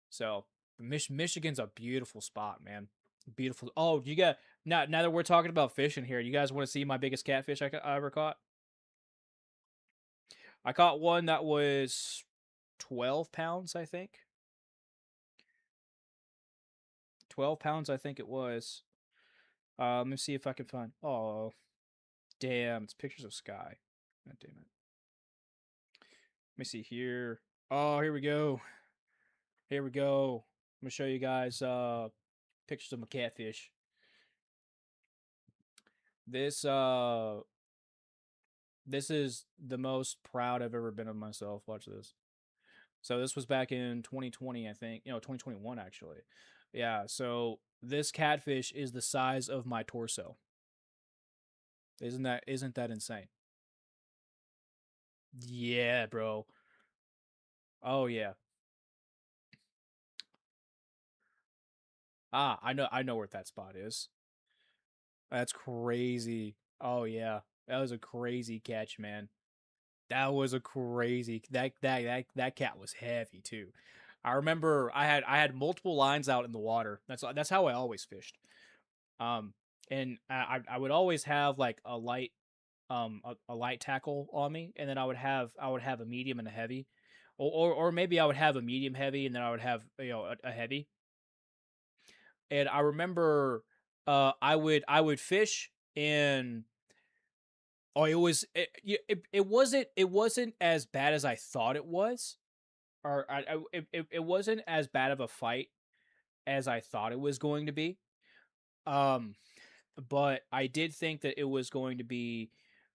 So Michigan's a beautiful spot, man. Beautiful. Oh, you got now that we're talking about fishing here, you guys want to see my biggest catfish I ever caught? I caught one that was 12 pounds, I think. 12 pounds, I think it was. Let me see if I can find. Oh, damn! It's pictures of Sky. God damn it. Let me see here. Oh, here we go. Here we go. I'm gonna show you guys pictures of my catfish. This this is the most proud I've ever been of myself. Watch this. So this was back in 2020, I think. 2021 actually. Yeah, so this catfish is the size of my torso. Isn't that insane? Yeah, bro. Oh yeah. Ah, I know where that spot is. That's crazy. Oh yeah. That was a crazy catch, man. That was a crazy that cat was heavy too. I remember I had multiple lines out in the water. That's how I always fished. Um and I would always have like a light a light tackle on me, and then I would have a medium and a heavy. Or maybe I would have a medium heavy and then I would have a heavy. And I remember I would fish in. Oh, it wasn't as bad as I thought it was, or it wasn't as bad of a fight as I thought it was going to be. Um, but I did think that it was going to be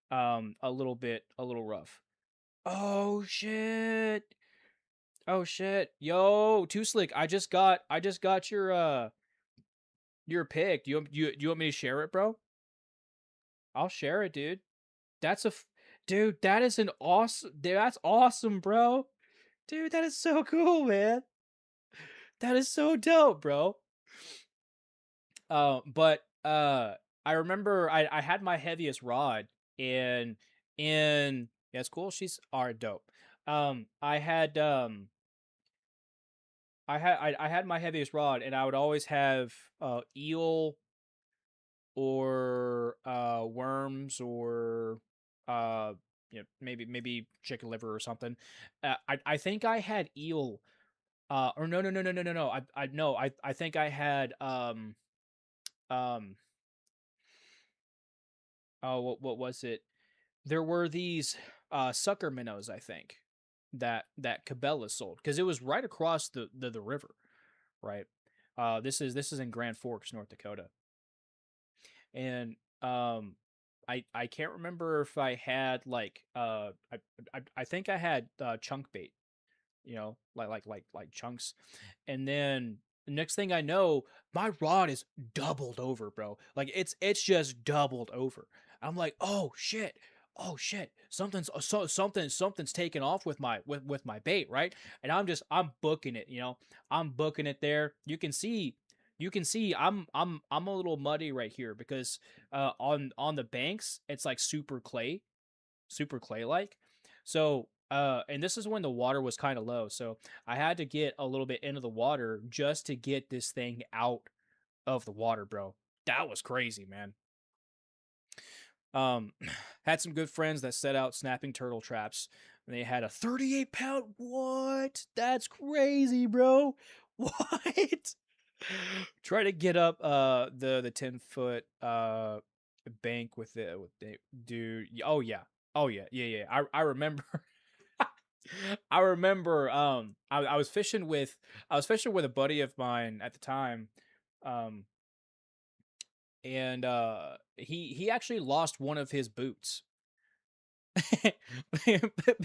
a little rough. Oh shit! Oh shit! Yo, Too Slick, I just got your pick. Do you want me to share it, bro? I'll share it, dude. That's dude, that is an awesome dude, that's awesome, bro. Dude, that is so cool, man. That is so dope, bro. But I remember I had my heaviest rod in yeah, it's cool. She's are dope. I had I had my heaviest rod, and I would always have eel or worms or maybe chicken liver or something. I think I had eel. Or no. I no. I think I had um. Oh, what was it? There were these sucker minnows, I think, that Cabela sold, because it was right across the river, right? This is in Grand Forks, North Dakota. And I can't remember if I had like I think I had chunk bait, like chunks. And then the next thing I know, my rod is doubled over, bro. Like it's just doubled over. I'm like, oh shit. Oh shit. Something's taken off with my bait, right? And I'm booking it, I'm booking it there. You can see I'm a little muddy right here because on the banks it's like super clay like. So and this is when the water was kind of low, so I had to get a little bit into the water just to get this thing out of the water, bro. That was crazy, man. um had some good friends that set out snapping turtle traps, and they had a 38-pound. What? That's crazy, bro. What? Try to get up the 10-foot bank with the dude. Oh yeah. Oh yeah. I remember. I remember I was fishing with a buddy of mine at the time. Um and he actually lost one of his boots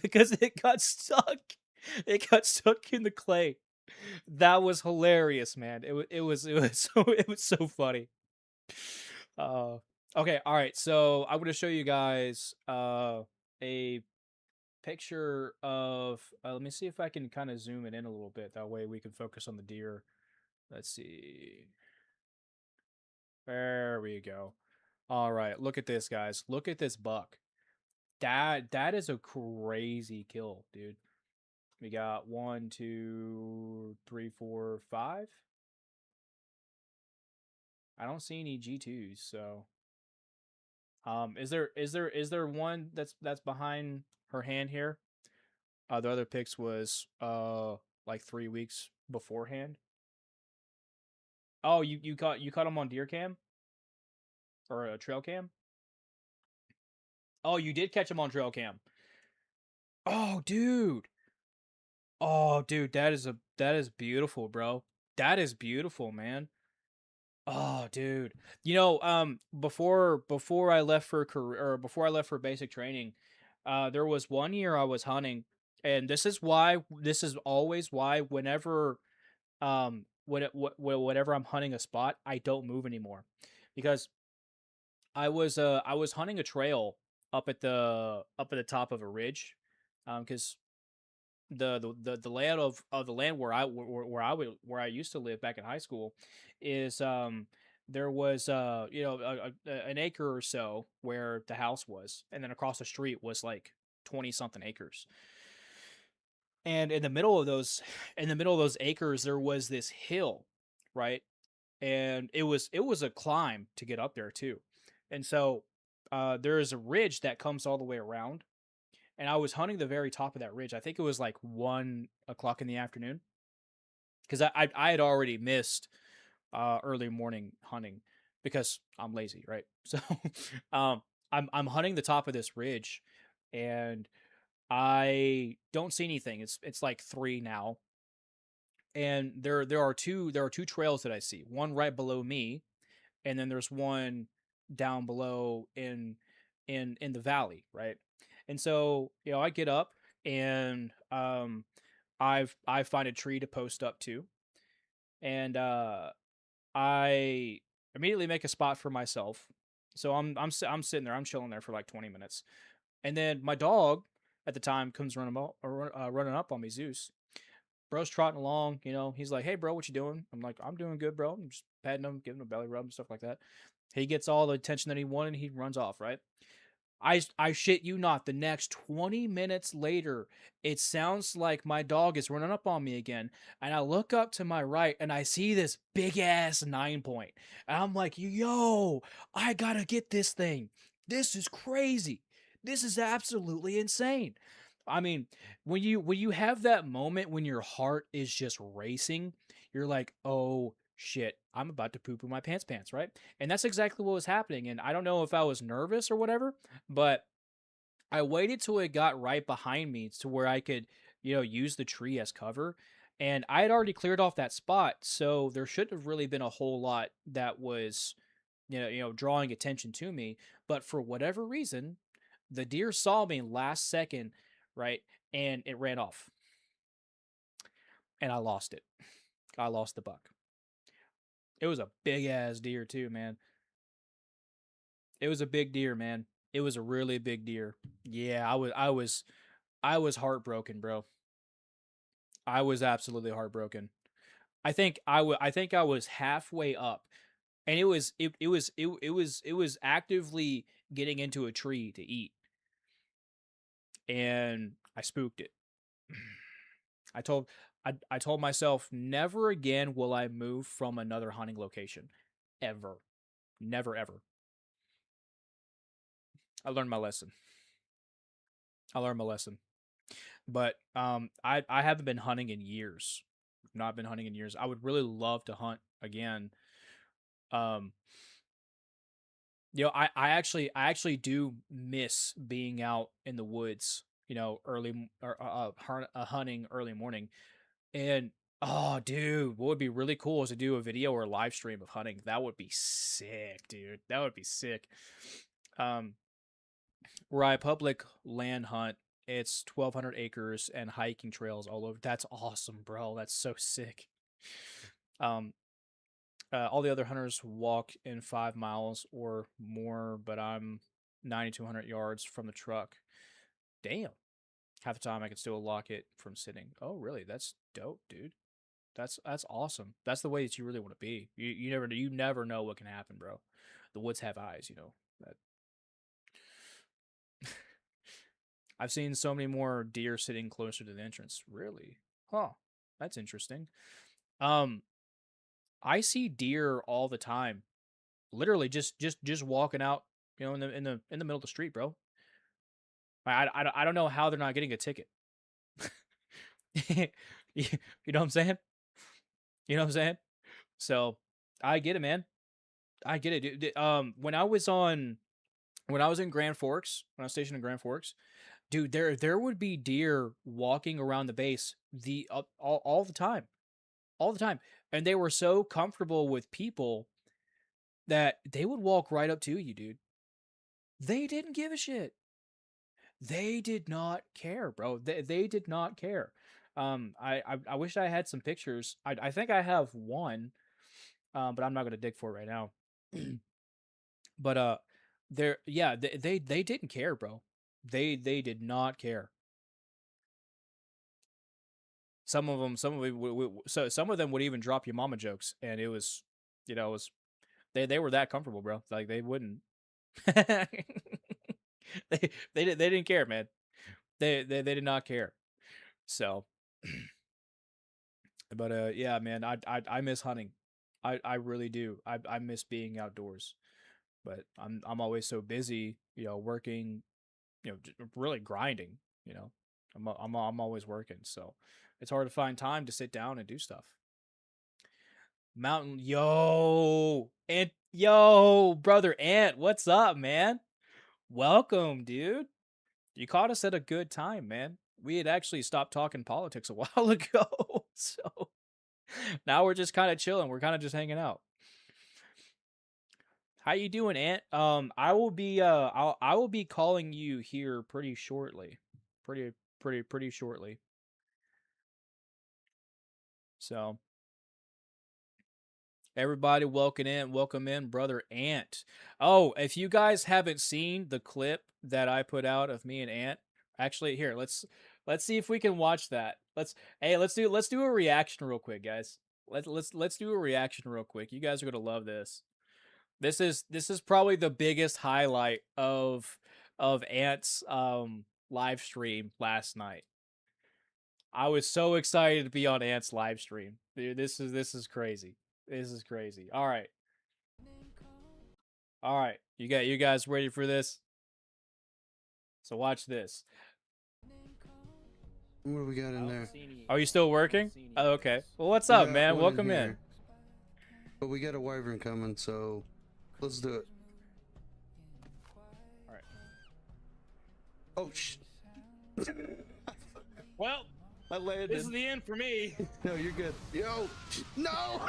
because it got stuck. It got stuck in the clay. That was hilarious, man. It was so funny. Okay, all right. So I'm gonna show you guys a picture of. Let me see if I can kind of zoom it in a little bit. That way we can focus on the deer. Let's see. There we go. All right, look at this, guys. Look at this buck. That is a crazy kill, dude. We got 1, 2, 3, 4, 5. I don't see any G2s, so is there one that's behind her hand here? The other picks was like 3 weeks beforehand. Oh, you caught him on deer cam or a trail cam? Oh, you did catch him on trail cam. Oh, dude. Oh, dude, that is beautiful, bro. That is beautiful, man. Oh, dude. Before I left for career, or before I left for basic training, there was one year I was hunting, and this is always why whenever whenever I'm hunting a spot, I don't move anymore. Because I was hunting a trail up at the top of a ridge, because the layout of the land where I used to live back in high school is there was an acre or so where the house was, and then across the street was like 20 something acres. And in the middle of those acres there was this hill, right? And it was a climb to get up there too. And so there is a ridge that comes all the way around, and I was hunting the very top of that ridge. I think it was like 1 o'clock in the afternoon, because I had already missed early morning hunting because I'm lazy, right? So I'm hunting the top of this ridge, and I don't see anything. It's like 3 now, and there are two trails that I see. One right below me, and then there's one down below in the valley, right? And so, I get up, and I find a tree to post up to, and I immediately make a spot for myself. So I'm sitting there, I'm chilling there for like 20 minutes. And then my dog at the time comes running up on me, Zeus. Bro's trotting along, he's like, "Hey bro, what you doing?" I'm like, "I'm doing good, bro." I'm just patting him, giving him a belly rub and stuff like that. He gets all the attention that he wanted, and he runs off, right? I shit you not, the next 20 minutes later, it sounds like my dog is running up on me again. And I look up to my right, and I see this big ass 9-point. And I'm like, "Yo, I gotta get this thing. This is crazy. This is absolutely insane." I mean, when you have that moment when your heart is just racing, you're like, "Oh shit, I'm about to poo poo my pants, right?" And that's exactly what was happening. And I don't know if I was nervous or whatever, but I waited till it got right behind me to where I could, use the tree as cover. And I had already cleared off that spot, so there shouldn't have really been a whole lot that was, drawing attention to me. But for whatever reason, the deer saw me last second, right? And it ran off. And I lost it. I lost the buck. It was a big ass deer too, man. It was a big deer, man. It was a really big deer. Yeah, I was heartbroken, bro. I was absolutely heartbroken. I think I was halfway up, and it was actively getting into a tree to eat, and I spooked it. I told I told myself, never again will I move from another hunting location, ever, never ever. I learned my lesson. I learned my lesson. But I haven't been hunting in years. Not been hunting in years. I would really love to hunt again. Um, I actually do miss being out in the woods. Hunting early morning. And oh, dude, what would be really cool is to do a video or a live stream of hunting. That would be sick, dude. That would be sick. Um, where I public land hunt, it's 1,200 acres and hiking trails all over. That's awesome, bro. That's so sick. Um, all the other hunters walk in 5 miles or more, but I'm 9,200 yards from the truck. Damn. Half the time I can still lock it from sitting. Oh, really? That's dope, dude. That's awesome. That's the way that you really want to be. You never know what can happen, bro. The woods have eyes, That I've seen so many more deer sitting closer to the entrance. Really? Huh. That's interesting. Um, I see deer all the time. Literally just walking out, in the middle of the street, bro. I don't know how they're not getting a ticket. You know what I'm saying? You know what I'm saying? So, I get it, man. I get it, dude. When I was in Grand Forks, when I was stationed in Grand Forks, dude, there would be deer walking around the base all the time, all the time, and they were so comfortable with people that they would walk right up to you, dude. They didn't give a shit. They did not care, bro. They did not care. I wish I had some pictures. I think I have one, but I'm not gonna dig for it right now. But yeah, they didn't care, bro. They did not care. Some of them, some of them would even drop your mama jokes, and it was, it was, they were that comfortable, bro. Like they wouldn't. They didn't care, man. They did not care. So, but yeah, man, I miss hunting. I really do. I miss being outdoors. But I'm always so busy, working, really grinding, I'm always working, so it's hard to find time to sit down and do stuff. Mountain, brother Ant, what's up, man? Welcome, dude. You caught us at a good time, man. We had actually stopped talking politics a while ago, so now we're just kind of chilling. We're kind of just hanging out. How you doing, Ant? I will be I will be calling you here pretty shortly. Pretty shortly. So everybody welcome in brother Ant. Oh, if you guys haven't seen the clip that I put out of me and Ant, actually here, let's see if we can watch that. Let's do a reaction real quick, guys. Let's do a reaction real quick. You guys are going to love this. This is probably the biggest highlight of Ant's live stream last night. I was so excited to be on Ant's live stream. Dude, this is crazy. This is crazy. All right. All right. You guys ready for this? So watch this. What do we got in there? Are you still working? Oh, okay. Well, what's up, man? Welcome in. But we got a wyvern coming, so let's do it. All right. Oh, shh. Well, I landed. This is the end for me. No, you're good. Yo, no.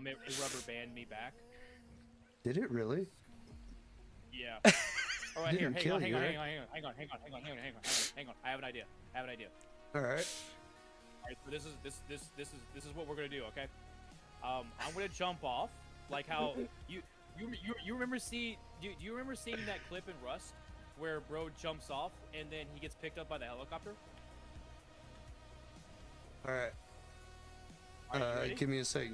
It rubber banded me back. Did it really? Yeah. All right, here, hang on. I have an idea. All right. All right, so this is what we're gonna do, okay? I'm gonna jump off, like how you remember do you remember seeing that clip in Rust where bro jumps off and then he gets picked up by the helicopter? All right. Give me a sec.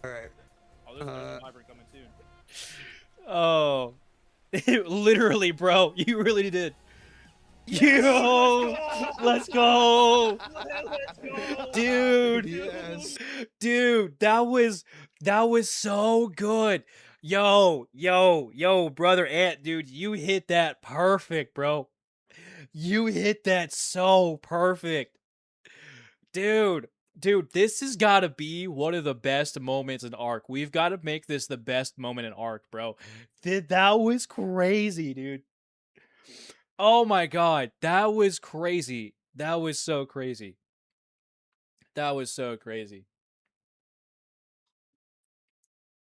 All right. Oh, there's another wyvern coming soon. Oh, literally, bro, you really did. Yes! Yo, let's go, dude. Yes. Dude, that was so good. Yo, brother Ant, dude, you hit that perfect, bro. You hit that so perfect. Dude, this has got to be one of the best moments in Ark. We've got to make this the best moment in Ark, bro. That was crazy, dude. Oh my god, that was crazy. That was so crazy.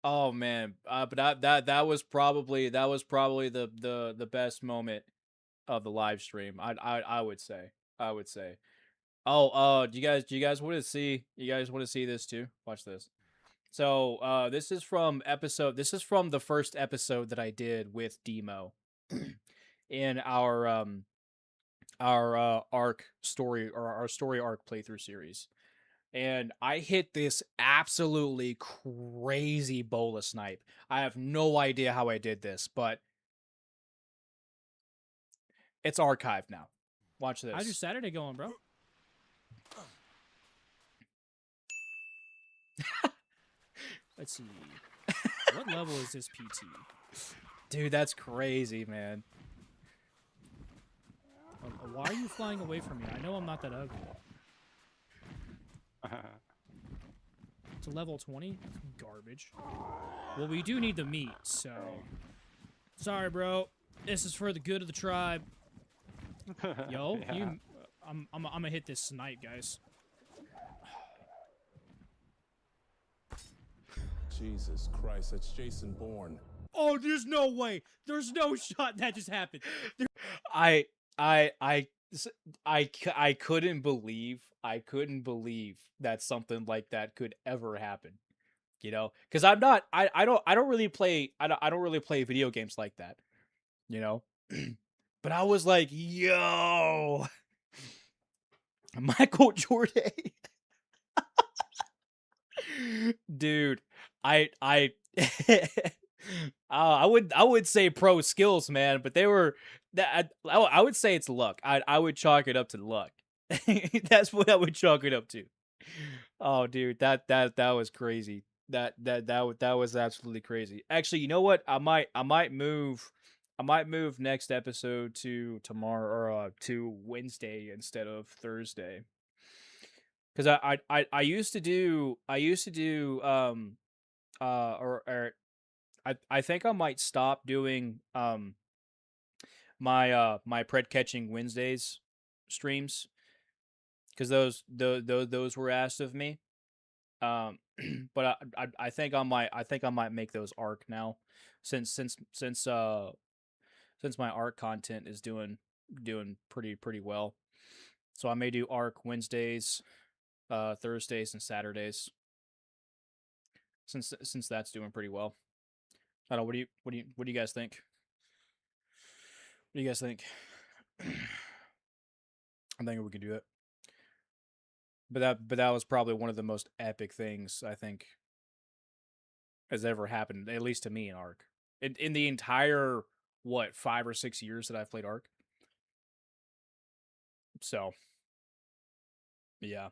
Oh man, but that was probably the best moment of the live stream. I would say. Oh, do you guys want to see? You guys want to see this too? Watch this. So, this is from the first episode that I did with Demo in our Ark story, or our story Ark playthrough series. And I hit this absolutely crazy bola snipe. I have no idea how I did this, but it's archived now. Watch this. How's your Saturday going, bro? Let's see. What level is this PT? Dude, that's crazy, man. Why are you flying away from me? I know I'm not that ugly. It's a level 20? Garbage. Well, we do need the meat, so... Sorry, bro. This is for the good of the tribe. Yo, Yeah. I'm gonna hit this snipe, guys. Jesus Christ, that's Jason Bourne. Oh, there's no way. There's no shot that just happened. I couldn't believe that something like that could ever happen. You know, because I don't really play video games like that. You know, but I was like, yo, Michael Jordan, dude, I I would say pro skills, man, but they were that I would say it's luck. I would chalk it up to luck. That's what I would chalk it up to. Oh, dude, that was crazy. That was absolutely crazy. Actually, you know what? I might move next episode to tomorrow or to Wednesday instead of Thursday. Cuz I used to do or I think I might stop doing my pred catching Wednesdays streams because those were asked of me. But I think I might make those arc now, since my arc content is doing pretty well. So I may do arc Wednesdays, Thursdays, and Saturdays. Since that's doing pretty well. I don't know. What do you guys think? What do you guys think? I think we could do it. But that was probably one of the most epic things I think has ever happened, at least to me in Ark. In the entire 5 or 6 years that I've played Ark. So, yeah.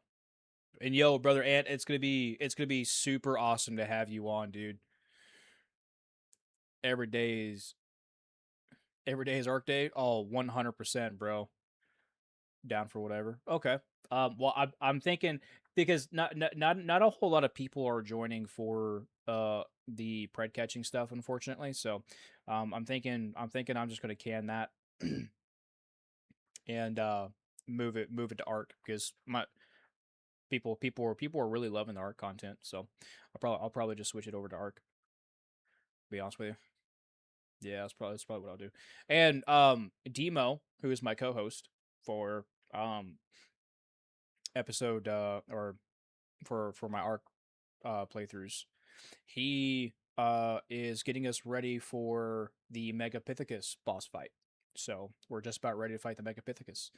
And yo, brother Ant, it's gonna be super awesome to have you on, dude. Every day is Arc Day. Oh, 100%, bro. Down for whatever. Okay. Well, I'm thinking because not a whole lot of people are joining for the pred catching stuff, unfortunately. So, I'm thinking I'm just gonna can that and move it to Arc because my people are really loving the Arc content. So, I'll probably just switch it over to Arc. To be honest with you. Yeah, that's probably what I'll do. And Demo, who is my co-host for episode or for my Arc playthroughs, he is getting us ready for the Megapithecus boss fight. So we're just about ready to fight the Megapithecus.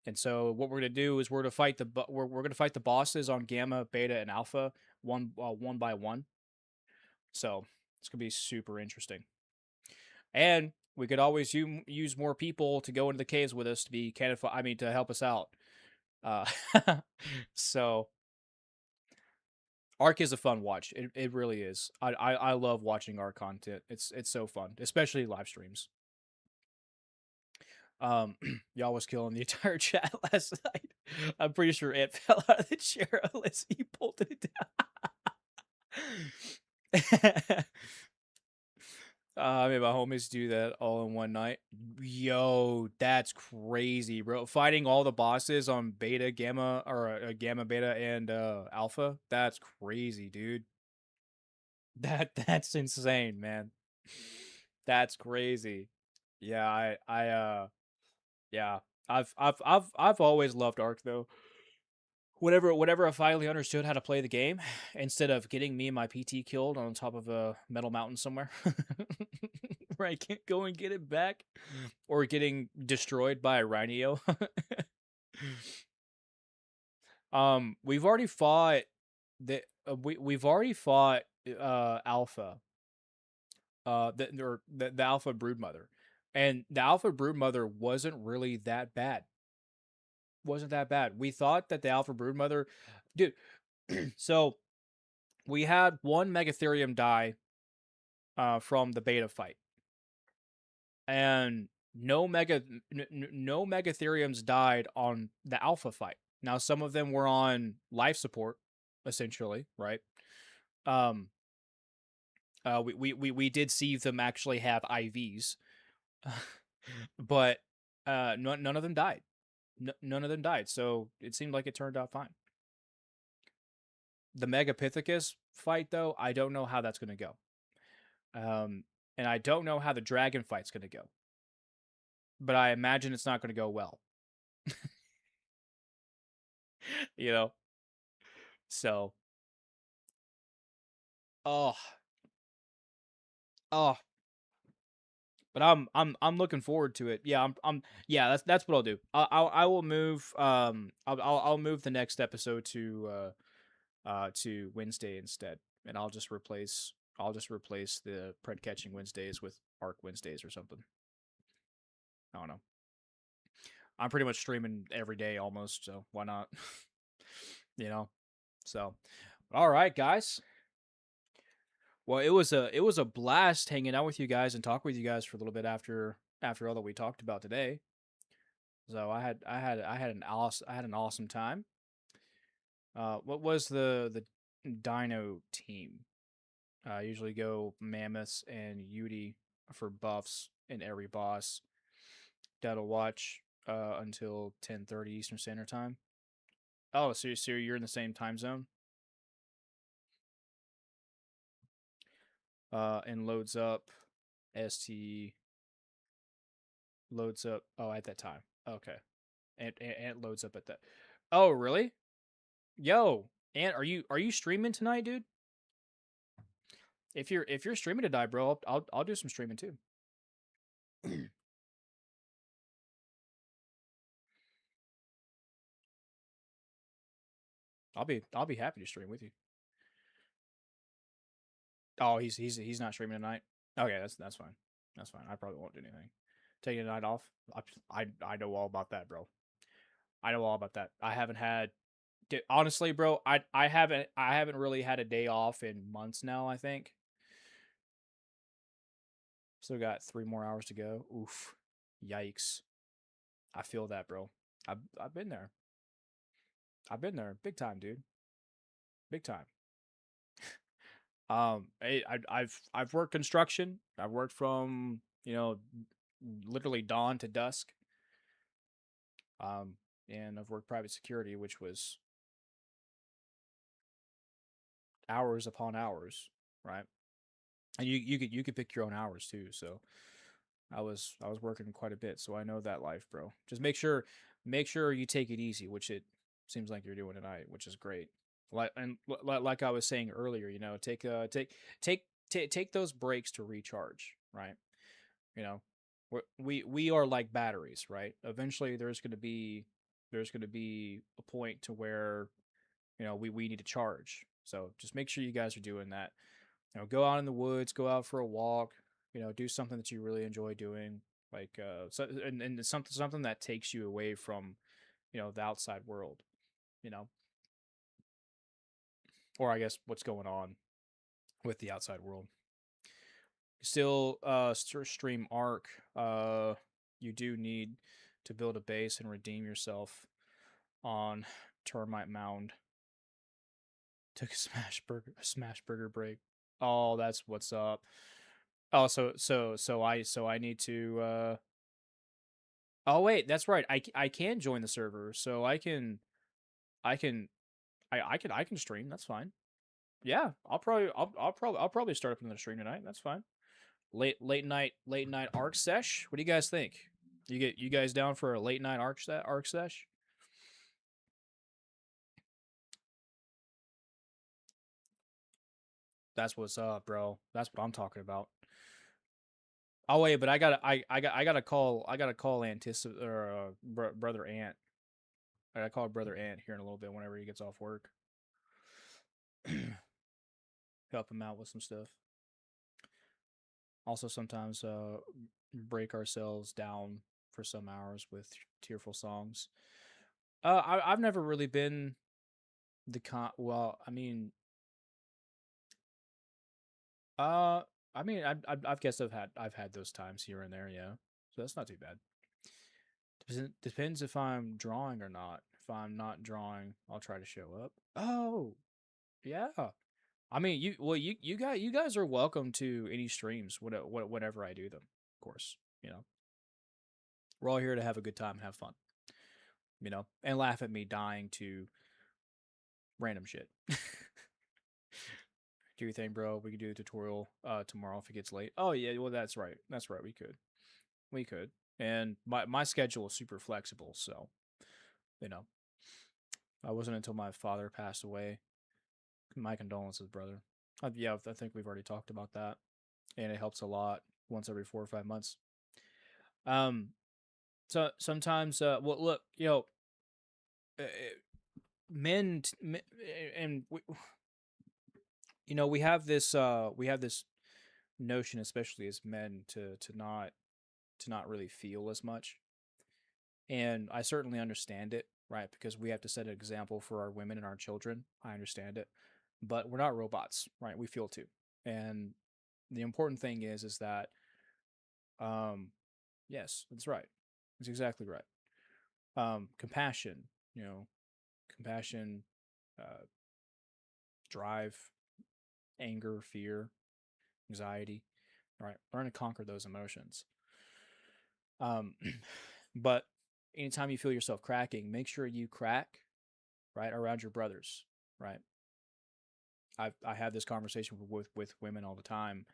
And so what we're gonna do is we're gonna fight the bosses on Gamma, Beta, and Alpha one by one. So it's gonna be super interesting. And we could always use more people to go into the caves with us to be to help us out. So Arc is a fun watch. It really is. I love watching Arc content. It's so fun, especially live streams. Y'all was killing the entire chat last night. I'm pretty sure Ant fell out of the chair unless he pulled it down. I made my homies do that all in one night. Yo, that's crazy, bro. Fighting all the bosses on Beta, Gamma, or Gamma, Beta, and Alpha. That's crazy, dude. That's insane, man. That's crazy. Yeah, yeah. I've always loved Ark though. Whenever I finally understood how to play the game, instead of getting me and my PT killed on top of a metal mountain somewhere, where I can't go and get it back, or getting destroyed by a Rhinio. We've already fought we've already fought Alpha, the Alpha Broodmother, and the Alpha Broodmother wasn't really that bad. Wasn't that bad. We thought that the Alpha Broodmother, dude. So we had one Megatherium die from the beta fight, and no Megatheriums died on the alpha fight. Now some of them were on life support, essentially, right? We did see them actually have IVs, but none of them died. None of them died, so it seemed like it turned out fine. The Megapithecus fight, though, I don't know how that's going to go. And I don't know how the dragon fight's going to go. But I imagine it's not going to go well. You know? So. Oh. But I'm looking forward to it. Yeah, yeah, that's what I'll do. I will move I'll move the next episode to Wednesday instead. And I'll just replace the Pred Catching Wednesdays with Arc Wednesdays or something. I don't know. I'm pretty much streaming every day almost, so why not? You know. So, all right, guys. Well, it was a blast hanging out with you guys and talk with you guys for a little bit after all that we talked about today. So I had an awesome time. What was the Dino team? I usually go Mammoths and Yudi for buffs in every boss. That'll watch until 10:30 Eastern Standard Time. Oh, so you're in the same time zone? And loads up ST loads up at that time. Okay. And it loads up at that. Oh, really? Yo, and are you streaming tonight, dude? If you're streaming tonight, bro, I'll do some streaming too. I'll be happy to stream with you. Oh, he's not streaming tonight. Okay, that's fine. That's fine. I probably won't do anything. Taking a night off. I know all about that, bro. I know all about that. I haven't had honestly, bro, I haven't really had a day off in months now, I think. Still got 3 more hours to go. Oof. Yikes. I feel that, bro. I've been there. I've been there. Big time, dude. Big time. I've worked construction. I've worked from, literally dawn to dusk. And I've worked private security, which was hours upon hours, right? And you could pick your own hours too. So I was working quite a bit, so I know that life, bro. Just make sure you take it easy, which it seems like you're doing tonight, which is great. Like I was saying earlier, take those breaks to recharge, right? We are like batteries, right? Eventually, there's gonna be a point to where we need to charge. So just make sure you guys are doing that. Go out in the woods, go out for a walk. Do something that you really enjoy doing, like and something that takes you away from the outside world. Or I guess what's going on with the outside world. Still stream Arc. You do need to build a base and redeem yourself on Termite Mound. Took a smash burger break. Oh, that's what's up. Oh, so I need to oh wait, that's right. I can join the server, so I can stream. That's fine. Yeah, I'll probably start up another stream tonight. That's fine. Late night Arc sesh. What do you guys think? You guys down for a late night Arc sesh? That's what's up, bro. That's what I'm talking about. Oh wait, but I gotta call Brother Ant. I gotta call Brother Ant here in a little bit whenever he gets off work. Help him out with some stuff. Also, sometimes break ourselves down for some hours with tearful songs. I've never really been well, I mean, I mean, I've guess I've had those times here and there, yeah. So that's not too bad. Depends if I'm drawing or not. If I'm not drawing, I'll try to show up. Oh, yeah. I mean, you guys are welcome to any streams whenever I do them. Of course, you know. We're all here to have a good time and have fun. You know, and laugh at me dying to random shit. Do your thing, bro. We could do a tutorial tomorrow if it gets late. Oh yeah, well that's right. That's right. We could. And my schedule is super flexible, so you know. I wasn't until my father passed away. My condolences, brother. Yeah, I think we've already talked about that, and it helps a lot once every 4 or 5 months. So sometimes, well, look, you know, men, and you know, we have this notion, especially as men, to not really feel as much, and I certainly understand it, right? Because we have to set an example for our women and our children. I understand it, but we're not robots, right? We feel too, and the important thing is that, yes, that's right. That's exactly right. Compassion, you know, compassion, uh, drive, anger, fear, anxiety. All right, learn to conquer those emotions. But anytime you feel yourself cracking, make sure you crack right around your brothers. Right. I have this conversation with women all the time.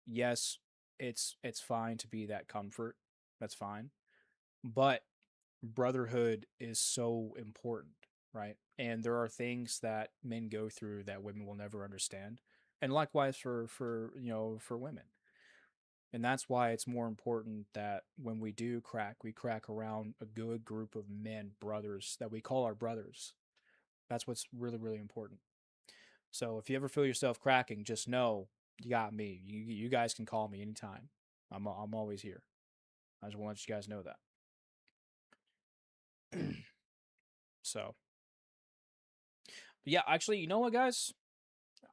Yes, it's fine to be that comfort. That's fine, but brotherhood is so important, right? And there are things that men go through that women will never understand, and likewise for you know, for women. And that's why it's more important that when we do crack, we crack around a good group of men, brothers that we call our brothers. That's what's really, really important. So if you ever feel yourself cracking, just know you got me. You guys can call me anytime. I'm always here. I just want to let you guys know that. So, but yeah, actually, you know what, guys?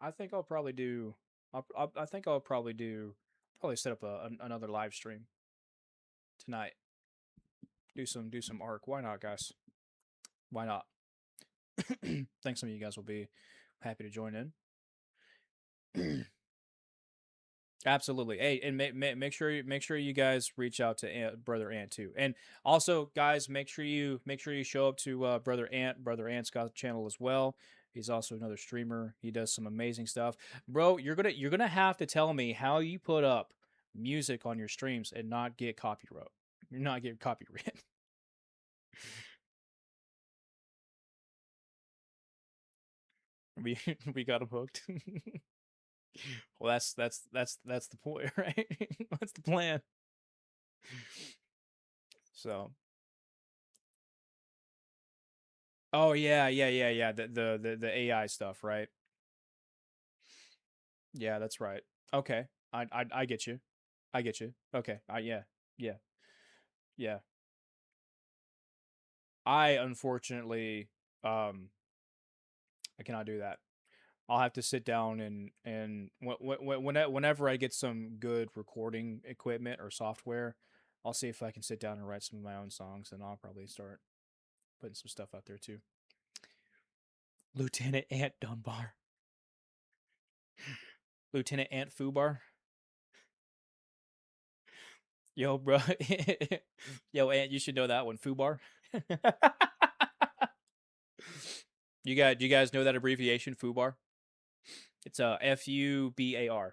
I think I'll probably do. I think I'll probably set up another live stream tonight. Do some arc. Why not, guys? Why not? Think some of you guys will be happy to join in. Absolutely. Hey, and make sure you guys reach out to Brother Ant too. And also, guys, make sure you show up to Brother Ant. Brother Ant's got a channel as well. He's also another streamer. He does some amazing stuff. Bro, you're gonna have to tell me how you put up music on your streams and not get copyright. You're not getting copyright. We got him hooked. Well, that's the point, right? That's the plan. So. Oh yeah. The AI stuff, right? Yeah, that's right. Okay. I get you. I get you. Okay. Yeah. Yeah. Yeah. I unfortunately I cannot do that. I'll have to sit down and whenever I get some good recording equipment or software, I'll see if I can sit down and write some of my own songs, and I'll probably start putting some stuff out there too. Lieutenant Ant Dunbar. Lieutenant Ant Fubar. Yo, bro. Yo, Ant, you should know that one. Fubar. Do you guys know that abbreviation, Fubar? It's Fubar.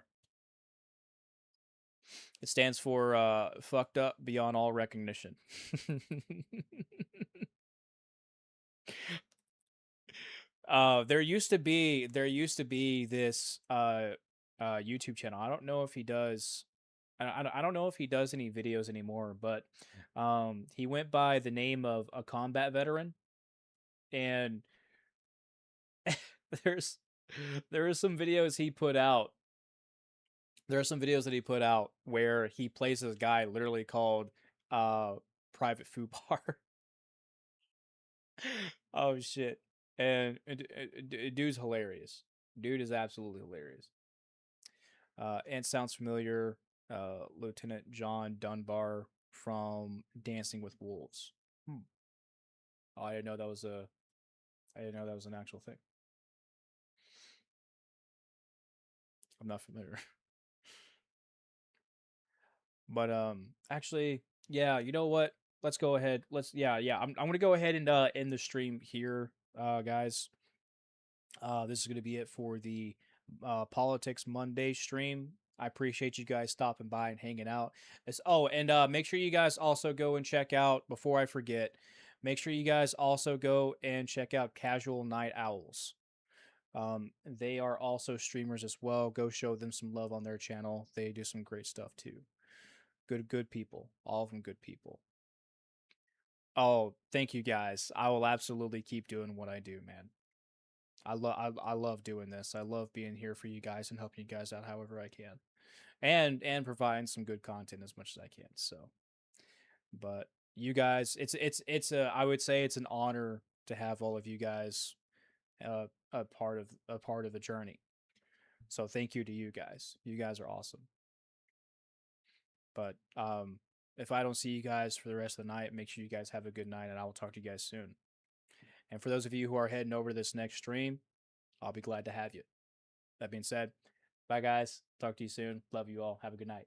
It stands for fucked up beyond all recognition. There used to be this YouTube channel. I don't know if he does. I don't know if he does any videos anymore, but he went by the name of a combat veteran, and there are some videos he put out. There are some videos that he put out where he plays this guy literally called Private Fubar. Oh shit. And dude's hilarious. Dude is absolutely hilarious. And sounds familiar. Lieutenant John Dunbar from Dancing with Wolves. Oh, I didn't know that was a. I didn't know that was an actual thing. I'm not familiar. But actually, yeah, you know what? Let's go ahead. I'm gonna go ahead and end the stream here, guys. This is gonna be it for the Politics Monday stream. I appreciate you guys stopping by and hanging out. Make sure you guys also go and check out, before I forget, make sure you guys also go and check out Casual Night Owls. They are also streamers as well. Go show them some love on their channel. They do some great stuff too. Good people. All of them good people. Oh, thank you guys. I will absolutely keep doing what I do, man. I love doing this. I love being here for you guys and helping you guys out however I can. And providing some good content as much as I can. So, but you guys, I would say it's an honor to have all of you guys a part of the journey. So thank you to you guys. You guys are awesome. But if I don't see you guys for the rest of the night, make sure you guys have a good night, and I will talk to you guys soon. And for those of you who are heading over to this next stream, I'll be glad to have you. That being said, bye guys. Talk to you soon. Love you all. Have a good night.